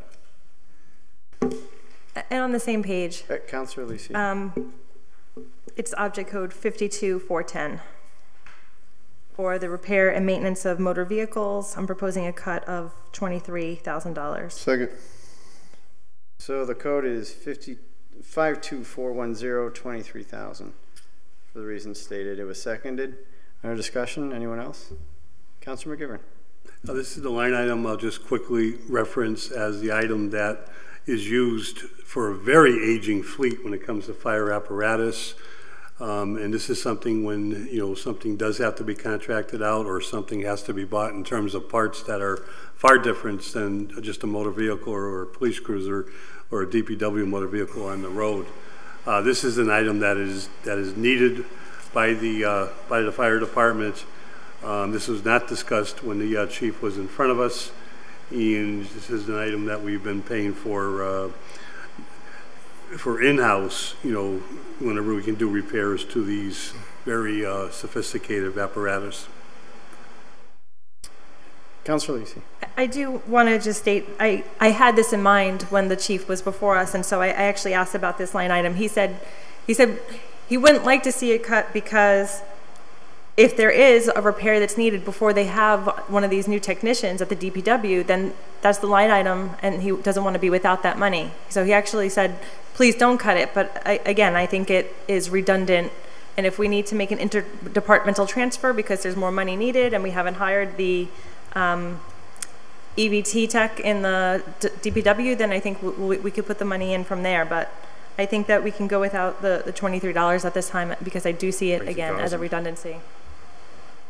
And on the same page. Councilor Lisi. It's object code 52410. For the repair and maintenance of motor vehicles, I'm proposing a cut of $23,000. Second. So the code is 52410, 23,000. For the reasons stated, it was seconded. Under discussion, anyone else? Councilor McGivern. This is the line item I'll just quickly reference as the item that is used for a very aging fleet when it comes to fire apparatus. And this is something when, you know, something does have to be contracted out or something has to be bought in terms of parts that are far different than just a motor vehicle or a police cruiser or a DPW motor vehicle on the road. This is an item that is needed by the fire department. This was not discussed when the chief was in front of us, and this is an item that we've been paying for in-house, you know, whenever we can do repairs to these very sophisticated apparatus. Councilor Lisi. I do want to just state, I had this in mind when the chief was before us, and so I actually asked about this line item. He said he wouldn't like to see it cut because if there is a repair that's needed before they have one of these new technicians at the DPW, then that's the line item, and he doesn't want to be without that money. So he actually said, please don't cut it. But again, I think it is redundant. And if we need to make an interdepartmental transfer because there's more money needed and we haven't hired the EVT tech in the DPW, then I think we could put the money in from there. But I think that we can go without the $23 at this time because I do see it, again, as a redundancy.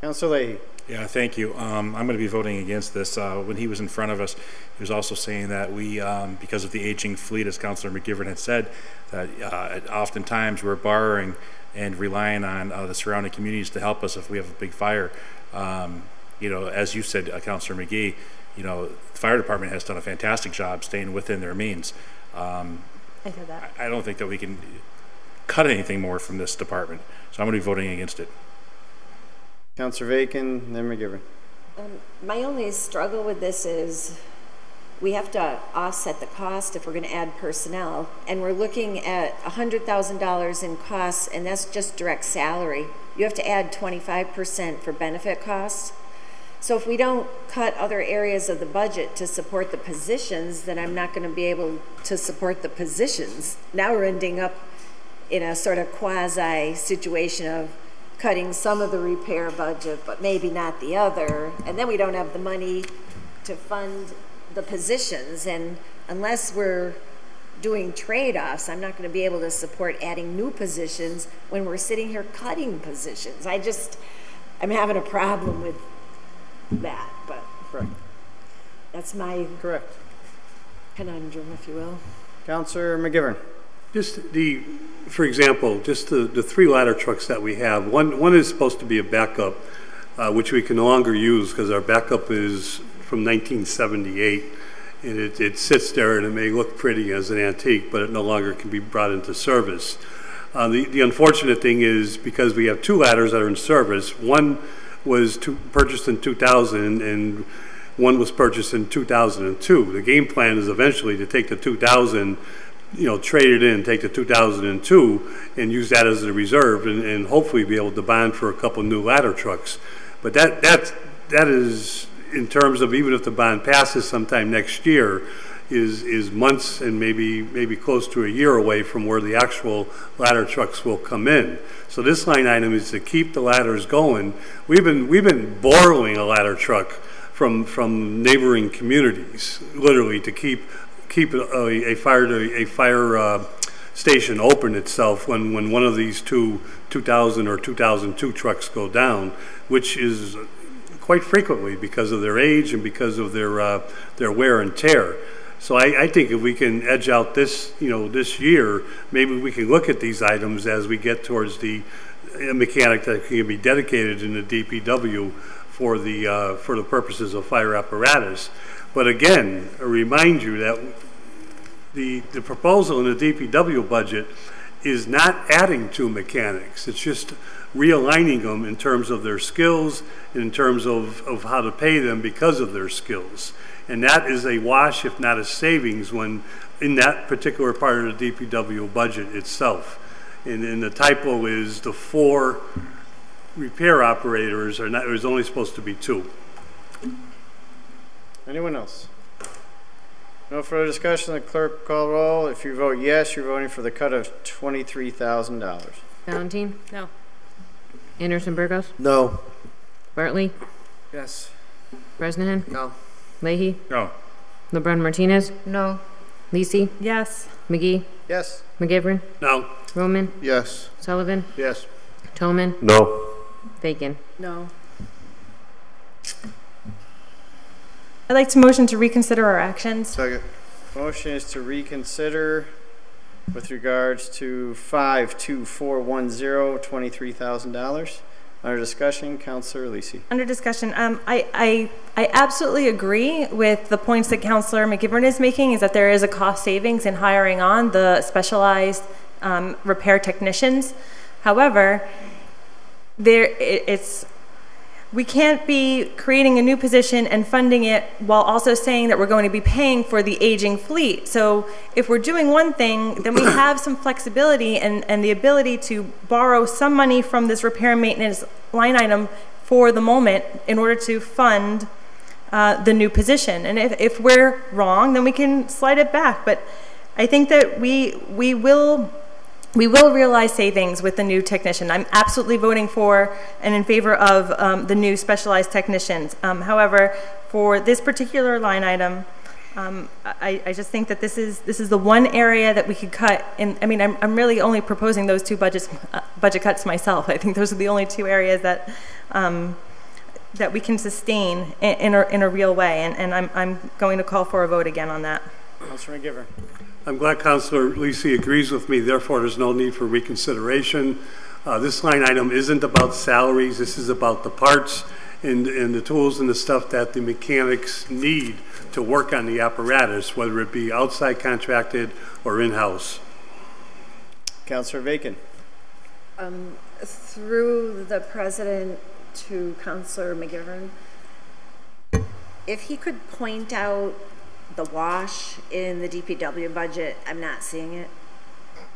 Councilor Leahy. Yeah, thank you. I'm going to be voting against this. When he was in front of us, he was also saying that we, because of the aging fleet, as Councilor McGivern had said, that oftentimes we're borrowing and relying on the surrounding communities to help us if we have a big fire. You know, as you said, Councilor McGee, you know, the fire department has done a fantastic job staying within their means. I said that. I don't think that we can cut anything more from this department, so I'm going to be voting against it. Councilor Vacan, then McGivern. My only struggle with this is we have to offset the cost if we're going to add personnel, and we're looking at $100,000 in costs, and that's just direct salary. You have to add 25% for benefit costs. So if we don't cut other areas of the budget to support the positions, then I'm not going to be able to support the positions. Now we're ending up in a sort of quasi situation of cutting some of the repair budget, but maybe not the other, and then we don't have the money to fund the positions, and unless we're doing trade-offs, I'm not going to be able to support adding new positions when we're sitting here cutting positions. I'm having a problem with that, but correct. That's my correct conundrum, if you will. Councilor McGivern. Just for example, just the 3 ladder trucks that we have. One is supposed to be a backup, which we can no longer use because our backup is from 1978, and it sits there and it may look pretty as an antique, but it no longer can be brought into service. The unfortunate thing is because we have 2 ladders that are in service. One was purchased in 2000 and one was purchased in 2002. The game plan is eventually to take the 2000, you know, trade it in, take the 2002 and use that as a reserve and hopefully be able to bond for a couple new ladder trucks. But that is, in terms of even if the bond passes sometime next year, is months and maybe close to a year away from where the actual ladder trucks will come in. So this line item is to keep the ladders going. We've been borrowing a ladder truck from neighboring communities, literally, to keep a fire station open itself when one of these 2000 or 2002 trucks go down, which is quite frequently because of their age and because of their wear and tear. So I think if we can edge out this year, maybe we can look at these items as we get towards the mechanic that can be dedicated in the DPW for the purposes of fire apparatus. But again, I remind you that the proposal in the DPW budget is not adding 2 mechanics. It's just realigning them in terms of their skills and in terms of how to pay them because of their skills. And that is a wash, if not a savings, when in that particular part of the DPW budget itself. And the typo is the 4 repair operators are not, there's only supposed to be 2. Anyone else? No further discussion. The clerk call roll. If you vote yes, you're voting for the cut of $23,000. Valentine? No. Anderson-Burgos? No. Bartley? Yes. Bresnahan? No. Leahy? No. LeBrun Martinez? No. Lisi? Yes. McGee? Yes. McGivern? No. Roman? Yes. Sullivan? Yes. Toman? No. Bacon? No. I'd like to motion to reconsider our actions. Second. Motion is to reconsider with regards to 52410, $23,000. Under discussion, Councilor Lisi. Under discussion, I absolutely agree with the points that Councilor McGivern is making, is that there is a cost savings in hiring on the specialized repair technicians. However, we can't be creating a new position and funding it while also saying that we're going to be paying for the aging fleet. So if we're doing one thing, then we have some flexibility and the ability to borrow some money from this repair and maintenance line item for the moment in order to fund the new position. And if we're wrong, then we can slide it back. But I think that we will realize savings with the new technician. I'm absolutely voting for and in favor of the new specialized technicians. However, for this particular line item, I just think that this is the one area that we could cut. And I mean, I'm really only proposing those 2 budget cuts myself. I think those are the only 2 areas that that we can sustain in a real way. And I'm going to call for a vote again on that. Councilor McGivern. I'm glad Councilor Lisi agrees with me. Therefore, there's no need for reconsideration. This line item isn't about salaries. This is about the parts and the tools and the stuff that the mechanics need to work on the apparatus, whether it be outside contracted or in-house. Councilor Bacon. Through the president to Councilor McGivern, if he could point out the wash in the DPW budget, I'm not seeing it.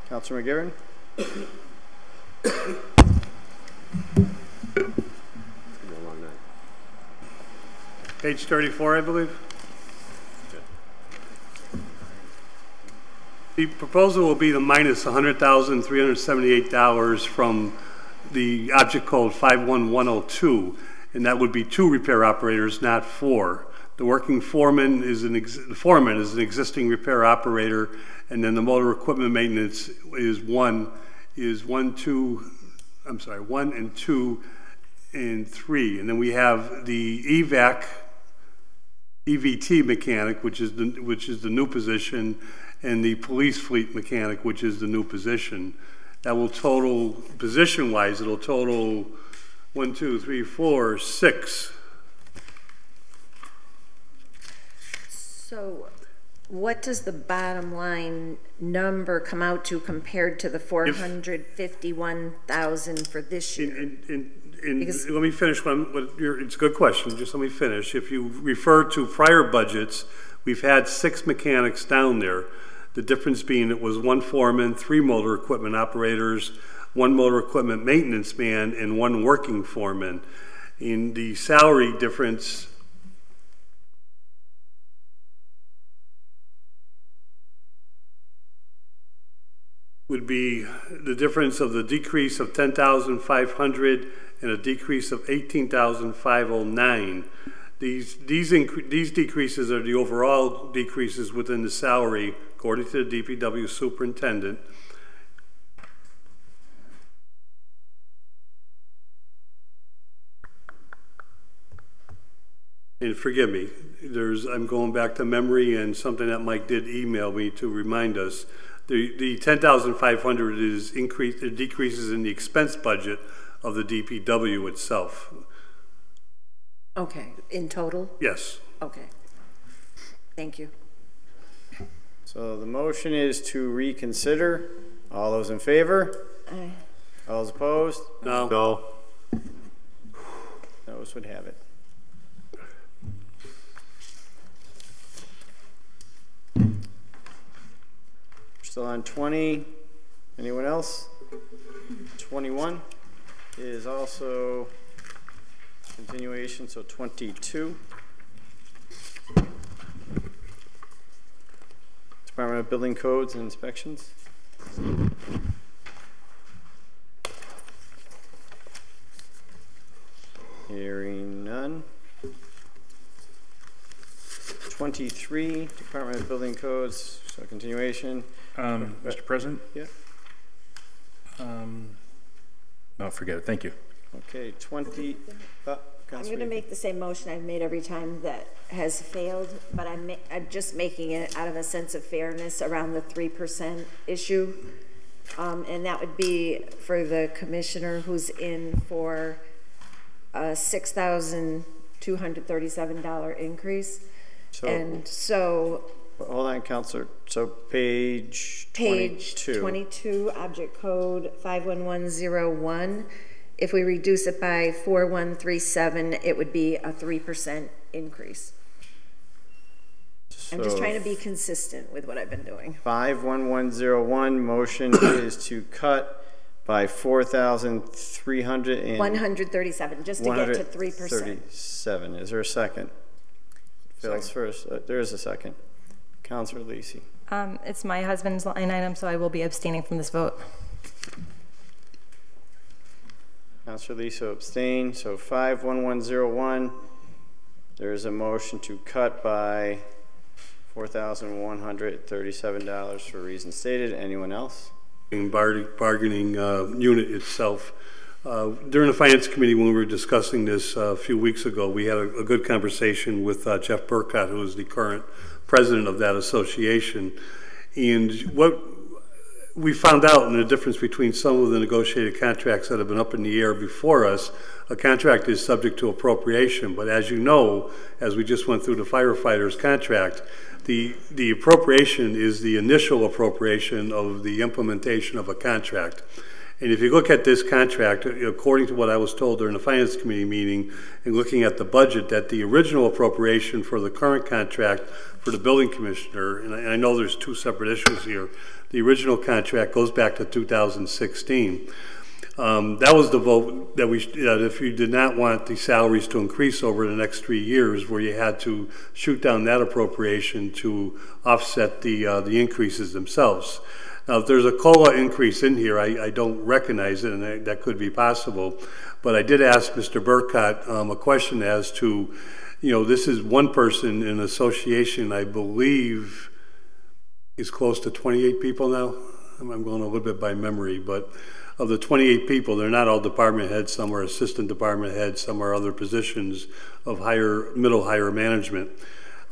Councilor McGivern. Page 34, I believe. The proposal will be to minus $100,378 from the object code 51102, and that would be 2 repair operators, not 4. The working foreman is an existing repair operator, and then the motor equipment maintenance is 1 and 2 and 3, and then we have the EVT mechanic, which is the new position, and the police fleet mechanic, which is the new position. That will total, position-wise, it'll total 1, 2, 3, 4, 6. So what does the bottom line number come out to compared to the 451,000 for this year? Let me finish. It's a good question. Just let me finish. If you refer to prior budgets, we've had 6 mechanics down there. The difference being it was 1 foreman, 3 motor equipment operators, 1 motor equipment maintenance man, and 1 working foreman. In the salary difference, would be the difference of the decrease of 10,500 and a decrease of 18,509. These decreases are the overall decreases within the salary, according to the DPW superintendent. And forgive me, I'm going back to memory and something that Mike did email me to remind us. The 10,500 is decreases in the expense budget of the DPW itself. Okay, in total? Yes. Okay. Thank you. So the motion is to reconsider. All those in favor? Aye. All those opposed? No. No. Those would have it. Still on 20. Anyone else? 21 is also continuation, so 22. Department of Building Codes and Inspections. Hearing none. 23, Department of Building Codes, so continuation. Mr. President? Yeah. No, forget it. Thank you. Okay, 20. I'm going to make the same motion I've made every time that has failed, but I'm just making it out of a sense of fairness around the 3% issue. And that would be for the commissioner who's in for a $6,237 increase. So, and so... Hold on, Counselor. So page 22, object code 51101. If we reduce it by 4137, it would be a 3% increase. I'm just trying to be consistent with what I've been doing. 51101 motion is to cut by 137, just to get to 3%. 37. Is there a second? Phil's first. There is a second. Councilor Lisi. It's my husband's line item, so I will be abstaining from this vote. Councilor Lisi abstain. So 51101. There is a motion to cut by $4,137 for reasons stated. Anyone else? In bargaining unit itself. During the Finance Committee, when we were discussing this a few weeks ago, we had a good conversation with Jeff Burkott, who is the current president of that association. And what we found out in the difference between some of the negotiated contracts that have been up in the air before us, a contract is subject to appropriation. But as you know, as we just went through the firefighters contract, the appropriation is the initial appropriation of the implementation of a contract. And if you look at this contract, according to what I was told during the Finance Committee meeting, and looking at the budget, that the original appropriation for the current contract for the building commissioner, and I know there's two separate issues here, the original contract goes back to 2016. That was the vote that that if you did not want the salaries to increase over the next 3 years, where you had to shoot down that appropriation to offset the increases themselves. Now, if there's a COLA increase in here, I don't recognize it, and that could be possible. But I did ask Mr. Burkott a question as to, this is one person in an association, I believe, is close to 28 people now. I'm going a little bit by memory, but of the 28 people, they're not all department heads. Some are assistant department heads. Some are other positions of higher management.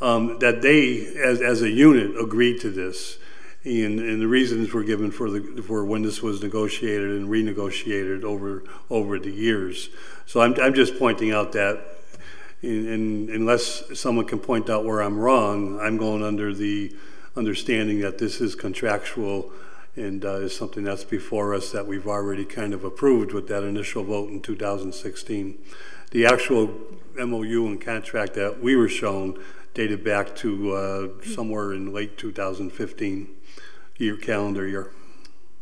That they, as a unit, agreed to this. And the reasons were given for when this was negotiated and renegotiated over the years. So I'm just pointing out that, unless someone can point out where I'm wrong, I'm going under the understanding that this is contractual and is something that's before us that we've already kind of approved with that initial vote in 2016. The actual MOU and contract that we were shown dated back to somewhere in late 2015. Calendar year.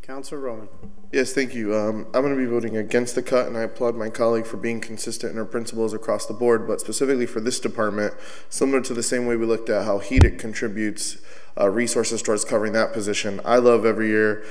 Councilor Roman. Yes, thank you. I'm going to be voting against the cut, and I applaud my colleague for being consistent in her principles across the board, but specifically for this department, similar to the same way we looked at how HEDIC contributes resources towards covering that position. I love every year,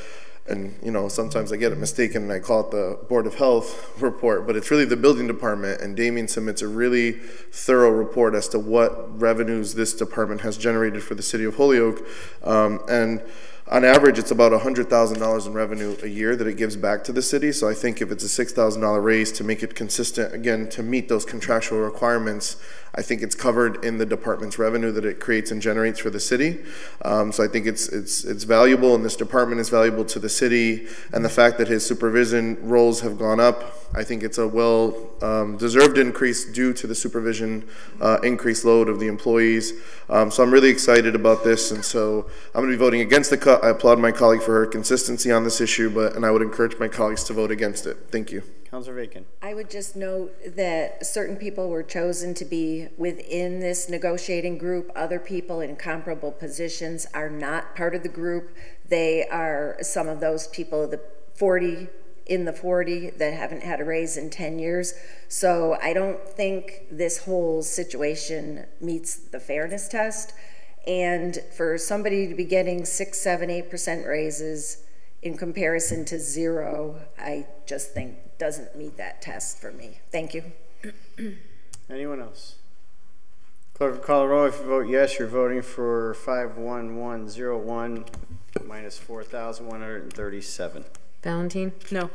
and sometimes I get it mistaken and I call it the Board of Health report, but it's really the building department, and Damien submits a really thorough report as to what revenues this department has generated for the city of Holyoke, and on average, it's about $100,000 in revenue a year that it gives back to the city. So I think if it's a $6,000 raise to make it consistent, again, to meet those contractual requirements, I think it's covered in the department's revenue that it creates and generates for the city. So I think it's valuable, and this department is valuable to the city. And the fact that his supervision roles have gone up, I think it's a well-deserved increase due to the supervision increased load of the employees. So I'm really excited about this, and so I'm going to be voting against the cut. cut. I applaud my colleague for her consistency on this issue, and I would encourage my colleagues to vote against it. Thank you. Councilor Bacon. I would just note that certain people were chosen to be within this negotiating group. Other people in comparable positions are not part of the group. They are some of those people, the 40 that haven't had a raise in 10 years. So I don't think this whole situation meets the fairness test. And for somebody to be getting 6, 7, 8% raises in comparison to 0, I just think doesn't meet that test for me. Thank you. Anyone else? Clerk will call the roll. If you vote yes, you're voting for 51101 minus 4,137. Valentine? No.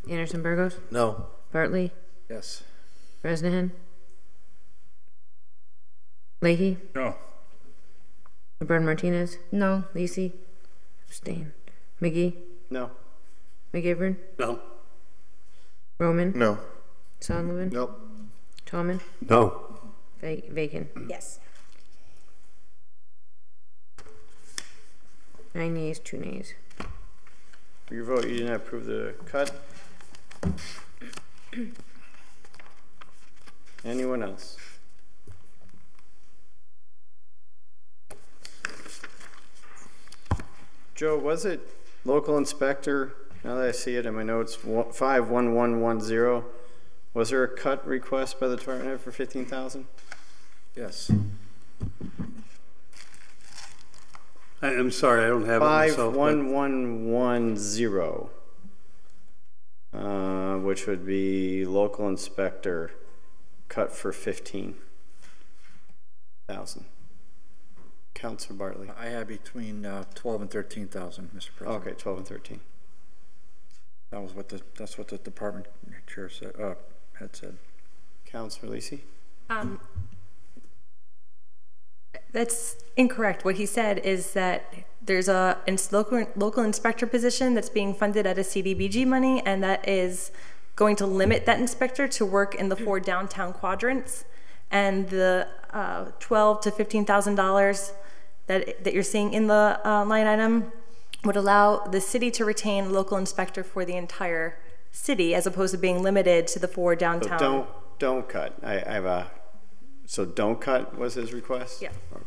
Anderson-Burgos? No. Bartley? Yes. Bresnahan? Leahy? No. LeBron Martinez? No. Lisi? Abstain. McGee? No. McGivern? No. Roman? No. Sonlevin? Nope. Tallman? No. Bacon? Yes. 9 yeas, 2 nays. For your vote, you did not approve the cut. Anyone else? Joe, was it local inspector? Now that I see it in my notes, 51110. Was there a cut request by the department head for 15,000? Yes. I'm sorry, I don't have it myself. 51110, which would be local inspector cut for 15,000. Councilor Bartley. I have between 12 and 13,000, Mr. President. Okay, 12 and 13. That's what the department chair said, had said. Councilor Lisi. That's incorrect. What he said is that there's a local inspector position that's being funded out of CDBG money, and that is going to limit that inspector to work in the 4 downtown quadrants. And the $12,000 to $15,000 that you're seeing in the line item would allow the city to retain a local inspector for the entire city, as opposed to being limited to the 4 downtown. So don't cut. I have a. So don't cut was his request? Yeah. Okay.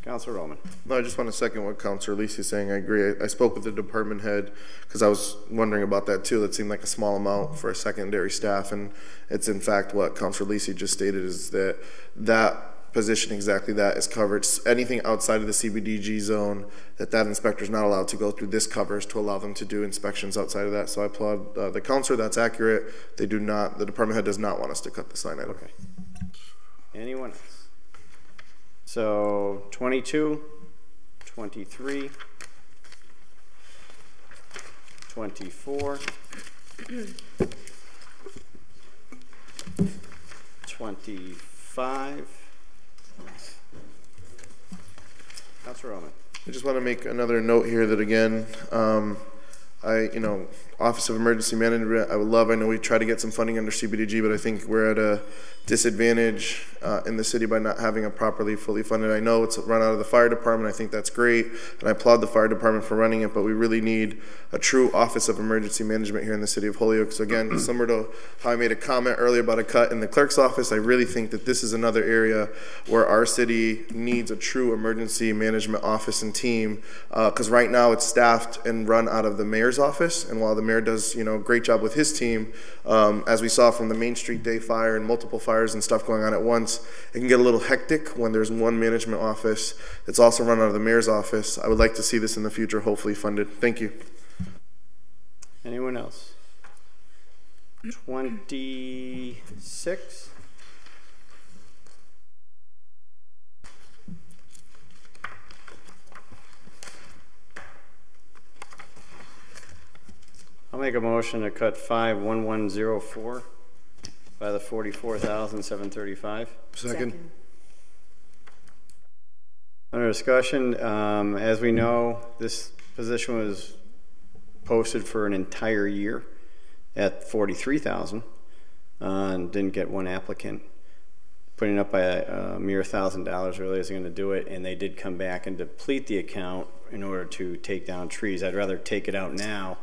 Councilor Roman. No, I just want to second what Councilor Lisi is saying. I agree. I spoke with the department head because I was wondering about that too. That seemed like a small amount for a secondary staff, and it's in fact what Councilor Lisi just stated, is that position, exactly that, is covered. Anything outside of the CBDG zone that inspector is not allowed to go through, this covers to allow them to do inspections outside of that. So I applaud the councilor. That's accurate. They do not. The department head does not want us to cut this line item. Okay. Anyone else? So 22, 23, 24, 25. Councilor Roman. I just want to make another note here that again, Office of Emergency Management, I know we try to get some funding under CBDG, but I think we're at a disadvantage in the city by not having a properly fully funded. I know it's run out of the fire department. I think that's great, and I applaud the fire department for running it, but we really need a true Office of Emergency Management here in the city of Holyoke. So again, similar to how I made a comment earlier about a cut in the clerk's office, I really think that this is another area where our city needs a true emergency management office and team, because right now it's staffed and run out of the mayor's office, and while the mayor does a great job with his team, as we saw from the Main Street Day fire and multiple fires and stuff going on at once, it can get a little hectic when there's one management office that's also run out of the mayor's office. I would like to see this in the future hopefully funded. Thank you. Anyone else? 26. I'll make a motion to cut 51104 by the 44,735. Second. Under discussion, as we know, this position was posted for an entire year at 43,000 and didn't get one applicant. Putting up by a mere $1,000 really isn't going to do it, and they did come back and deplete the account in order to take down trees. I'd rather take it out now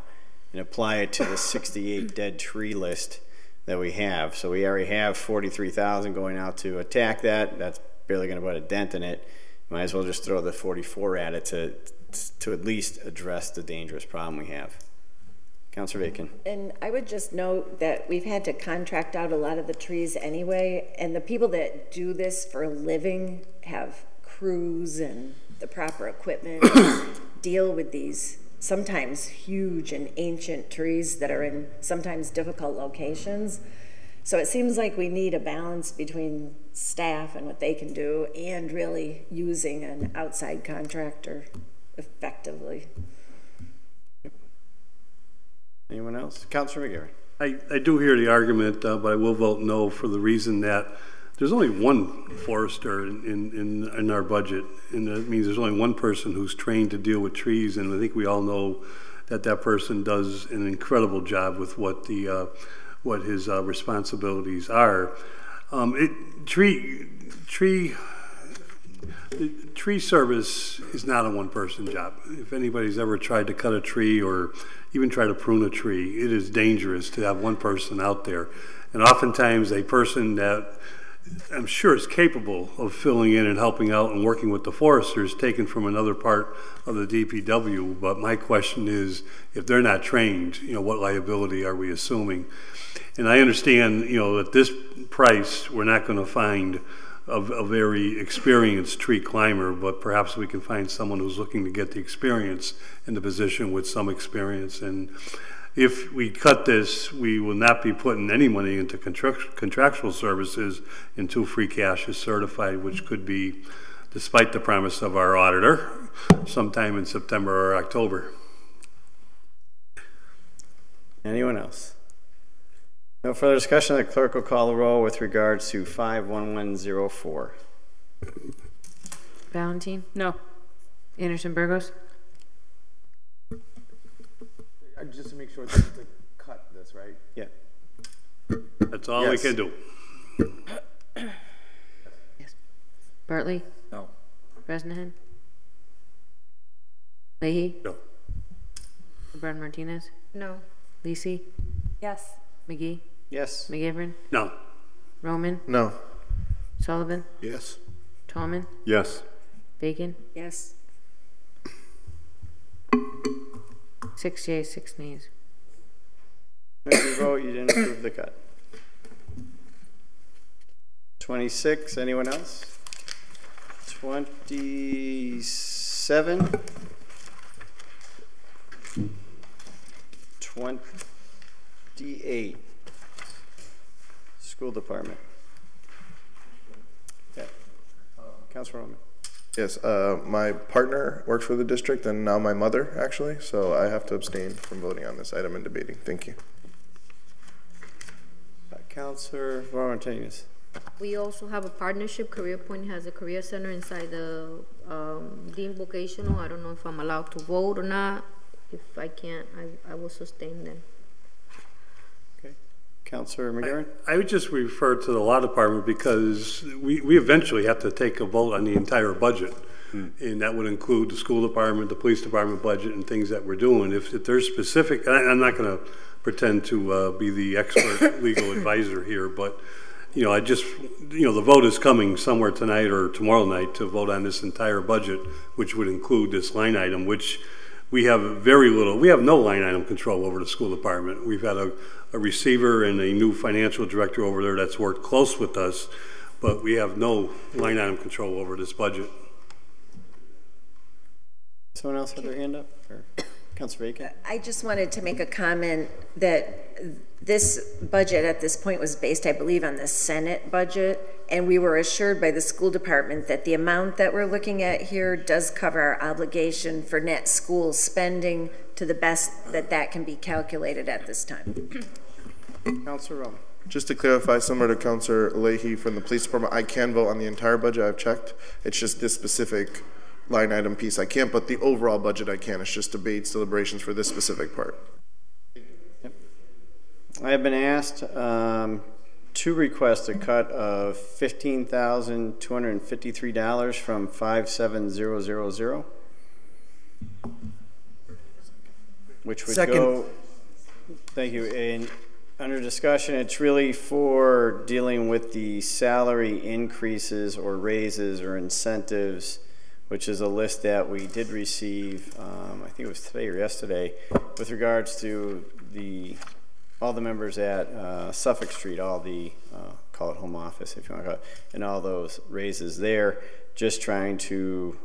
and apply it to the 68 dead tree list that we have. So we already have 43,000 going out to attack that. That's barely going to put a dent in it. Might as well just throw the 44 at it to at least address the dangerous problem we have. Councilor Bacon. And I would just note that we've had to contract out a lot of the trees anyway, and the people that do this for a living have crews and the proper equipment, deal with these sometimes huge and ancient trees that are in sometimes difficult locations. So it seems like we need a balance between staff and what they can do and really using an outside contractor effectively. Anyone else? Councilor McGarry. I do hear the argument, but I will vote no for the reason that there's only one forester in our budget, and that means there's only one person who's trained to deal with trees, and I think we all know that that person does an incredible job with what his responsibilities are. Tree service is not a one-person job. If anybody's ever tried to cut a tree or even try to prune a tree, it is dangerous to have one person out there. And oftentimes a person that I'm sure is capable of filling in and helping out and working with the foresters taken from another part of the DPW. But my question is, if they're not trained, what liability are we assuming? And I understand, at this price, we're not going to find a very experienced tree climber, but perhaps we can find someone who's looking to get the experience in the position with some experience. And if we cut this, we will not be putting any money into contractual services until free cash is certified, which could be, despite the promise of our auditor, sometime in September or October. Anyone else? No further discussion. The clerk will call the roll with regards to 51104. Valentine? No. Anderson-Burgos? Just to make sure to cut this, right? Yeah. That's all we can do. Yes. Bartley? No. Bresnahan? Leahy? No. Brown Martinez? No. Lisi? Yes. McGee? Yes. McGivern? No. Roman? No. Sullivan? Yes. Tallman? Yes. Bacon? Yes. 6 yeas, 6 nays. If you vote, you didn't approve the cut. 26, anyone else? 27? 28. School department. Yeah. Councilor Roman. Yes, my partner works for the district and now my mother, actually, so I have to abstain from voting on this item and debating. Thank you. Councilor Martinez. We also have a partnership. Career Point has a career center inside the Dean Vocational. I don't know if I'm allowed to vote or not. If I can't, I will sustain them. Okay. Councilor McGarren? I would just refer to the law department because we eventually have to take a vote on the entire budget. And that would include the school department, the police department budget, and things that we're doing. If there's specific, and I'm not going to pretend to be the expert legal advisor here, but I just, the vote is coming somewhere tonight or tomorrow night to vote on this entire budget, which would include this line item, which we have very little, we have no line item control over the school department. We've had a receiver and a new financial director over there that's worked close with us, but we have no line item control over this budget. Someone else had their hand up? Or Councilor Bacon? I just wanted to make a comment that this budget at this point was based, I believe, on the Senate budget, and we were assured by the school department that the amount that we're looking at here does cover our obligation for net school spending to the best that can be calculated at this time. Councilor Roman. Just to clarify, similar to Councilor Leahy from the police department, I can vote on the entire budget. I've checked. It's just this specific line item piece I can't, but the overall budget I can. It's just debates, deliberations for this specific part. Yep. I have been asked to request a cut of $15,253 from 57000. which would Second. go, thank you, and under discussion, it's really for dealing with the salary increases or raises or incentives, which is a list that we did receive, I think it was today or yesterday, with regards to all the members at Suffolk Street, all the, call it home office if you want to call it, and all those raises there, just trying to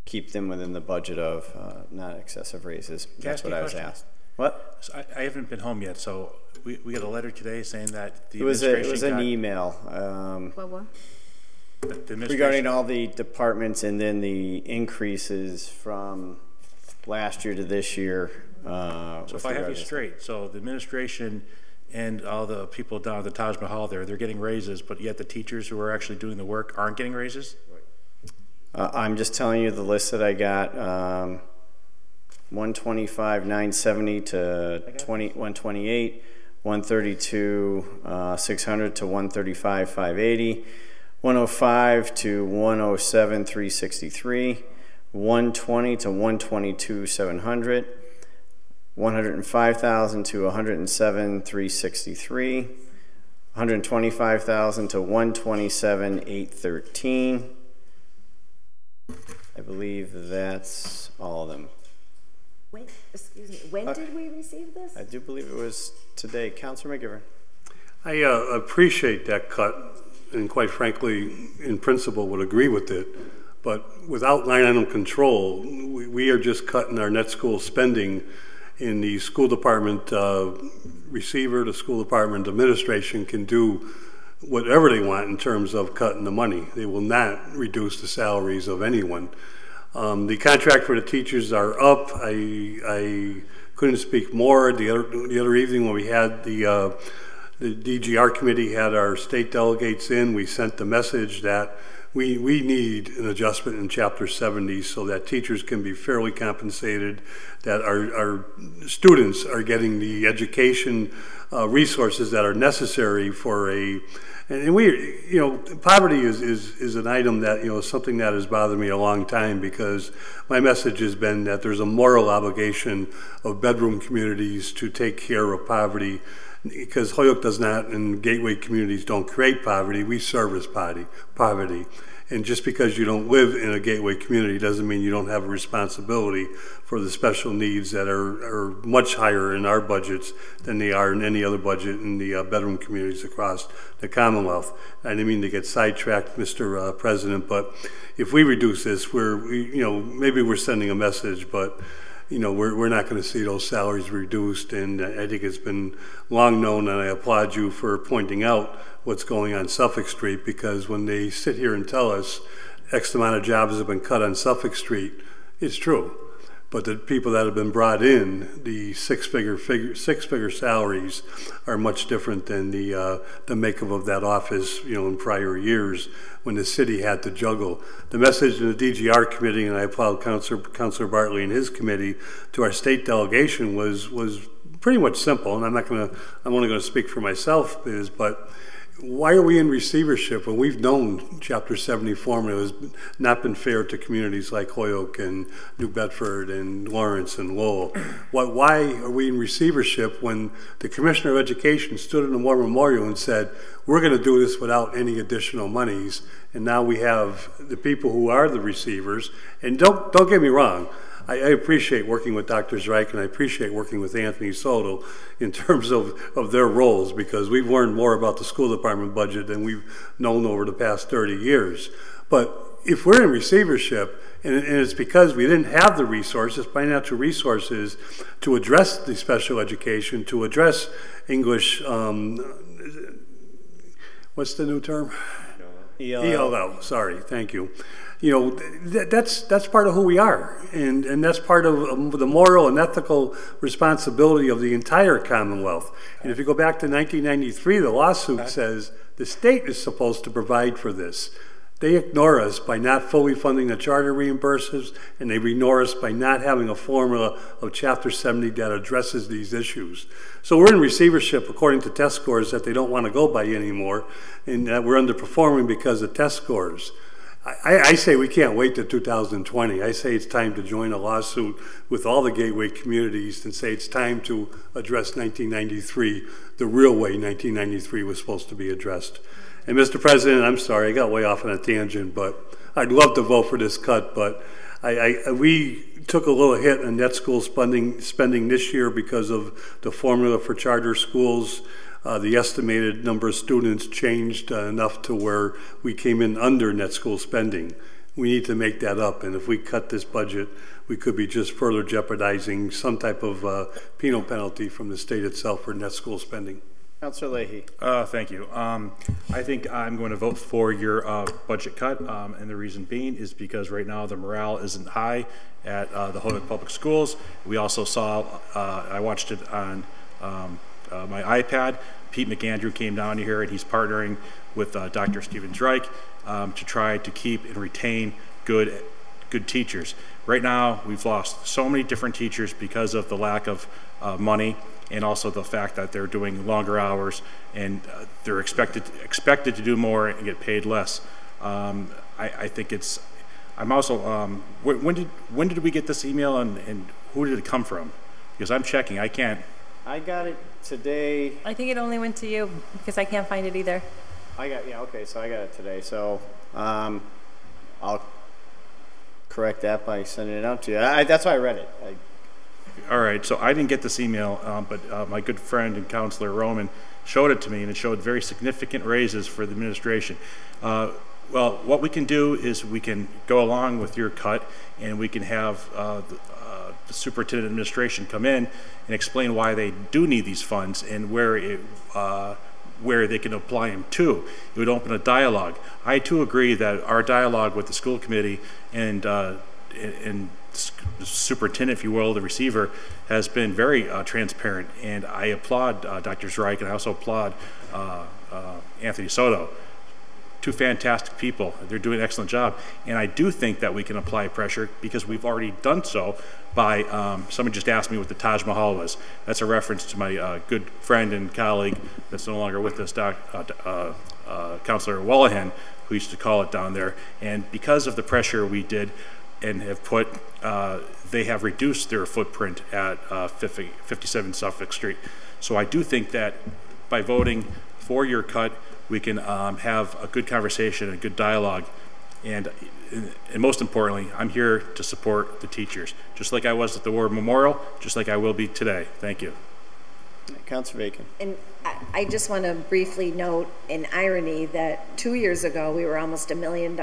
keep them within the budget of not excessive raises. That's what I was asked. What? So I haven't been home yet, so we got a letter today saying that the it was an email. What? Regarding all the departments and then the increases from last year to this year. So if I have you straight, so the administration and all the people down at the Taj Mahal they're getting raises, but yet the teachers who are actually doing the work aren't getting raises? I'm just telling you the list that I got. 125,970 to 128, 132, 600 to 135, 580, 105 to 107, 363, 120 to 122, 700, 105,000 to 107, 363, 125,000 to 127, 813. I believe that's all of them. Excuse me, when did we receive this? I do believe it was today. Councilor McGivern. I appreciate that cut, and quite frankly, in principle, would agree with it. But without line item control, we are just cutting our net school spending in the school department receiver. The school department administration can do whatever they want in terms of cutting the money. They will not reduce the salaries of anyone. The contract for the teachers are up. I couldn't speak more. The other evening when we had the DGR committee had our state delegates in, we sent the message that we need an adjustment in Chapter 70 so that teachers can be fairly compensated, that our students are getting the education resources that are necessary for and poverty is an item that, is something that has bothered me a long time, because my message has been that there's a moral obligation of bedroom communities to take care of poverty, because Holyoke does not, and gateway communities don't create poverty, we service poverty. And just because you don't live in a gateway community doesn't mean you don't have a responsibility for the special needs that are much higher in our budgets than they are in any other budget in the bedroom communities across the Commonwealth. I didn't mean to get sidetracked, Mr. President, but if we reduce this, maybe we're sending a message, but we're not going to see those salaries reduced, and I think it's been long known, and I applaud you for pointing out what's going on Suffolk Street, because when they sit here and tell us X amount of jobs have been cut on Suffolk Street, it's true. But the people that have been brought in, the six-figure salaries are much different than the makeup of that office, in prior years when the city had to juggle. The message in the DGR committee, and I applaud Councilor Bartley and his committee, to our state delegation was pretty much simple. And I'm only going to speak for myself, but why are we in receivership when we've known Chapter 70 formula has not been fair to communities like Holyoke and New Bedford and Lawrence and Lowell? Why are we in receivership when the Commissioner of Education stood in the War Memorial and said, we're going to do this without any additional monies, and now we have the people who are the receivers? And don't get me wrong, I appreciate working with Dr. Zreich, and I appreciate working with Anthony Soto in terms of their roles, because we've learned more about the school department budget than we've known over the past 30 years. But if we're in receivership, and it's because we didn't have the resources, financial resources, to address the special education, to address English, what's the new term? ELL, sorry, thank you. That's part of who we are, and that's part of the moral and ethical responsibility of the entire Commonwealth. And if you go back to 1993, the lawsuit says the state is supposed to provide for this. They ignore us by not fully funding the charter reimbursements, and they ignore us by not having a formula of Chapter 70 that addresses these issues. So we're in receivership according to test scores that they don't want to go by anymore, and that we're underperforming because of test scores. I say we can't wait till 2020. I say it's time to join a lawsuit with all the gateway communities and say it's time to address 1993 the real way 1993 was supposed to be addressed. And Mr. President, I'm sorry, I got way off on a tangent, but I'd love to vote for this cut, but we took a little hit on net school spending this year because of the formula for charter schools. The estimated number of students changed enough to where we came in under net school spending. We need to make that up, and if we cut this budget, we could be just further jeopardizing some type of penal penalty from the state itself for net school spending. Councilor Leahy. Thank you. I think I'm going to vote for your budget cut, and the reason being is because right now the morale isn't high at the Holyoke Public Schools. We also saw, I watched it on my iPad, Pete McAndrew came down here and he's partnering with Dr. Stephen Dreich to try to keep and retain good teachers. Right now, we've lost so many different teachers because of the lack of money and also the fact that they're doing longer hours and they're expected to do more and get paid less. I think it's. I'm also. When did we get this email and who did it come from? Because I'm checking. I can't. I got it today. I think it only went to you because I can't find it either. Okay, so I got it today. So I'll correct that by sending it out to you. That's why I read it. All right, so I didn't get this email, but my good friend and Councilor Roman showed it to me, and it showed very significant raises for the administration. Well, what we can do is we can go along with your cut, and we can have the superintendent administration come in and explain why they do need these funds and where they can apply them to. It would open a dialogue. I too agree that our dialogue with the school committee and the superintendent, if you will, the receiver, has been very transparent, and I applaud Dr. Dreich, and I also applaud Anthony Soto. Two fantastic people. They're doing an excellent job, and I do think that we can apply pressure because we've already done so by, someone just asked me what the Taj Mahal was. That's a reference to my good friend and colleague that's no longer with us, Councilor Wallahan, who used to call it down there, and because of the pressure we did and have put, they have reduced their footprint at 57 Suffolk Street. So I do think that by voting for your cut, we can have a good conversation and a good dialogue. And most importantly, I'm here to support the teachers, just like I was at the War Memorial, just like I will be today. Thank you. Councilor Bacon. And I just want to briefly note an irony that 2 years ago we were almost $1 million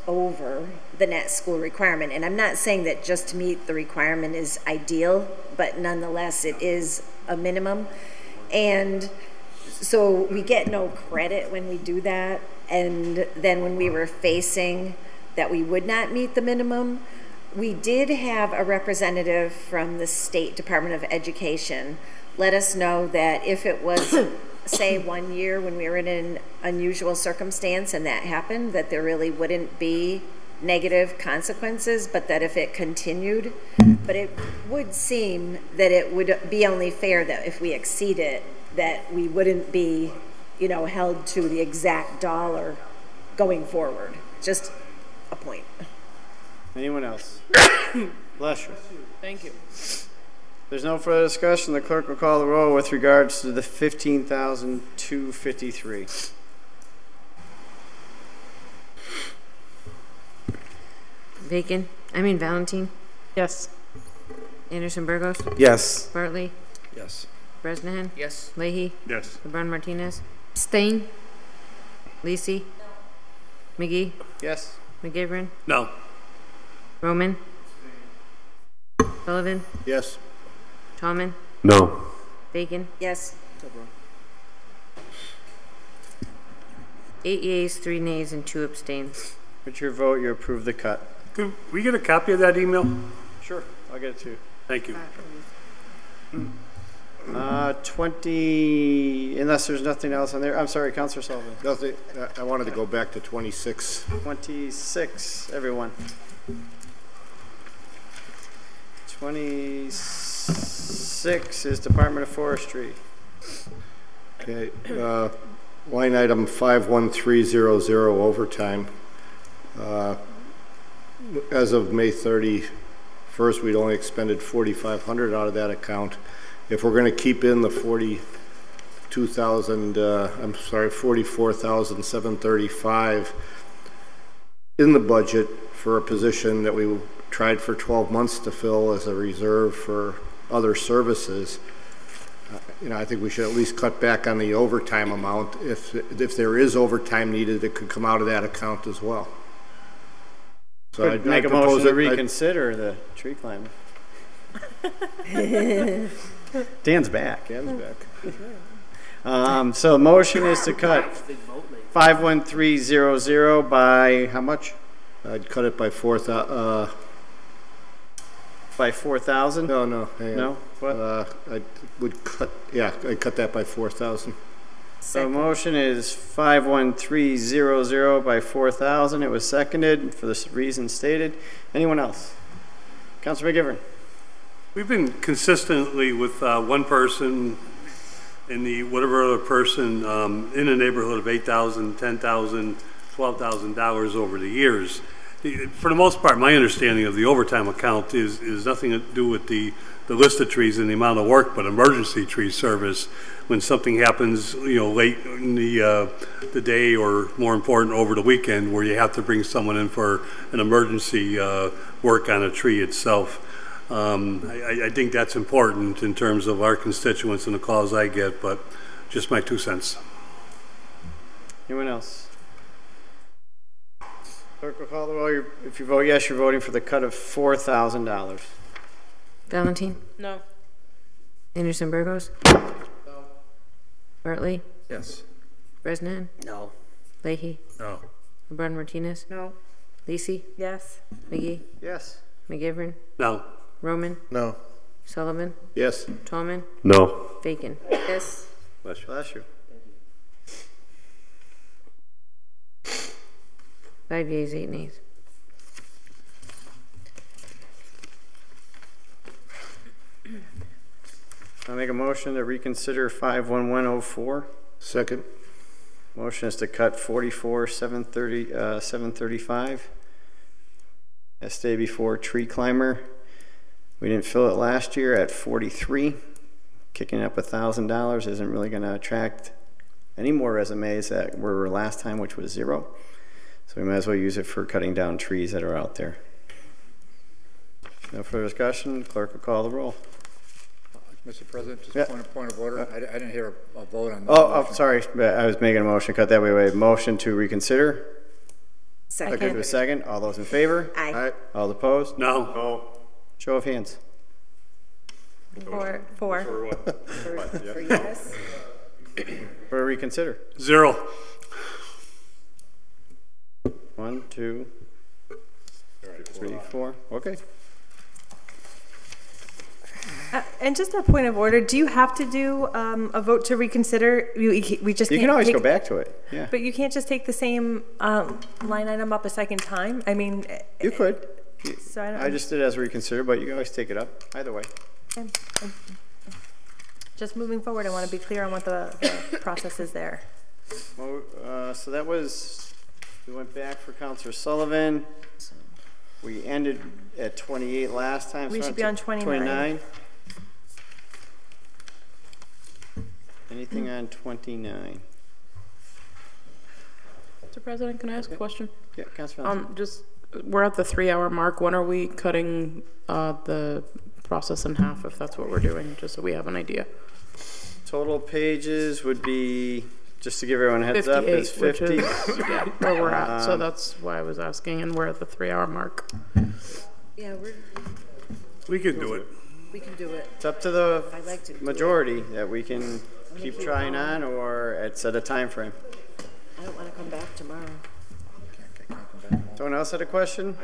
over the net school requirement. And I'm not saying that just to meet the requirement is ideal, but nonetheless it is a minimum. And so we get no credit when we do that. And then when we were facing that we would not meet the minimum, we did have a representative from the State Department of Education let us know that if it was, say, 1 year when we were in an unusual circumstance and that happened, that there really wouldn't be negative consequences, but that if it continued, but it would seem that it would be only fair that if we exceed it, that we wouldn't be, you know, held to the exact dollar going forward. Just a point. Anyone else? Bless you. Thank you. There's no further discussion. The clerk will call the roll with regards to the $15,253. Valentine? Yes. Anderson-Burgos? Yes. Bartley? Yes. Bresnahan? Yes. Leahy? Yes. LeBron Martinez? Abstain. Lisi? McGee? Yes. McGivern? No. Roman? Sullivan? Yes. Tallman? No. Bacon? Yes. 8 yeas, 3 nays, and 2 abstains. With your vote, you approve the cut. Could we get a copy of that email? Sure, I'll get it to you. Thank you. 20, unless there's nothing else on there. I'm sorry, Councilor Sullivan. Nothing. I wanted to go back to 26. 26, everyone. 26 is Department of Forestry. Okay, line item 51300 overtime. As of May 31st, we'd only expended $4,500 out of that account. If we're going to keep in the $44,735 in the budget for a position that we tried for 12 months to fill as a reserve for other services, you know, I think we should at least cut back on the overtime amount. If there is overtime needed, it could come out of that account as well. So I'd make a motion to reconsider the tree climber. Dan's back. Dan's back. So motion is to cut 51300 by how much? I'd cut it by 4,000. By 4,000? No. No. What? I would cut. Yeah, I'd cut that by 4,000. So motion is 51300 by 4,000. It was seconded for the reason stated. Anyone else? Councilor McGivern. We've been consistently with one person and the whatever other person in a neighborhood of $8,000, $10,000, $12,000 over the years. For the most part, my understanding of the overtime account is nothing to do with the list of trees and the amount of work, but emergency tree service. When something happens, you know, late in the day, or more important, over the weekend, where you have to bring someone in for an emergency work on a tree itself. I think that's important in terms of our constituents and the calls I get, but just my 2 cents. Anyone else? Clerk will call the roll. If you vote yes, you're voting for the cut of $4,000. Valentine? No. Anderson-Burgos? No. Bartley? Yes. Bresnan? No. Leahy? No. LeBron Martinez? No. Lisi? Yes. McGee? Yes. McGivern? No. Roman? No. Sullivan? Yes. Tallman? No. Bacon? Yes. Bless you. Bless you. 5 yeas, 8 nays. I'll make a motion to reconsider 51104. Second. Motion is to cut 735. As stated before, tree climber. We didn't fill it last year at 43. Kicking up $1,000 isn't really going to attract any more resumes that were last time, which was 0. So we might as well use it for cutting down trees that are out there. No further discussion. Clerk will call the roll. Mr. President, just Yeah. point of order. I didn't hear a vote on that. Oh, sorry. I was making a motion. Cut that way. Motion to reconsider. Second. A second. All those in favor? Aye. All opposed? No. No. Show of hands. Four. For what? For yes. For reconsider. 0. 1, 2, 3, 4. Okay. And just a point of order, do you have to do a vote to reconsider? We just You can't can always take, go back to it. Yeah. But you can't just take the same line item up a second time? I mean... You could. So I just did it as a reconsider, but you can always take it up. Either way. Just moving forward, I want to be clear on what the process is there. Well, so that was, we went back for Councilor Sullivan. We ended at 28 last time. We so should be on 29. 29. Anything on 29? Mr. President, can I ask a question? Yeah, Councilor. We're at the 3-hour mark. When are we cutting the process in half, if that's what we're doing, just so we have an idea? Total pages would be, just to give everyone a heads up, is 50. Which is, yeah, where we're at. So that's why I was asking, and we're at the 3-hour mark. Yeah, We can do it. we can do it. It's up to the I'd like to do majority that we can keep trying on, or set a time frame. I don't want to come back tomorrow. Someone else had a question?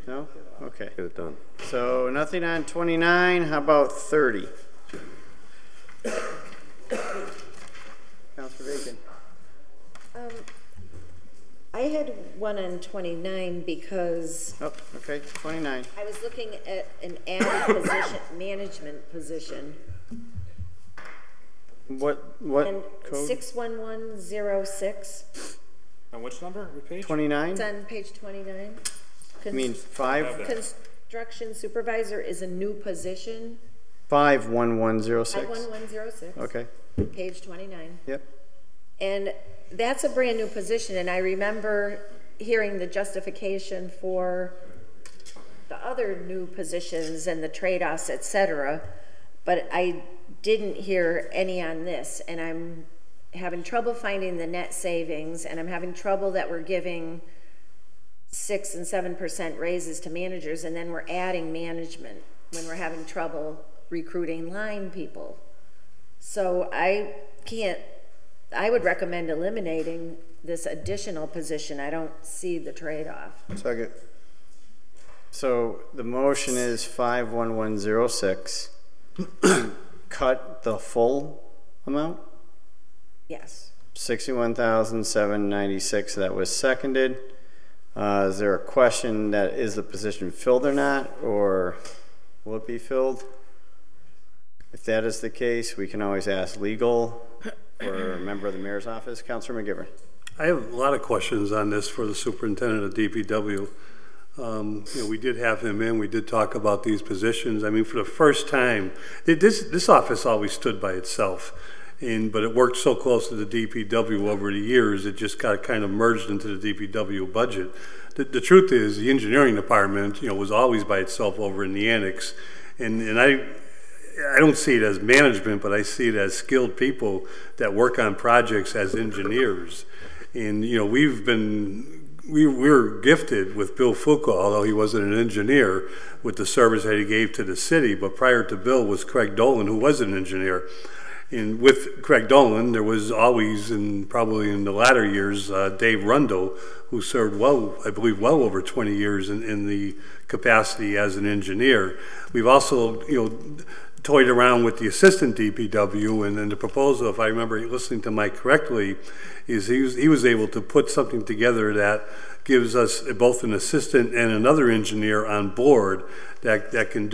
No? Okay. Get it done. So nothing on 29. How about 30? Councilor Bacon. I had one on 29 because Oh, okay, 29. I was looking at an added position, management position. What And code? 61106. On which number? What page? 29? It's on page 29. I mean, 5? Construction supervisor is a new position. 51106. 51106. Okay. Page 29. Yep. And that's a brand new position, and I remember hearing the justification for the other new positions and the trade-offs, etc., but I didn't hear any on this, and I'm having trouble finding the net savings, and I'm having trouble that we're giving 6 and 7% raises to managers, and then we're adding management when we're having trouble recruiting line people. So I would recommend eliminating this additional position. I don't see the trade-off. Second. So the motion is 51106. Cut the full amount? Yes. 61,796. That was seconded. Is there a question that is the position filled or not, or will it be filled? If that is the case, we can always ask legal or a member of the mayor's office. Councilor McGivern. I have a lot of questions on this for the superintendent of DPW. We did have him in. We did talk about these positions. I mean, for the first time, this office always stood by itself, but it worked so close to the DPW over the years, it just got kind of merged into the DPW budget. The truth is, the engineering department, was always by itself over in the annex, and I don't see it as management, but I see it as skilled people that work on projects as engineers. And we were gifted with Bill Foucault, although he wasn't an engineer, with the service that he gave to the city. But prior to Bill was Craig Dolan, who was an engineer. And with Craig Dolan, there was always, and probably in the latter years, Dave Rundle, who served I believe well over 20 years in the capacity as an engineer. We've also, toyed around with the assistant DPW, and then the proposal, if I remember listening to Mike correctly, is he was able to put something together that gives us both an assistant and another engineer on board that can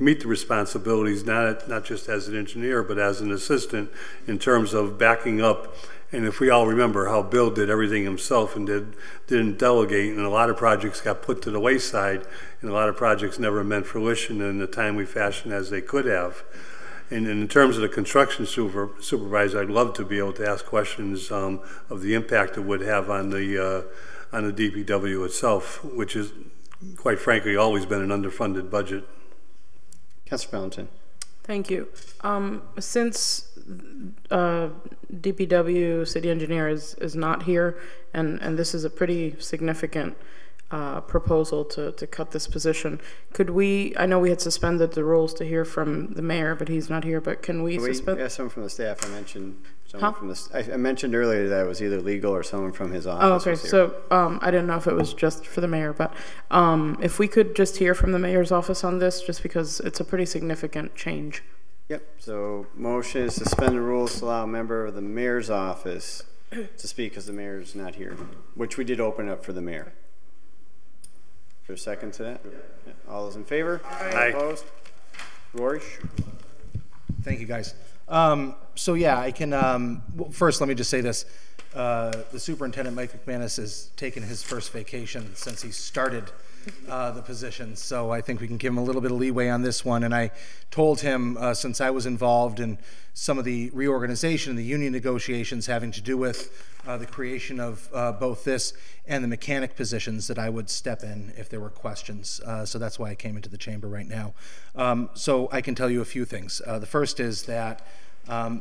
meet the responsibilities, not just as an engineer, but as an assistant in terms of backing up. And if we all remember how Bill did everything himself and didn't delegate, and a lot of projects got put to the wayside, and a lot of projects never meant fruition in the timely fashion as they could have. And in terms of the construction supervisor, I'd love to be able to ask questions of the impact it would have on the DPW itself, which is, quite frankly, always been an underfunded budget. Councilor Valentin. Thank you. Since DPW city engineer is not here, and this is a pretty significant proposal to cut this position, could we, I know we had suspended the rules to hear from the mayor, but he's not here, but can we suspend? We have someone from the staff. I mentioned someone from the, I mentioned earlier that it was either legal or someone from his office. Oh, okay. So I didn't know if it was just for the mayor, but if we could just hear from the mayor's office on this, just because it's a pretty significant change. Yep. So motion is suspend the rules to allow a member of the mayor's office to speak because the mayor's not here, which we did open up for the mayor. Is there a second to that? Yeah. All those in favor? Aye. Opposed? Rory? Thank you, guys. So yeah, I can, well, first let me just say this. The superintendent, Mike McManus, has taken his first vacation since he started the position, so I think we can give him a little bit of leeway on this one. And I told him, since I was involved in some of the reorganization and the union negotiations having to do with the creation of both this and the mechanic positions, that I would step in if there were questions. So that's why I came into the chamber right now. So I can tell you a few things. The first is that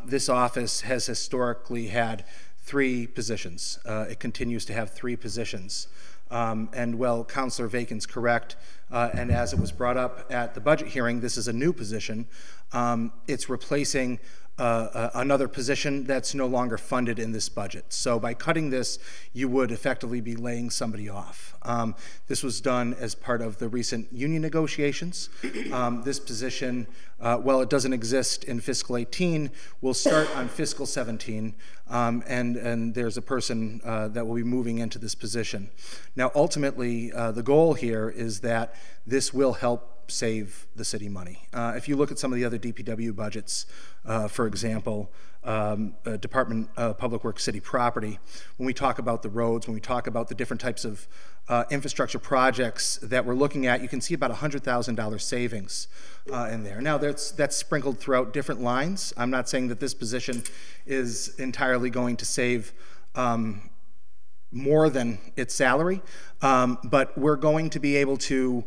this office has historically had 3 positions. It continues to have 3 positions. And well, Councilor Vacan's correct, and as it was brought up at the budget hearing, this is a new position. It's replacing another position that's no longer funded in this budget. So by cutting this, you would effectively be laying somebody off. This was done as part of the recent union negotiations. This position, while it doesn't exist in fiscal 18, will start on fiscal 17, and there's a person that will be moving into this position. Now, ultimately, the goal here is that this will help save the city money. If you look at some of the other DPW budgets, for example, Department of Public Works City Property, when we talk about the roads, when we talk about the different types of infrastructure projects that we're looking at, you can see about $100,000 savings in there. Now, that's sprinkled throughout different lines. I'm not saying that this position is entirely going to save more than its salary, but we're going to be able to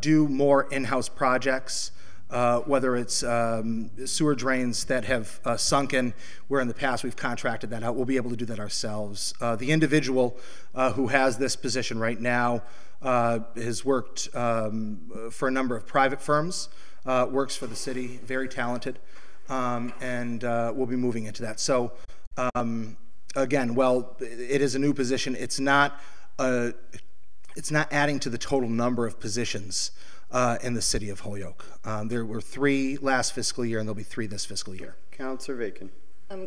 do more in-house projects, whether it's sewer drains that have sunken, where in the past we've contracted that out. We'll be able to do that ourselves. The individual who has this position right now has worked for a number of private firms, works for the city, very talented, and we'll be moving into that. So again, well, it is a new position. It's not adding to the total number of positions in the city of Holyoke. There were 3 last fiscal year, and there'll be 3 this fiscal year. Councilor Bacon.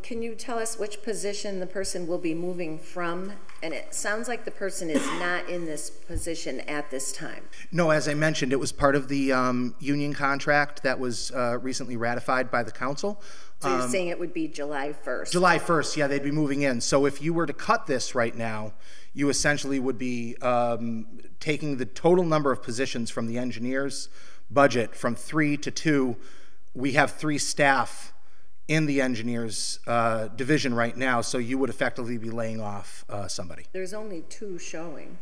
Can you tell us which position the person will be moving from? And it sounds like the person is not in this position at this time. No, as I mentioned, it was part of the union contract that was recently ratified by the council. So you're saying it would be July 1st? July 1st, yeah, they'd be moving in. So if you were to cut this right now, you essentially would be taking the total number of positions from the engineers' budget from 3 to 2. We have 3 staff in the engineers division right now, so you would effectively be laying off somebody. There's only 2 showing.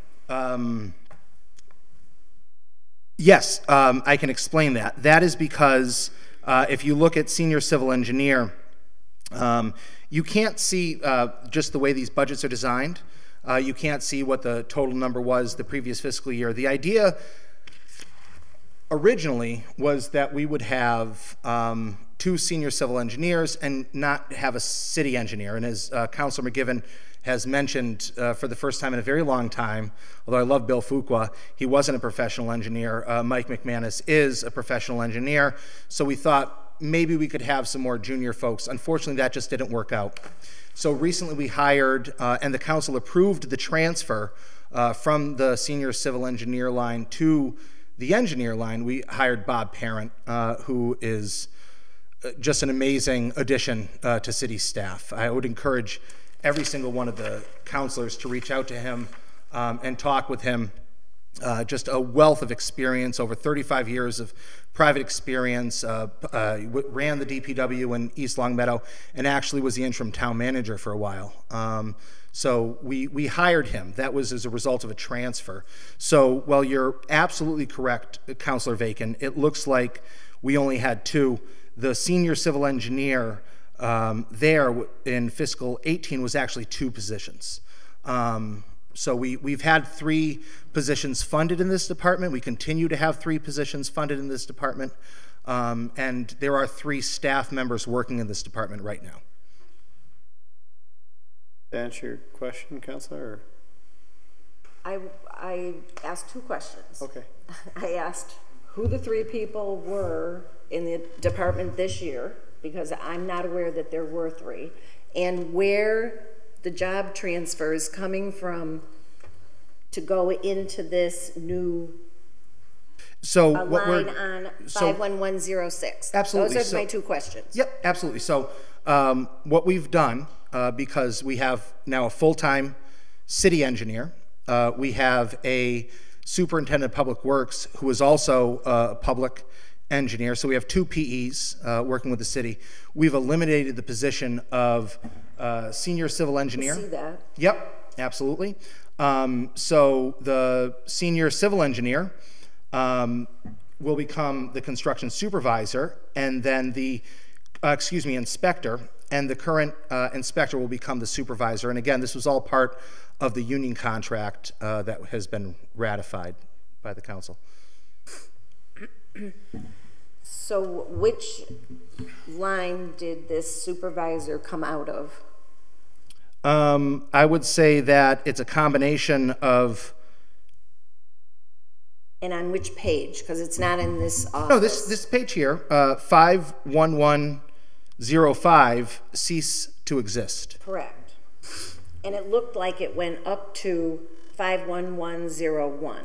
Yes, I can explain that. That is because if you look at senior civil engineer, you can't see just the way these budgets are designed. You can't see what the total number was the previous fiscal year. The idea originally was that we would have 2 senior civil engineers and not have a city engineer. And as Councilor McGivern has mentioned for the first time in a very long time, although I love Bill Fuqua, he wasn't a professional engineer. Mike McManus is a professional engineer. So we thought maybe we could have some more junior folks. Unfortunately, that just didn't work out. So recently we hired, and the council approved the transfer from the senior civil engineer line to the engineer line. We hired Bob Parent, who is just an amazing addition to city staff. I would encourage every single one of the councilors to reach out to him and talk with him. Just a wealth of experience, over 35 years of private experience, ran the DPW in East Longmeadow, and actually was the interim town manager for a while. So we hired him. That was as a result of a transfer. So while you're absolutely correct, Councilor Bacon, it looks like we only had 2. The senior civil engineer there in fiscal 18 was actually 2 positions. So we've had 3 positions funded in this department. We continue to have 3 positions funded in this department. And there are 3 staff members working in this department right now. To answer your question, Councilor? I asked 2 questions. Okay. I asked who the 3 people were in the department this year, because I'm not aware that there were 3, and where the job transfer is coming from to go into this new line on 51106. Absolutely. Those are my 2 questions. Yep, absolutely. So what we've done, because we have now a full-time city engineer, we have a superintendent of public works who is also a public engineer, so we have 2 PEs working with the city. We've eliminated the position of senior civil engineer. I see that. Yep, absolutely. So the senior civil engineer will become the construction supervisor, and then the, inspector, and the current inspector will become the supervisor. And again, this was all part of the union contract that has been ratified by the council. So which line did this supervisor come out of? I would say that it's a combination of... And on which page? Because it's not in this office. No, this page here, 51105, cease to exist. Correct. And it looked like it went up to 51101.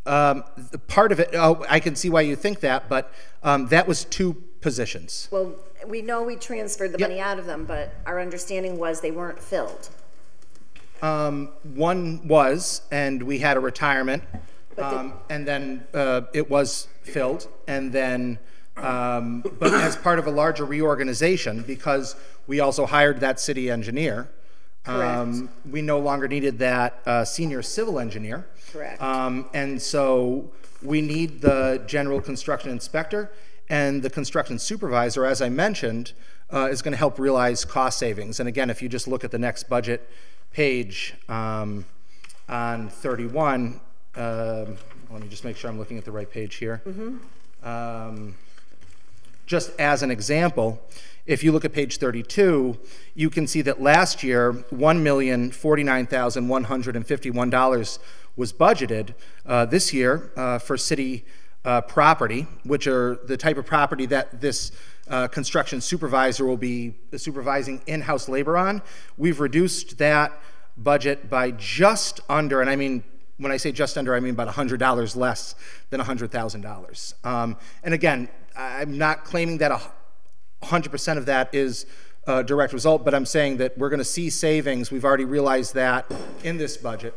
Part of it, I can see why you think that, but that was 2 positions. Well, we know we transferred the Yep. money out of them, but our understanding was they weren't filled. One was, and we had a retirement, and then it was filled, and then, but as part of a larger reorganization, because we also hired that city engineer, we no longer needed that senior civil engineer. Correct. And so we need the general construction inspector, and the construction supervisor, as I mentioned, is going to help realize cost savings. And again, if you just look at the next budget page on 31, let me just make sure I'm looking at the right page here. Just as an example, if you look at page 32, you can see that last year, $1,049,151 was budgeted. This year, for city property, which are the type of property that this construction supervisor will be supervising in-house labor on, we've reduced that budget by just under, and I mean, when I say just under, I mean about $100 less than $100,000. And again, I'm not claiming that 100% of that is a direct result, but I'm saying that we're going to see savings. We've already realized that in this budget.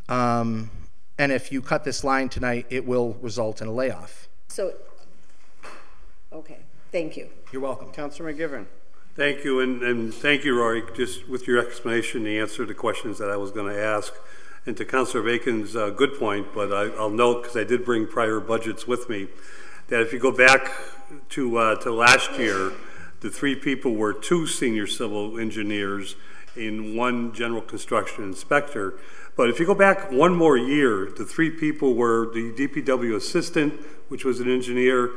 And if you cut this line tonight, it will result in a layoff. So, okay, thank you. You're welcome. Councilor McGivern. Thank you, and thank you, Rory, just with your explanation, the answer to the questions that I was going to ask. And to Councilor Bacon's good point, but I'll note, because I did bring prior budgets with me, that if you go back to last year, the 3 people were 2 senior civil engineers and 1 general construction inspector. But if you go back one more year, the 3 people were the DPW assistant, which was an engineer,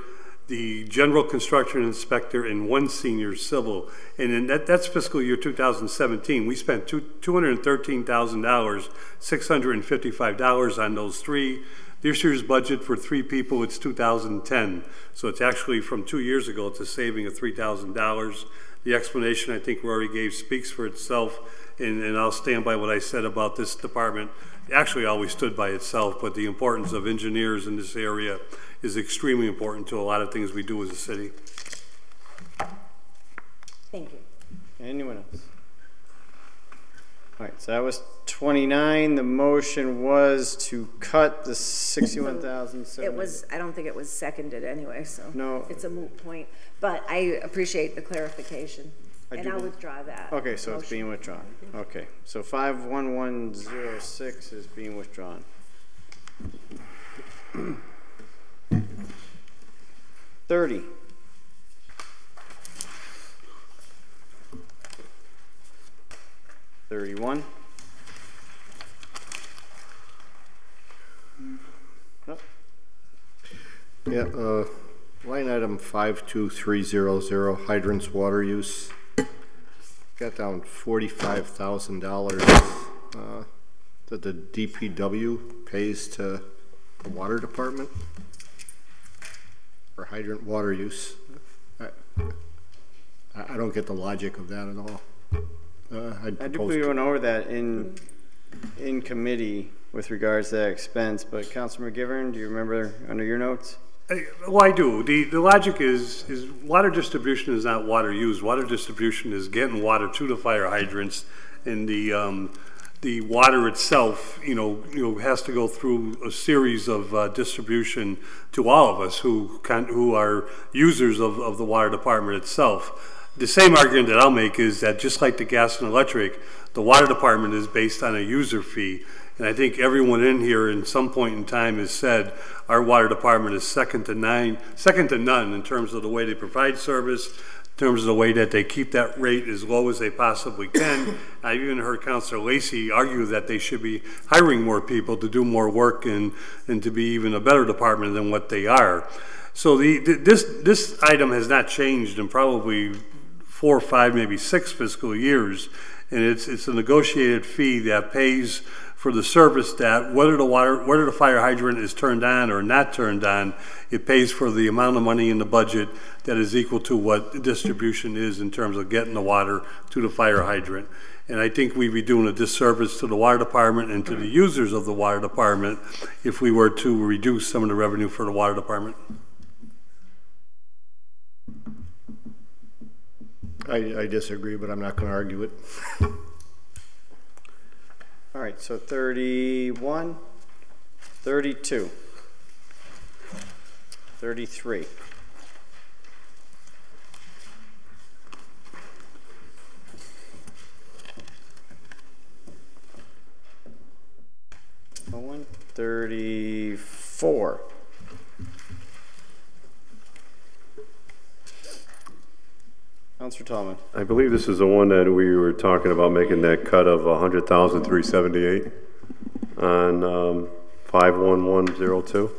the general construction inspector, and 1 senior civil. And in that's fiscal year 2017. We spent $213,000, $655 on those 3. This year's budget for 3 people, it's $2,010. So it's actually from 2 years ago, it's a saving of $3,000. The explanation I think Rory gave speaks for itself, and I'll stand by what I said about this department. It actually always stood by itself, but the importance of engineers in this area is extremely important to a lot of things we do as a city. Thank you. Anyone else? All right, so that was 29. The motion was to cut the 61,000. It was, I don't think it was seconded anyway, so no, it's a moot point. But I appreciate the clarification, and I'll withdraw that. Okay, so motion. It's being withdrawn. Okay, so 51106 is being withdrawn. 30. $31. Oh. Yeah, line item 52300, hydrants water use. Got down $45,000 that the DPW pays to the water department for hydrant water use. I don't get the logic of that at all. I do we went over that in committee with regards to that expense, but Councilor McGivern, do you remember under your notes? Well, I do. The logic is water distribution is not water used. Water distribution is getting water to the fire hydrants, and the water itself, has to go through a series of distribution to all of us who are users of the water department itself. The same argument that I'll make is that just like the gas and electric, the water department is based on a user fee. And I think everyone in here in some point in time has said our water department is second to none in terms of the way they provide service, in terms of the way that they keep that rate as low as they possibly can. I even heard Councilor Lacey argue that they should be hiring more people to do more work and to be even a better department than what they are. So this item has not changed in probably 4 or 5, maybe 6 fiscal years, and it's a negotiated fee that pays for the service that whether the fire hydrant is turned on or not turned on, it pays for the amount of money in the budget that is equal to what the distribution is in terms of getting the water to the fire hydrant. And I think we'd be doing a disservice to the water department and to the users of the water department if we were to reduce some of the revenue for the water department. I disagree, but I'm not going to argue it. All right, so 31, 32, 33. One, 34. Councilor Tallman. I believe this is the one that we were talking about making that cut of 100,378 on 51102.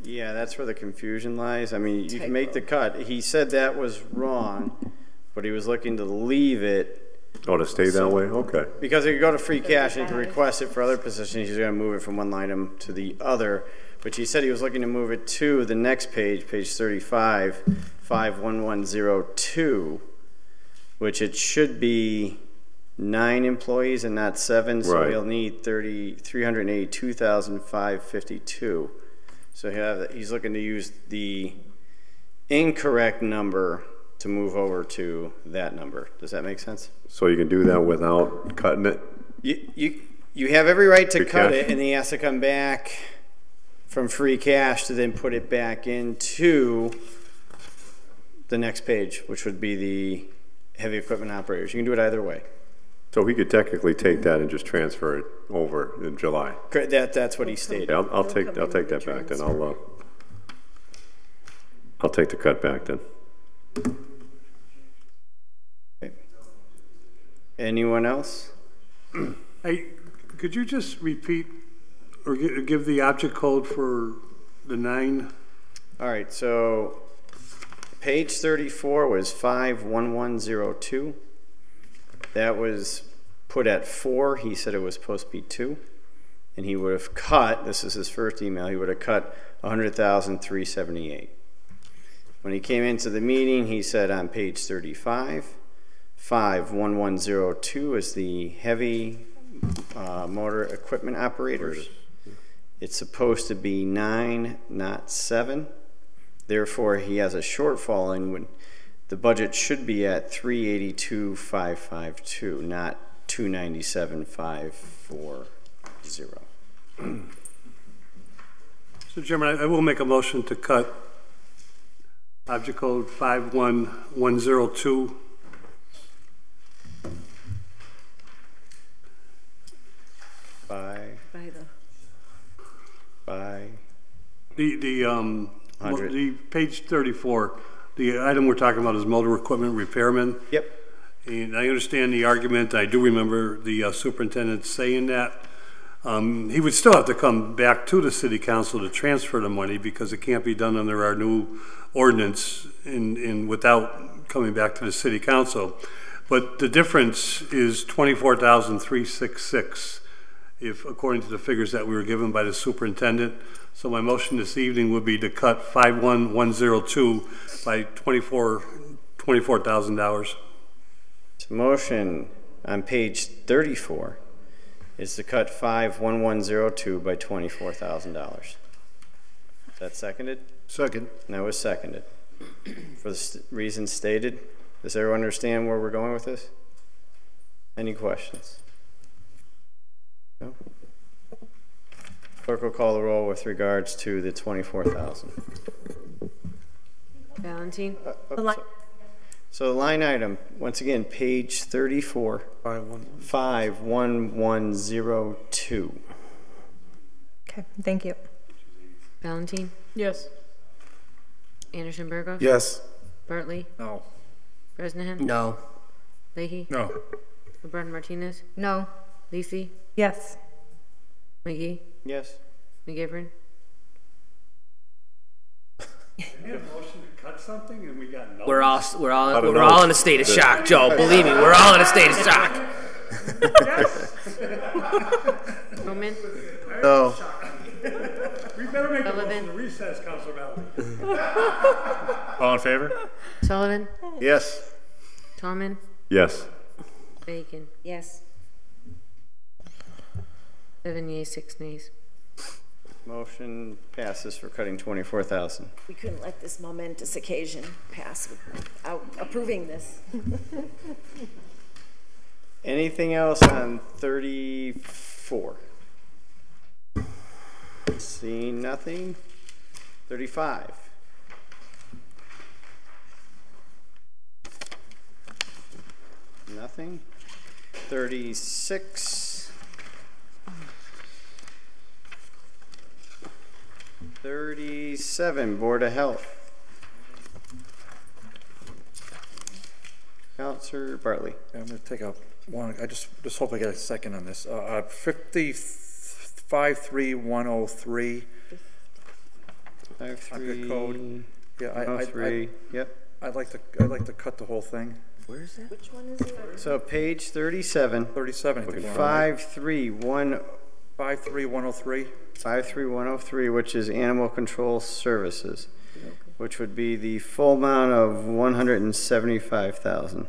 Yeah, that's where the confusion lies. I mean, you can make the cut. He said that was wrong, but he was looking to leave it. Oh, to stay that way? Okay. Because it could go to free cash and he can request it for other positions. He's going to move it from one line item to the other. But he said he was looking to move it to the next page, page 35, 51102, which it should be 9 employees and not 7. So right. he'll need 382,552. So he's looking to use the incorrect number to move over to that number. Does that make sense? So you can do that without cutting it? You have every right to cut it, and he has to come back from free cash to then put it back into the next page, which would be the heavy equipment operators. You can do it either way. So we could technically take that and just transfer it over in July. That's what he stated. Yeah, I'll take that back then. I'll take the cut back then. Okay. Anyone else? Hey, could you just repeat or give the object code for the 9? All right, so page 34 was 51102. That was put at 4. He said it was supposed to be 2. And he would have cut, this is his first email, he would have cut 100,378. When he came into the meeting, he said on page 35, 51102 is the heavy motor equipment operators. It's supposed to be 9, not 7. Therefore, he has a shortfall, and when the budget should be at 382,552, not 297,540. So, Chairman, I will make a motion to cut object code 51102. The page 34, the item we're talking about is motor equipment repairman. Yep. And I understand the argument. I do remember the superintendent saying that. He would still have to come back to the city council to transfer the money because it can't be done under our new ordinance without coming back to the city council. But the difference is $24,366, if according to the figures that we were given by the superintendent. So my motion this evening would be to cut 51102 by $24,000. So motion on page 34 is to cut 51102 by $24,000. Is that seconded? Second. And that was seconded. For the reasons stated, does everyone understand where we're going with this? Any questions? No? Clerk will call the roll with regards to the 24,000. Valentine? So the line item, once again, page 34, 51102. Okay, thank you. Valentine? Yes. Anderson-Burgos? Yes. Bartley? No. Bresnahan? No. Leahy? No. LeBron Martinez? No. Lisi? Yes. McGee? Yes. McGivern? We had a motion to cut something and we got no. We're all in a state of shock, Joe. Believe me, we're all in a state of shock. Bowman? No. We better make a Sullivan? motion to recess, Councilor Valley. All in favor? Sullivan? Yes. Tallman? Yes. Bacon? Yes. 7 yeas, 6 nays. Motion passes for cutting 24,000. We couldn't let this momentous occasion pass without approving this. Anything else on 34? Seeing nothing. 35. Nothing. 36. 37, Board of Health. Councilor Bartley. I'm going to take a one. I just hope I get a second on this. 53103. 53 code. Yeah, Yep. I'd like to cut the whole thing. Where is that? Which one is it? So page 37. 37. 53103. 53103, which is Animal Control Services, which would be the full amount of 175,000.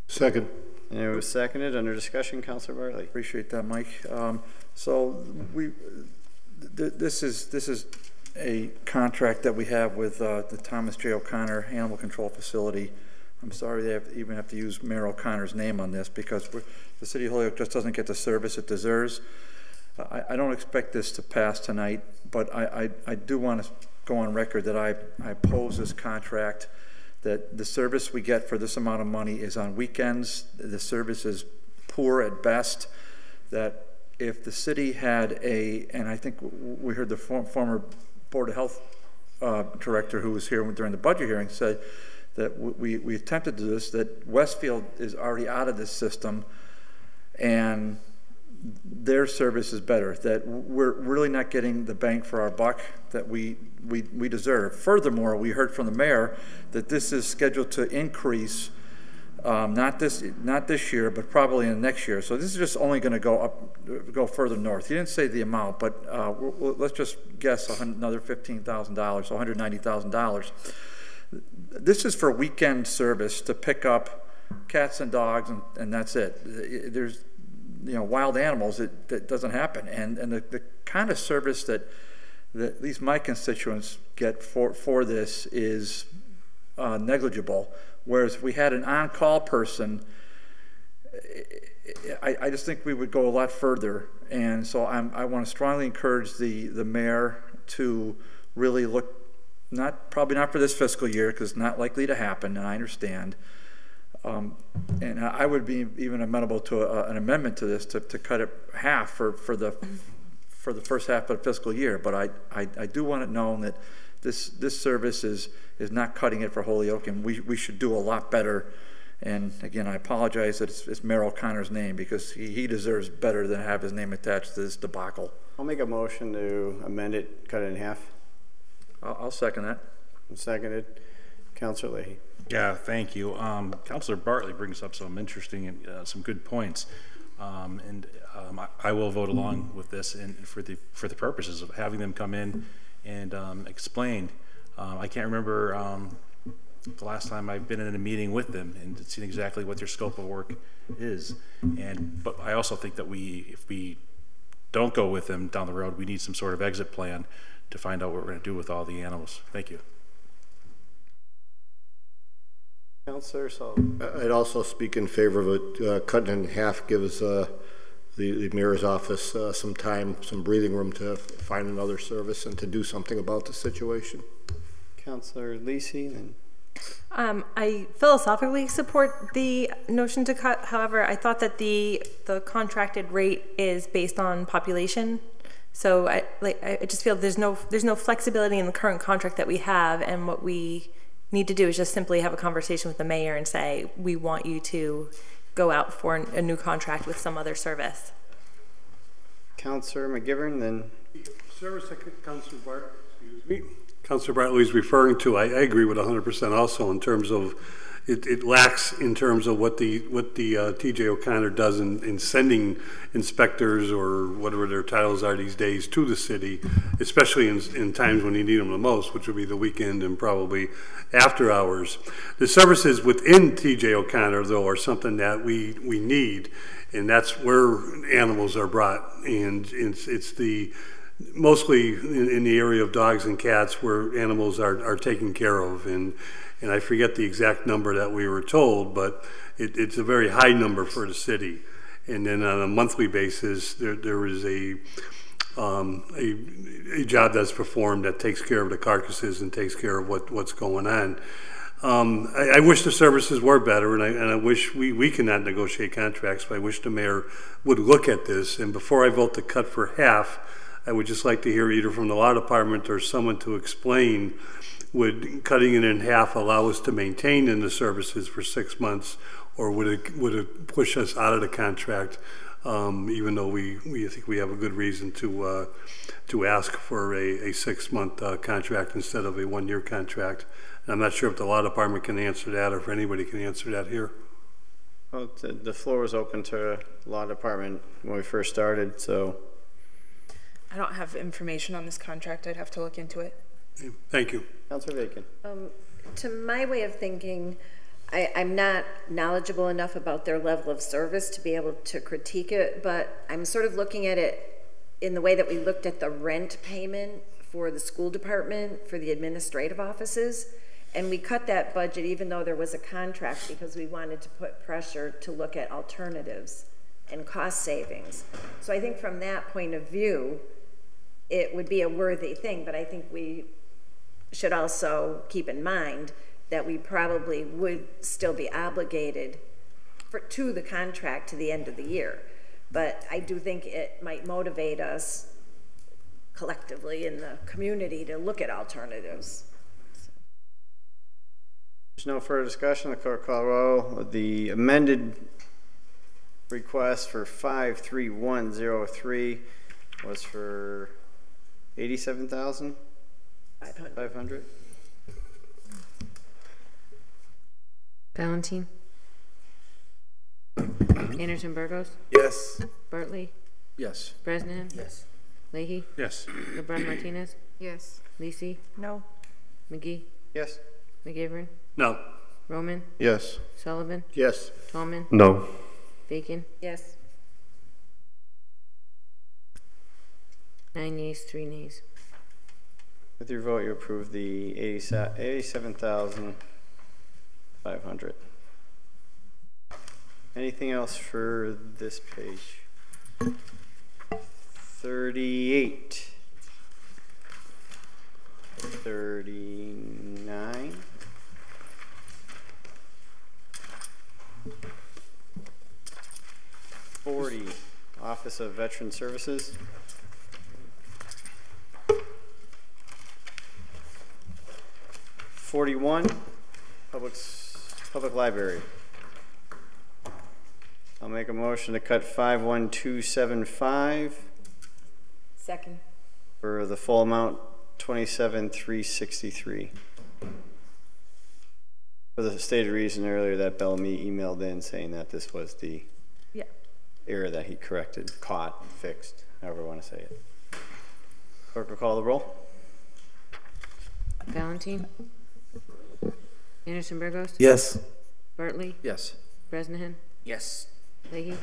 Second. And it was seconded under discussion. Councilor Bartley. Appreciate that, Mike. So this is a contract that we have with the Thomas J. O'Connor Animal Control Facility. I'm sorry they even have to use Mayor O'Connor's name on this because the city of Holyoke just doesn't get the service it deserves. I don't expect this to pass tonight, but I do want to go on record that I oppose this contract, that the service we get for this amount of money is on weekends. The service is poor at best, that if the city had and I think we heard the former Board of Health director who was here during the budget hearing said that we attempted to do this, that Westfield is already out of this system and their service is better, that we're really not getting the bang for our buck that we deserve. Furthermore, we heard from the mayor that this is scheduled to increase not this year, but probably in the next year. So this is just only going to go further north. He didn't say the amount, but let's just guess another $15,000, so $190,000. This is for weekend service to pick up cats and dogs, and that's it. There's wild animals, that doesn't happen. And the kind of service that at least my constituents get for this is negligible. Whereas if we had an on-call person, I just think we would go a lot further. And so I want to strongly encourage the mayor to really look, probably not for this fiscal year, because it's not likely to happen, and I understand. And I would be even amenable to an amendment to this to cut it half for the first half of the fiscal year. But I do want it known that this service is not cutting it for Holyoke, and we should do a lot better. And again, I apologize that it's Mayor O'Connor's name, because he deserves better than have his name attached to this debacle. I'll make a motion to amend it, cut it in half. I'll second that. Seconded. Councilor Leahy. Yeah, thank you. Councilor Bartley brings up some interesting and some good points, and I will vote along with this, and for the purposes of having them come in and explain. I can't remember the last time I've been in a meeting with them and seen exactly what their scope of work is. But I also think that if we don't go with them down the road, we need some sort of exit plan to find out what we're going to do with all the animals. Thank you. Councilor Sullivan. I'd also speak in favor of it. Cutting in half gives the mayor's office some time, some breathing room to find another service and to do something about the situation. Councilor Lisi, then. I philosophically support the notion to cut. However, I thought that the contracted rate is based on population. So I just feel there's no flexibility in the current contract that we have, and what we need to do is just simply have a conversation with the mayor and say, we want you to go out for a new contract with some other service. Councilor McGivern, then. Service that Councilor Bartley is referring to, I agree with 100% also in terms of, it lacks in terms of what the TJ O'Connor does in sending inspectors or whatever their titles are these days to the city, especially in times when you need them the most, which would be the weekend and probably after hours. The services within TJ O'Connor, though, are something that we need, and that's where animals are brought, and it's the mostly in the area of dogs and cats where animals are taken care of, and I forget the exact number that we were told, but it's a very high number for the city. And then on a monthly basis, there is a job that's performed that takes care of the carcasses and takes care of what's going on. I wish the services were better, and I wish we cannot negotiate contracts, but I wish the mayor would look at this. And before I vote to cut for half, I would just like to hear either from the law department or someone to explain, would cutting it in half allow us to maintain in the services for 6 months, or would it push us out of the contract, even though we think we have a good reason to ask for a 6-month contract instead of a 1-year contract. And I'm not sure if the law department can answer that or if anybody can answer that here. Well, the floor was open to law department when we first started, so. I don't have information on this contract. I'd have to look into it. Thank you. Councilor Bacon. To my way of thinking, I'm not knowledgeable enough about their level of service to be able to critique it, but I'm sort of looking at it in the way that we looked at the rent payment for the school department, for the administrative offices, and we cut that budget even though there was a contract because we wanted to put pressure to look at alternatives and cost savings. So I think from that point of view, it would be a worthy thing, but I think we should also keep in mind that we probably would still be obligated to the contract to the end of the year. But I do think it might motivate us collectively in the community to look at alternatives. There's no further discussion. The clerk call roll. The amended request for 53103 was for 87,500. Valentine. Anderson-Burgos. Yes. Bartley. Yes. Bresnahan. Yes. Leahy. Yes. LeBron Martinez. Yes. Lisi. No. McGee. Yes. McGivern. No. Roman. Yes. Sullivan. Yes. Tallman. No. Bacon. Yes. 9 yeas, 3 nays. With your vote, you approve the 87,500. Anything else for this page? 38. 39. 40. Office of Veteran Services. 41. Public Library. I'll make a motion to cut 51275 Second. for the full amount 27,363. For the stated reason earlier that Bellamy emailed in saying that this was the error that he corrected, caught, fixed, however you want to say it. Clerk will call the roll. Valentine. Anderson-Burgos. Yes. Bartley. Yes. Bresnahan. Yes. Leahy.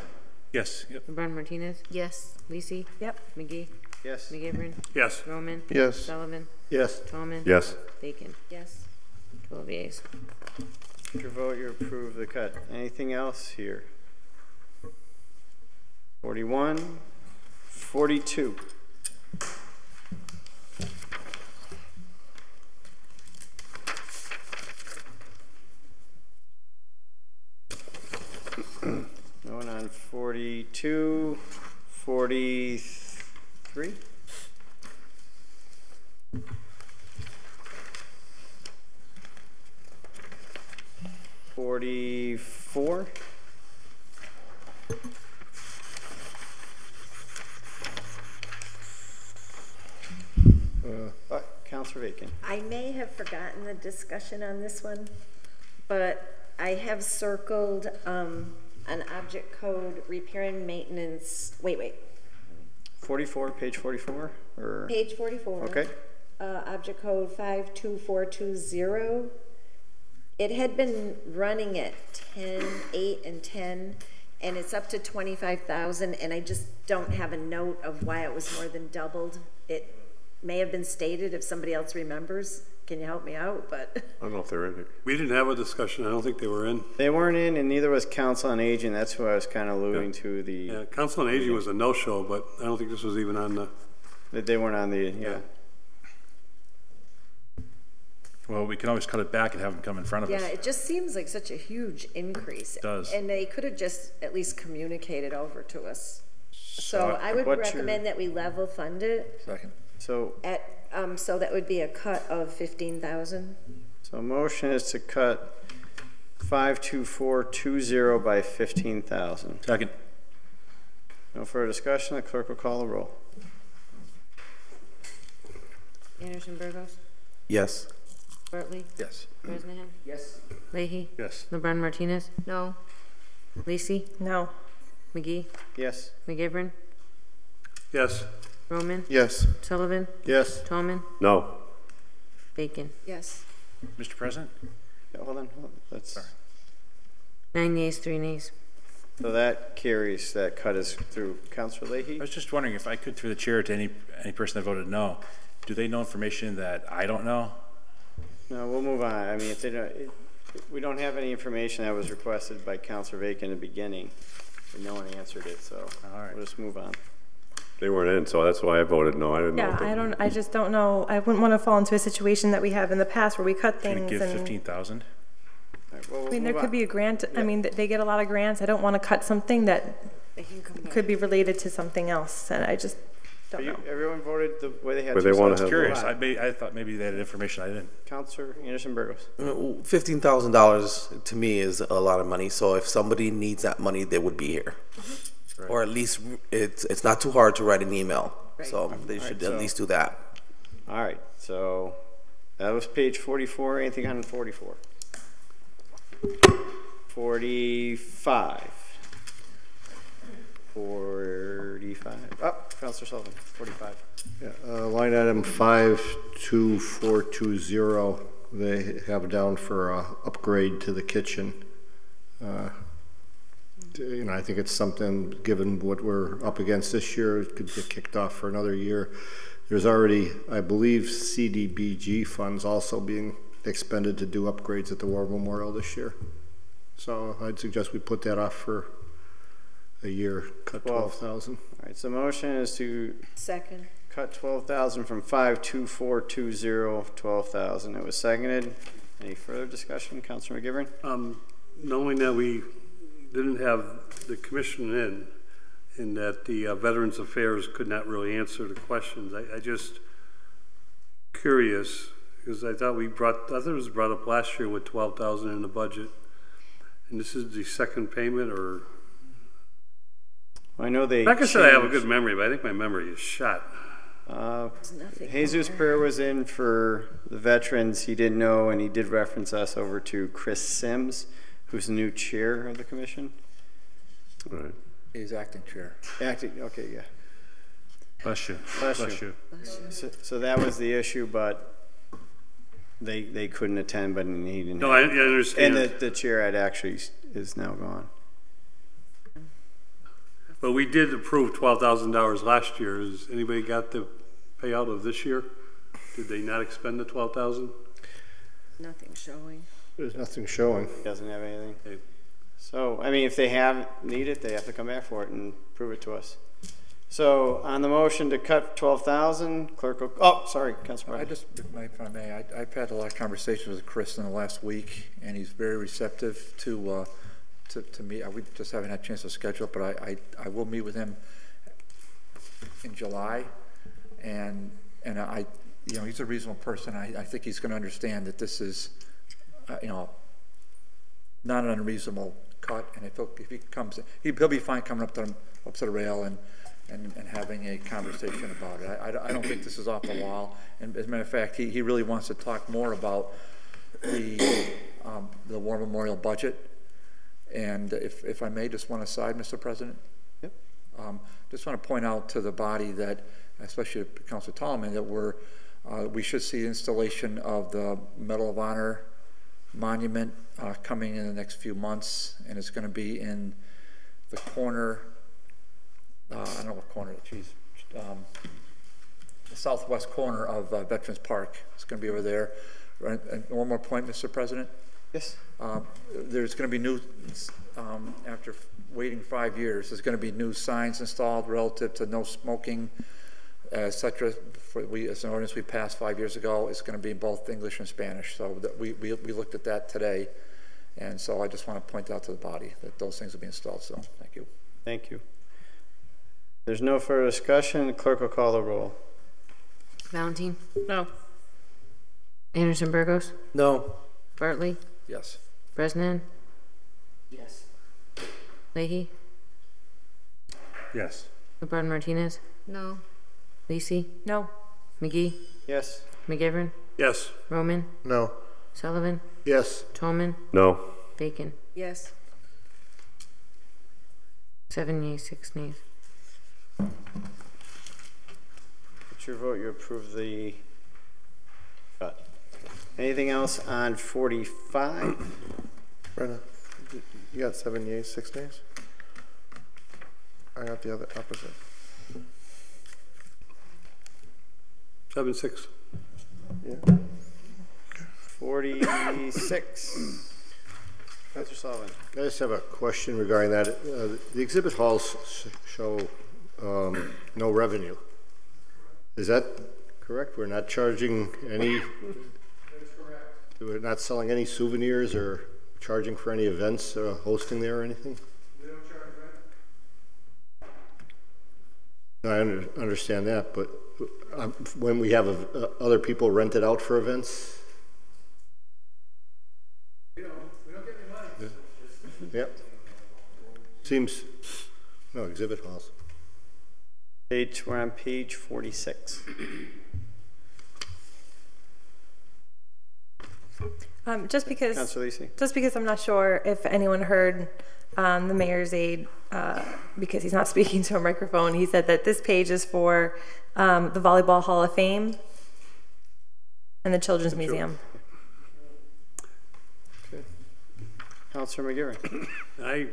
Yes. Yep. LeBron Martinez. Yes. Lisi. Yep. McGee. Yes. McGivern. Yes. Roman. Yes. Sullivan. Yes. Tallman. Yes. Bacon. Yes. 12 yeas. With your vote, you approve the cut. Anything else here? 41, 42. Going on 42, 43. 44. Councilor Bacon. I may have forgotten the discussion on this one, but I have circled an object code repair and maintenance. Wait. 44, page 44, or page 44. Okay. Object code 52420. It had been running at 10, 8, and 10, and it's up to 25,000. And I just don't have a note of why it was more than doubled. It may have been stated if somebody else remembers. Can you help me out? But I don't know if they're in here. We didn't have a discussion. I don't think they were in. They weren't in, and neither was Council on Aging. That's who I was kind of alluding to. Yeah, Council on Aging was a no-show, but I don't think this was even on the... They weren't on the, Well, we can always cut it back and have them come in front of us. yeah, it just seems like such a huge increase. It does. And they could have just at least communicated over to us. So I would what's recommend that we level fund it. Second. So At so that would be a cut of 15,000. So motion is to cut 52420 by 15,000. Second. No further discussion. The clerk will call the roll. Anderson-Burgos, Yes. Bartley, Yes. Bresnahan, Yes. Leahy, Yes. LeBron Martinez, No. Lisi, No. McGee, Yes. McGivern, Yes. Roman, Yes. Sullivan, Yes. Tallman, No. Bacon. Yes. Mr. President? Yeah, hold on. That's 9 yeas, 3 nays. so that carries. That cut is through. Councilor Leahy. I was just wondering if I could, through the chair, to any person that voted no, do they know information that I don't know? No, we'll move on. I mean, if they don't, we don't have any information that was requested by Councilor Bacon in the beginning, and no one answered it. So we'll just move on. They weren't in, so that's why I voted no. I didn't know. Yeah, I just don't know. I wouldn't want to fall into a situation that we have in the past where we cut Can things we give and 15,000? Well, I mean, there could be a grant. I mean, they get a lot of grants. I don't want to cut something that could be related to something else, and I just don't know. Everyone voted the way they had. Where they want to I was have. curious. I thought maybe they had information I didn't. Councilor Anderson-Burgos. $15,000 to me is a lot of money. So if somebody needs that money, they would be here. Right. Or at least it's not too hard to write an email. Right. So they should at least do that. All right. So that was page 44. Anything on 44? 45. 45. Oh, Councilor Sullivan. 45. Yeah, line item 52420, they have down for upgrade to the kitchen. You know, I think it's something, given what we're up against this year, it could get kicked off for another year. There's already, I believe, CDBG funds also being expended to do upgrades at the War Memorial this year. So I'd suggest we put that off for a year, cut 12,000. All right, so motion is to Second. cut 12,000 from 52420, 12,000. It was seconded. Any further discussion, Councilor McGivern? Knowing that we didn't have the commission in, and that the Veterans Affairs could not really answer the questions, I just curious, because I thought it was brought up last year with 12,000 in the budget, and this is the second payment, or? Well, I know they. Like I said, I have a good memory, but I think my memory is shot. Jesus Prayer was in for the veterans. He didn't know, and he did reference us over to Chris Sims, who's the new chair of the commission. Right. He's acting chair. Acting, okay, yeah. Bless you. Bless you. So that was the issue, but they couldn't attend, but he didn't. No, I understand. And the chair is now gone. But we did approve $12,000 last year. Has anybody got the payout of this year? Did they not expend the 12,000? Nothing showing. There's nothing showing. Doesn't have anything. Okay. So, I mean, if they need it, they have to come back for it and prove it to us. So, on the motion to cut 12,000, clerk will, oh, sorry, Councilor. If I may, I've had a lot of conversations with Chris in the last week, and he's very receptive to meet. We just haven't had a chance to schedule it, but I will meet with him in July, and he's a reasonable person. I think he's going to understand that this is, not an unreasonable cut, and if he comes, he'll be fine coming up to the rail and having a conversation about it. I don't think this is off the wall, and as a matter of fact, he really wants to talk more about the the War Memorial budget. And if I may, just one aside, Mr. President. Yep. Just want to point out to the body that, especially Councilor Tallman, that we should see installation of the Medal of Honor monument coming in the next few months, and it's going to be in the corner. I don't know what corner. Geez, the southwest corner of Veterans Park. It's going to be over there. And one more point, Mr. President. Yes. There's going to be new, after waiting 5 years, there's going to be new signs installed relative to no smoking, etc. As an ordinance we passed 5 years ago, it's going to be in both English and Spanish. So that we looked at that today, and so I just want to point out to the body that those things will be installed. So thank you. Thank you. There's no further discussion. The clerk will call the roll. Valentine? No. Anderson-Burgos? No. Bartley? Yes. Bresnan? Yes. Leahy? Yes. LeBron Martinez? No. Lisi? No. McGee? Yes. McGivern? Yes. Roman? No. Sullivan? Yes. Tolman? No. Bacon? Yes. 7 yeas, 6 nays. What's your vote? You approve the cut. Anything else on 45? Brenna, you got 7 yeas, 6 nays? I got the other opposite. 7-6. Yeah. 46. Councilor Sullivan. I just have a question regarding that. The exhibit halls show no revenue. Is that correct? We're not charging any. That's correct. We're not selling any souvenirs or charging for any events, hosting there or anything? We don't charge rent. I understand that, but when we have other people rent it out for events? We don't get any money. Yeah. Yep. Seems, no, exhibit halls. We're on page 46. Just because Councilor Lisi. Just because I'm not sure if anyone heard the mayor's aide, because he's not speaking to a microphone, he said that this page is for the Volleyball Hall of Fame and the Children's Museum. Okay. Councilor McGivern. I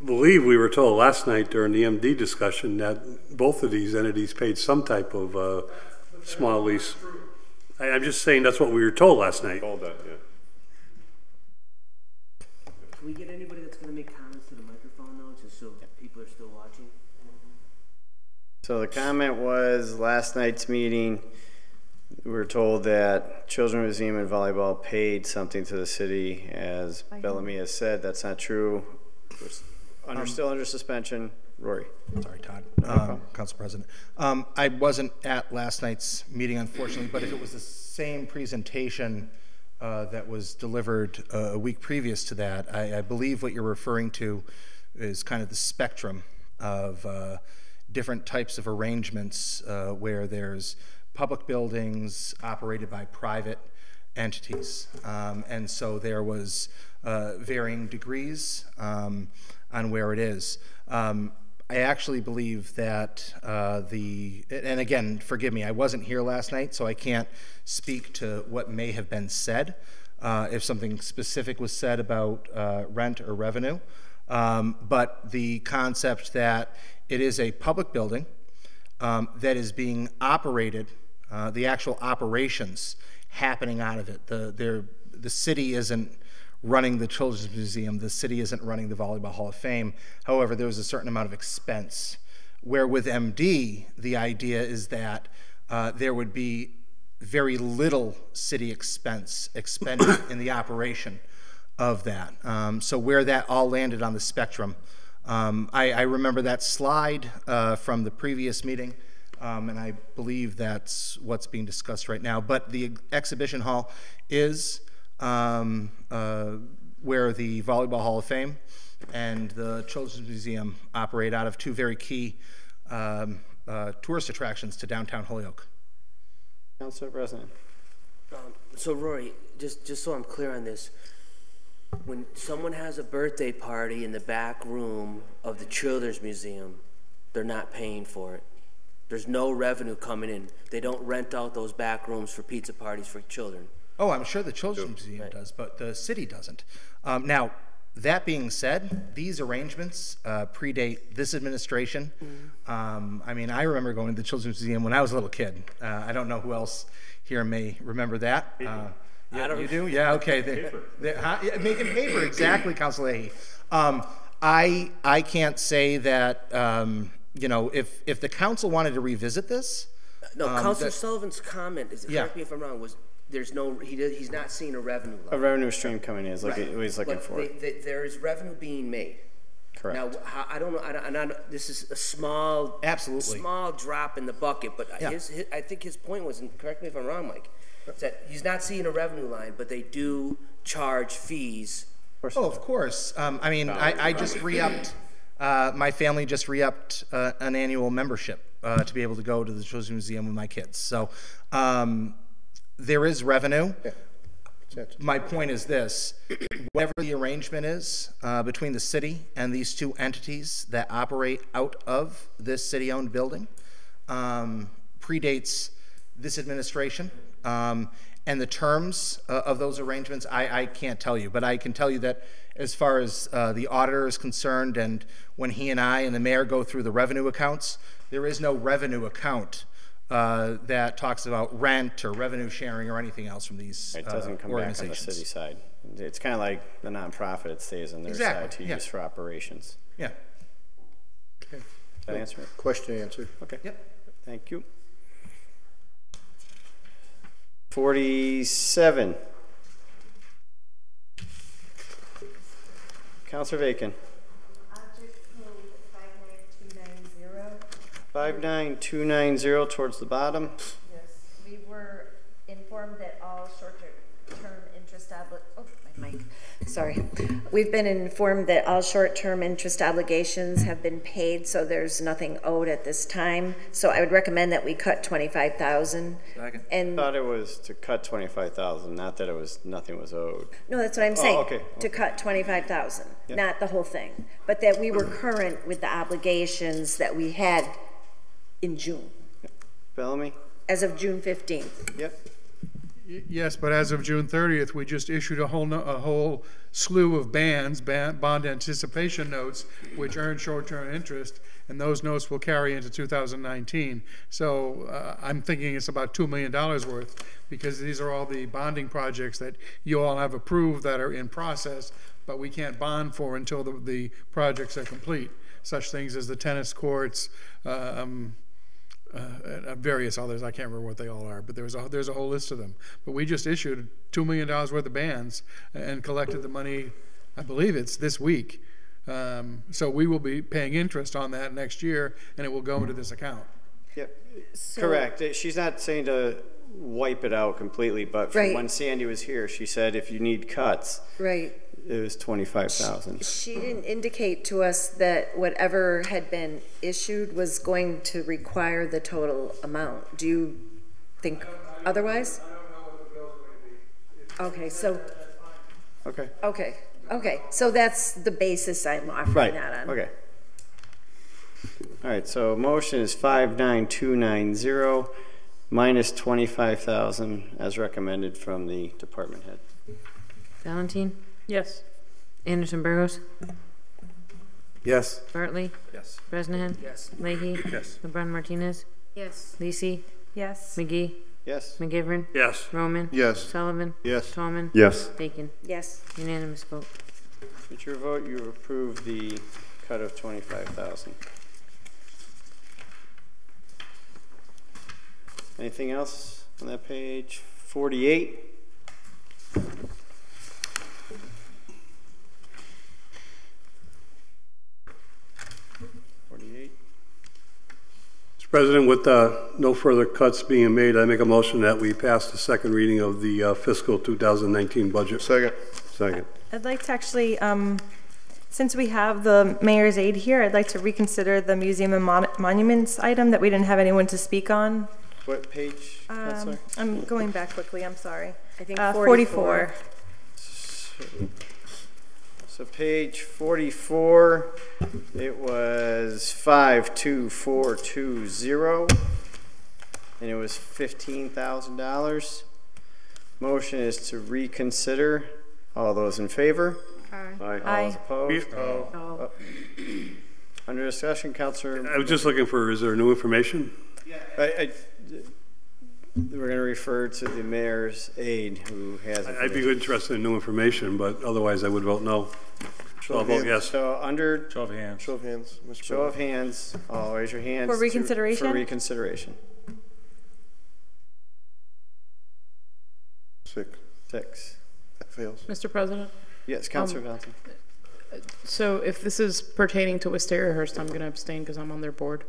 believe we were told last night during the MD discussion that both of these entities paid some type of small lease. I'm just saying that's what we were told last night. Told that, yeah. Can we get anybody that's going to make comments to the microphone, though, just so people are still watching? So the comment was last night's meeting, we were told that Children's Museum and Volleyball paid something to the city. As Bellamy has said, that's not true. We're still under suspension. Rory. Sorry, Todd. Council President. I wasn't at last night's meeting, unfortunately, but if it was the same presentation that was delivered a week previous to that, I believe what you're referring to is kind of the spectrum of different types of arrangements where there's public buildings operated by private entities. And so there was varying degrees on where it is. I actually believe that and again, forgive me, I wasn't here last night, so I can't speak to what may have been said, if something specific was said about rent or revenue. But the concept that it is a public building that is being operated, the actual operations happening out of it. The city isn't running the Children's Museum, the city isn't running the Volleyball Hall of Fame. However, there was a certain amount of expense. Where with MD, the idea is that there would be very little city expense expended in the operation of that. So where that all landed on the spectrum, I remember that slide from the previous meeting, and I believe that's what's being discussed right now. But the exhibition hall is where the Volleyball Hall of Fame and the Children's Museum operate out of, two very key tourist attractions to downtown Holyoke. Councilor President. So Rory, just so I'm clear on this, when someone has a birthday party in the back room of the Children's Museum, they're not paying for it. There's no revenue coming in. They don't rent out those back rooms for pizza parties for children. Oh, I'm sure the Children's Museum does, but the city doesn't. Now, that being said, these arrangements predate this administration. I mean, I remember going to the Children's Museum when I was a little kid. I don't know who else here may remember that. Yeah, you do? Yeah, okay. Yeah, making paper, exactly, Councilor Leahy. I can't say that, you know, if the council wanted to revisit this. No, Councilor Sullivan's comment, correct me if I'm wrong, was there's no, he's not seeing a revenue line. A revenue stream coming in is like what he's looking for. There is revenue being made. Correct. Now, I don't know, this is a small, small drop in the bucket, but I think his point was, and correct me if I'm wrong, Mike, is that he's not seeing a revenue line, but they do charge fees. Oh, of course. I mean, I just re-upped, my family just re-upped an annual membership to be able to go to the Children's Museum with my kids. So there is revenue. My point is this, whatever the arrangement is between the city and these two entities that operate out of this city-owned building predates this administration. And the terms of those arrangements, I can't tell you, but I can tell you that as far as the auditor is concerned, and when he and I and the mayor go through the revenue accounts, there is no revenue account that talks about rent or revenue sharing or anything else from these it doesn't come back on the city side. It's kind of like the nonprofit; it stays on their side to use for operations. Yeah. Okay. That answer it? Question answered. Okay. Yep. Thank you. 47. Councilor Bacon. Object code 59290. 59290 towards the bottom. Yes, we were informed that all short-term interest We've been informed that all short-term interest obligations have been paid, so there's nothing owed at this time. So I would recommend that we cut $25,000. And I thought it was to cut $25,000, not that it was nothing was owed. No, that's what I'm saying. Okay. To cut $25,000, Yep. not the whole thing, but that we were current with the obligations that we had in June. Bellamy? As of June 15th. Yep. Yes, but as of June 30th, we just issued a whole slew of bond anticipation notes, which earn short-term interest, and those notes will carry into 2019. So I'm thinking it's about $2 million worth, because these are all the bonding projects that you all have approved that are in process, but we can't bond for until the projects are complete. Such things as the tennis courts, various others. I can't remember what they all are, but there's a whole list of them. But we just issued $2 million worth of bands and collected the money. I believe it's this week. So we will be paying interest on that next year, and it will go into this account. Yep, correct. She's not saying to wipe it out completely, but when Sandy was here, she said if you need cuts, it was $25,000. She didn't indicate to us that whatever had been issued was going to require the total amount. Do you think otherwise? I don't know what the bill's going to be. Okay, so. Okay. Okay. So that's the basis I'm offering that on. Okay. All right. So motion is 59290 minus 25,000 as recommended from the department head. Valentine? Yes. Anderson-Burgos? Yes. Bartley? Yes. Bresnahan? Yes. Leahy? Yes. LeBron Martinez? Yes. Lisi? Yes. McGee? Yes. McGivern? Yes. Roman? Yes. Sullivan? Yes. Tallman? Yes. Bacon? Yes. Unanimous vote. With your vote, you approve the cut of 25,000. Anything else on that page? 48. Mr. President, with no further cuts being made, I make a motion that we pass the second reading of the fiscal 2019 budget. Second. I'd like to actually, since we have the mayor's aide here, I'd like to reconsider the museum and monuments item that we didn't have anyone to speak on. What page? I'm going back quickly, I'm sorry. I think 44. So page 44, it was 52420, and it was $15,000. Motion is to reconsider. All those in favor? Aye. All those opposed? Oh. Under discussion, Councilor. I was just looking for, is there new information? We're going to refer to the mayor's aide who has I'd be interested in new information, but otherwise I would vote no. So I'll vote yes. So under Show of hands. Show of hands, Mr. show of hands, all raise your hands. For reconsideration? For reconsideration. 6. That fails. Mr. President? Yes, Councilor Johnson. So if this is pertaining to Wisteria-Hearst, I'm going to abstain because I'm on their board.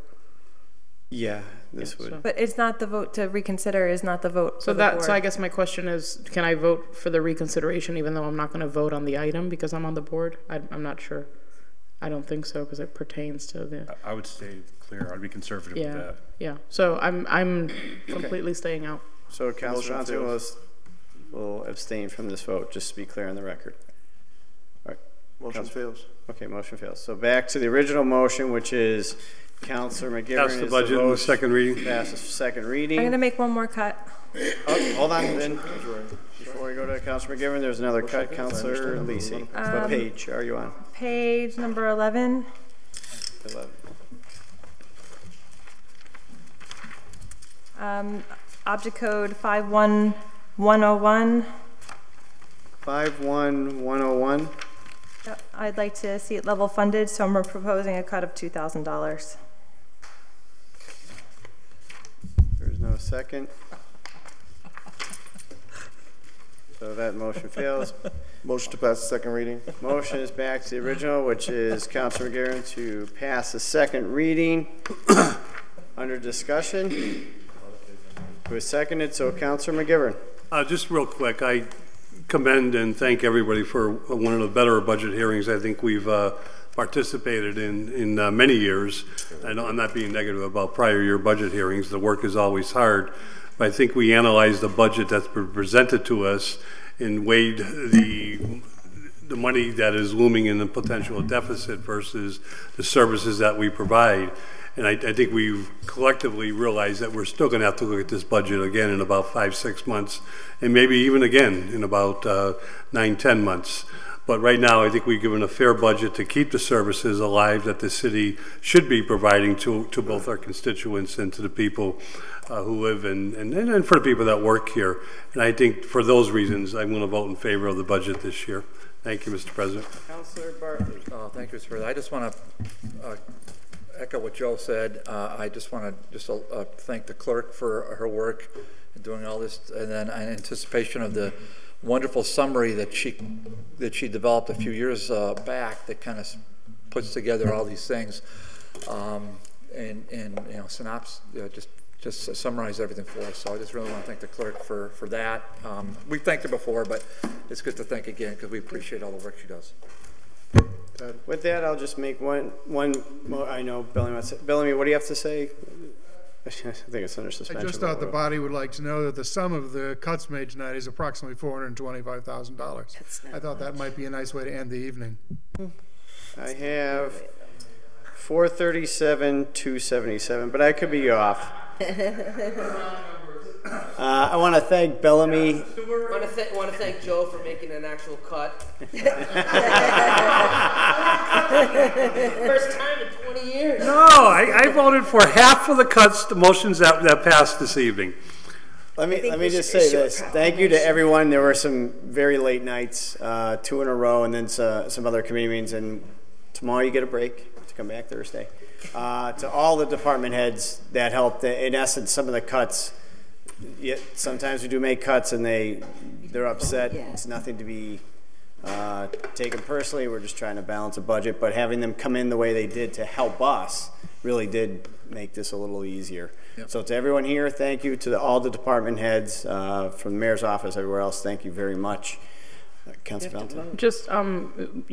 Yeah, this would. But it's not the vote to reconsider, is not the vote So for the that, board. so I guess my question is, can I vote for the reconsideration even though I'm not going to vote on the item because I'm on the board? I'm not sure. I don't think so because it pertains to the. I would stay clear. I'd be conservative with that. Yeah. So I'm completely staying out. So Councilor Johnson will abstain from this vote, just to be clear on the record. All right. Motion fails. Okay, motion fails. So back to the original motion, which is Councilor McGivern. Pass the budget in the second reading. Pass the second reading. I'm going to make one more cut. Oh, hold on, then. Before we go to Councilor McGivern, there's another cut. Councilor Lisi. What page are you on? Page number 11. 11. Object code 51101. 51101. Yep, I'd like to see it level funded, so I'm proposing a cut of $2,000. There's no second. So that motion fails. Motion to pass the second reading. Motion is back to the original, which is Councilor McGivern to pass the second reading. Under discussion. It was seconded, so Councilor McGivern. Just real quick, I commend and thank everybody for one of the better budget hearings I think we've participated in many years. And I'm not being negative about prior year budget hearings. The work is always hard. But I think we analyzed the budget that's been presented to us and weighed the money that is looming in the potential deficit versus the services that we provide. And I think we've collectively realized that we're still going to have to look at this budget again in about 5-6 months, and maybe even again in about 9-10 months. But right now, I think we've given a fair budget to keep the services alive that the city should be providing to both our constituents and to the people who live and for the people that work here. And I think for those reasons, I'm going to vote in favor of the budget this year. Thank you, Mr. President. Councilor Bartley. Thank you, Mr. President. I just want to echo what Joe said. I just want to thank the clerk for her work in doing all this, and then in anticipation of the wonderful summary that she developed a few years back that kind of puts together all these things and you know just summarize everything for us. So I just really want to thank the clerk for that. We've thanked her before, but it's good to thank again because we appreciate all the work she does. With that, I'll just make one more. I know Bellamy, what do you have to say? I think it's under suspension. I just thought the body would like to know that the sum of the cuts made tonight is approximately $425,000. I thought that might be a nice way to end the evening. I have 437,277, but I could be off. I want to thank Bellamy. I want to thank Joe for making an actual cut. First time in 20 years. No, I voted for half of the cuts, the motions that passed this evening. Let me just say this. Thank you to everyone. There were some very late nights, 2 in a row, and then some other committee meetings. And tomorrow you get a break to come back Thursday. To all the department heads that helped. In essence, some of the cuts. Sometimes we do make cuts and they're upset. Yeah. It's nothing to be taken personally. We're just trying to balance a budget, but having them come in the way they did to help us really did make this a little easier. Yep. So to everyone here, thank you. To all the department heads from the mayor's office, everywhere else, thank you very much. Councilor Valentine. Just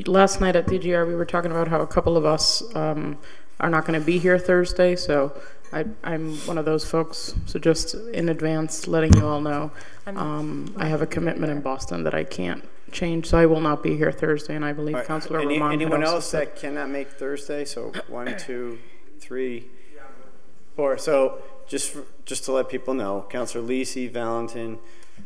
last night at DGR, we were talking about how a couple of us are not going to be here Thursday, so I'm one of those folks, so just in advance letting you all know I have a commitment in Boston that I can't changed, so I will not be here Thursday, and I believe Right. Councilor Ramon. Anyone else that cannot make Thursday? So 1, 2, 3, 4. So just to let people know, Councilor Lisi, Valentin,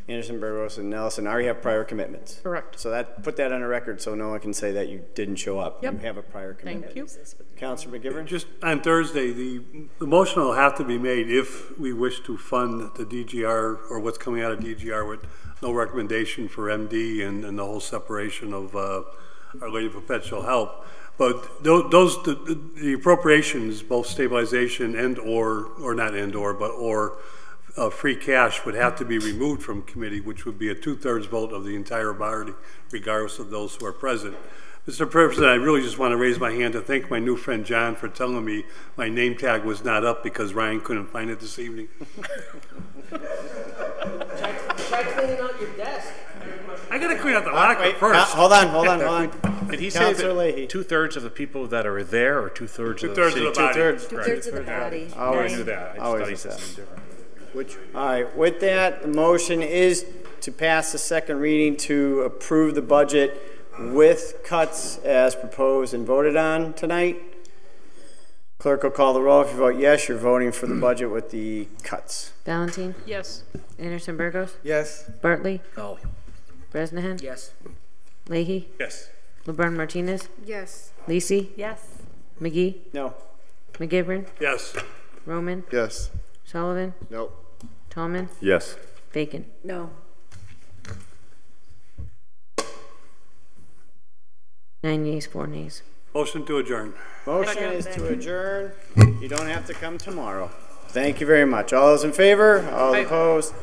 Anderson-Burgos, and Nelson already have prior commitments. Correct. So put that on a record so no one can say that you didn't show up. Yep. You have a prior commitment. Thank you. Councilor McGivern? Just on Thursday, the motion will have to be made if we wish to fund the DGR or what's coming out of DGR with no recommendation for MD and the whole separation of Our Lady of Perpetual Help. But the appropriations, both stabilization or free cash would have to be removed from committee, which would be a 2/3 vote of the entire body, regardless of those who are present. Mr. President, I really just want to raise my hand to thank my new friend John for telling me my name tag was not up because Ryan couldn't find it this evening. Try cleaning out your desk. I got to clean out the locker first. Hold on. Did he say that 2/3 of the people that are there, or 2/3 of the city? 2/3 of the body. 2/3 of the body. I knew that. I just thought he said something different. All right, with that, the motion is to pass the second reading to approve the budget with cuts as proposed and voted on tonight. Clerk will call the roll. If you vote yes, you're voting for the budget with the cuts. Valentin? Yes. Anderson-Burgos? Yes. Bartley? No. Bresnahan? Yes. Leahy? Yes. LeBron Martinez? Yes. Lisi? Yes. McGee? No. McGivern? Yes. Roman? Yes. Sullivan? No. Tallman? Yes. Bacon? No. 9 yeas, 4 nays. Motion to adjourn. Motion is to adjourn. You don't have to come tomorrow. Thank you very much. All those in favor? All opposed?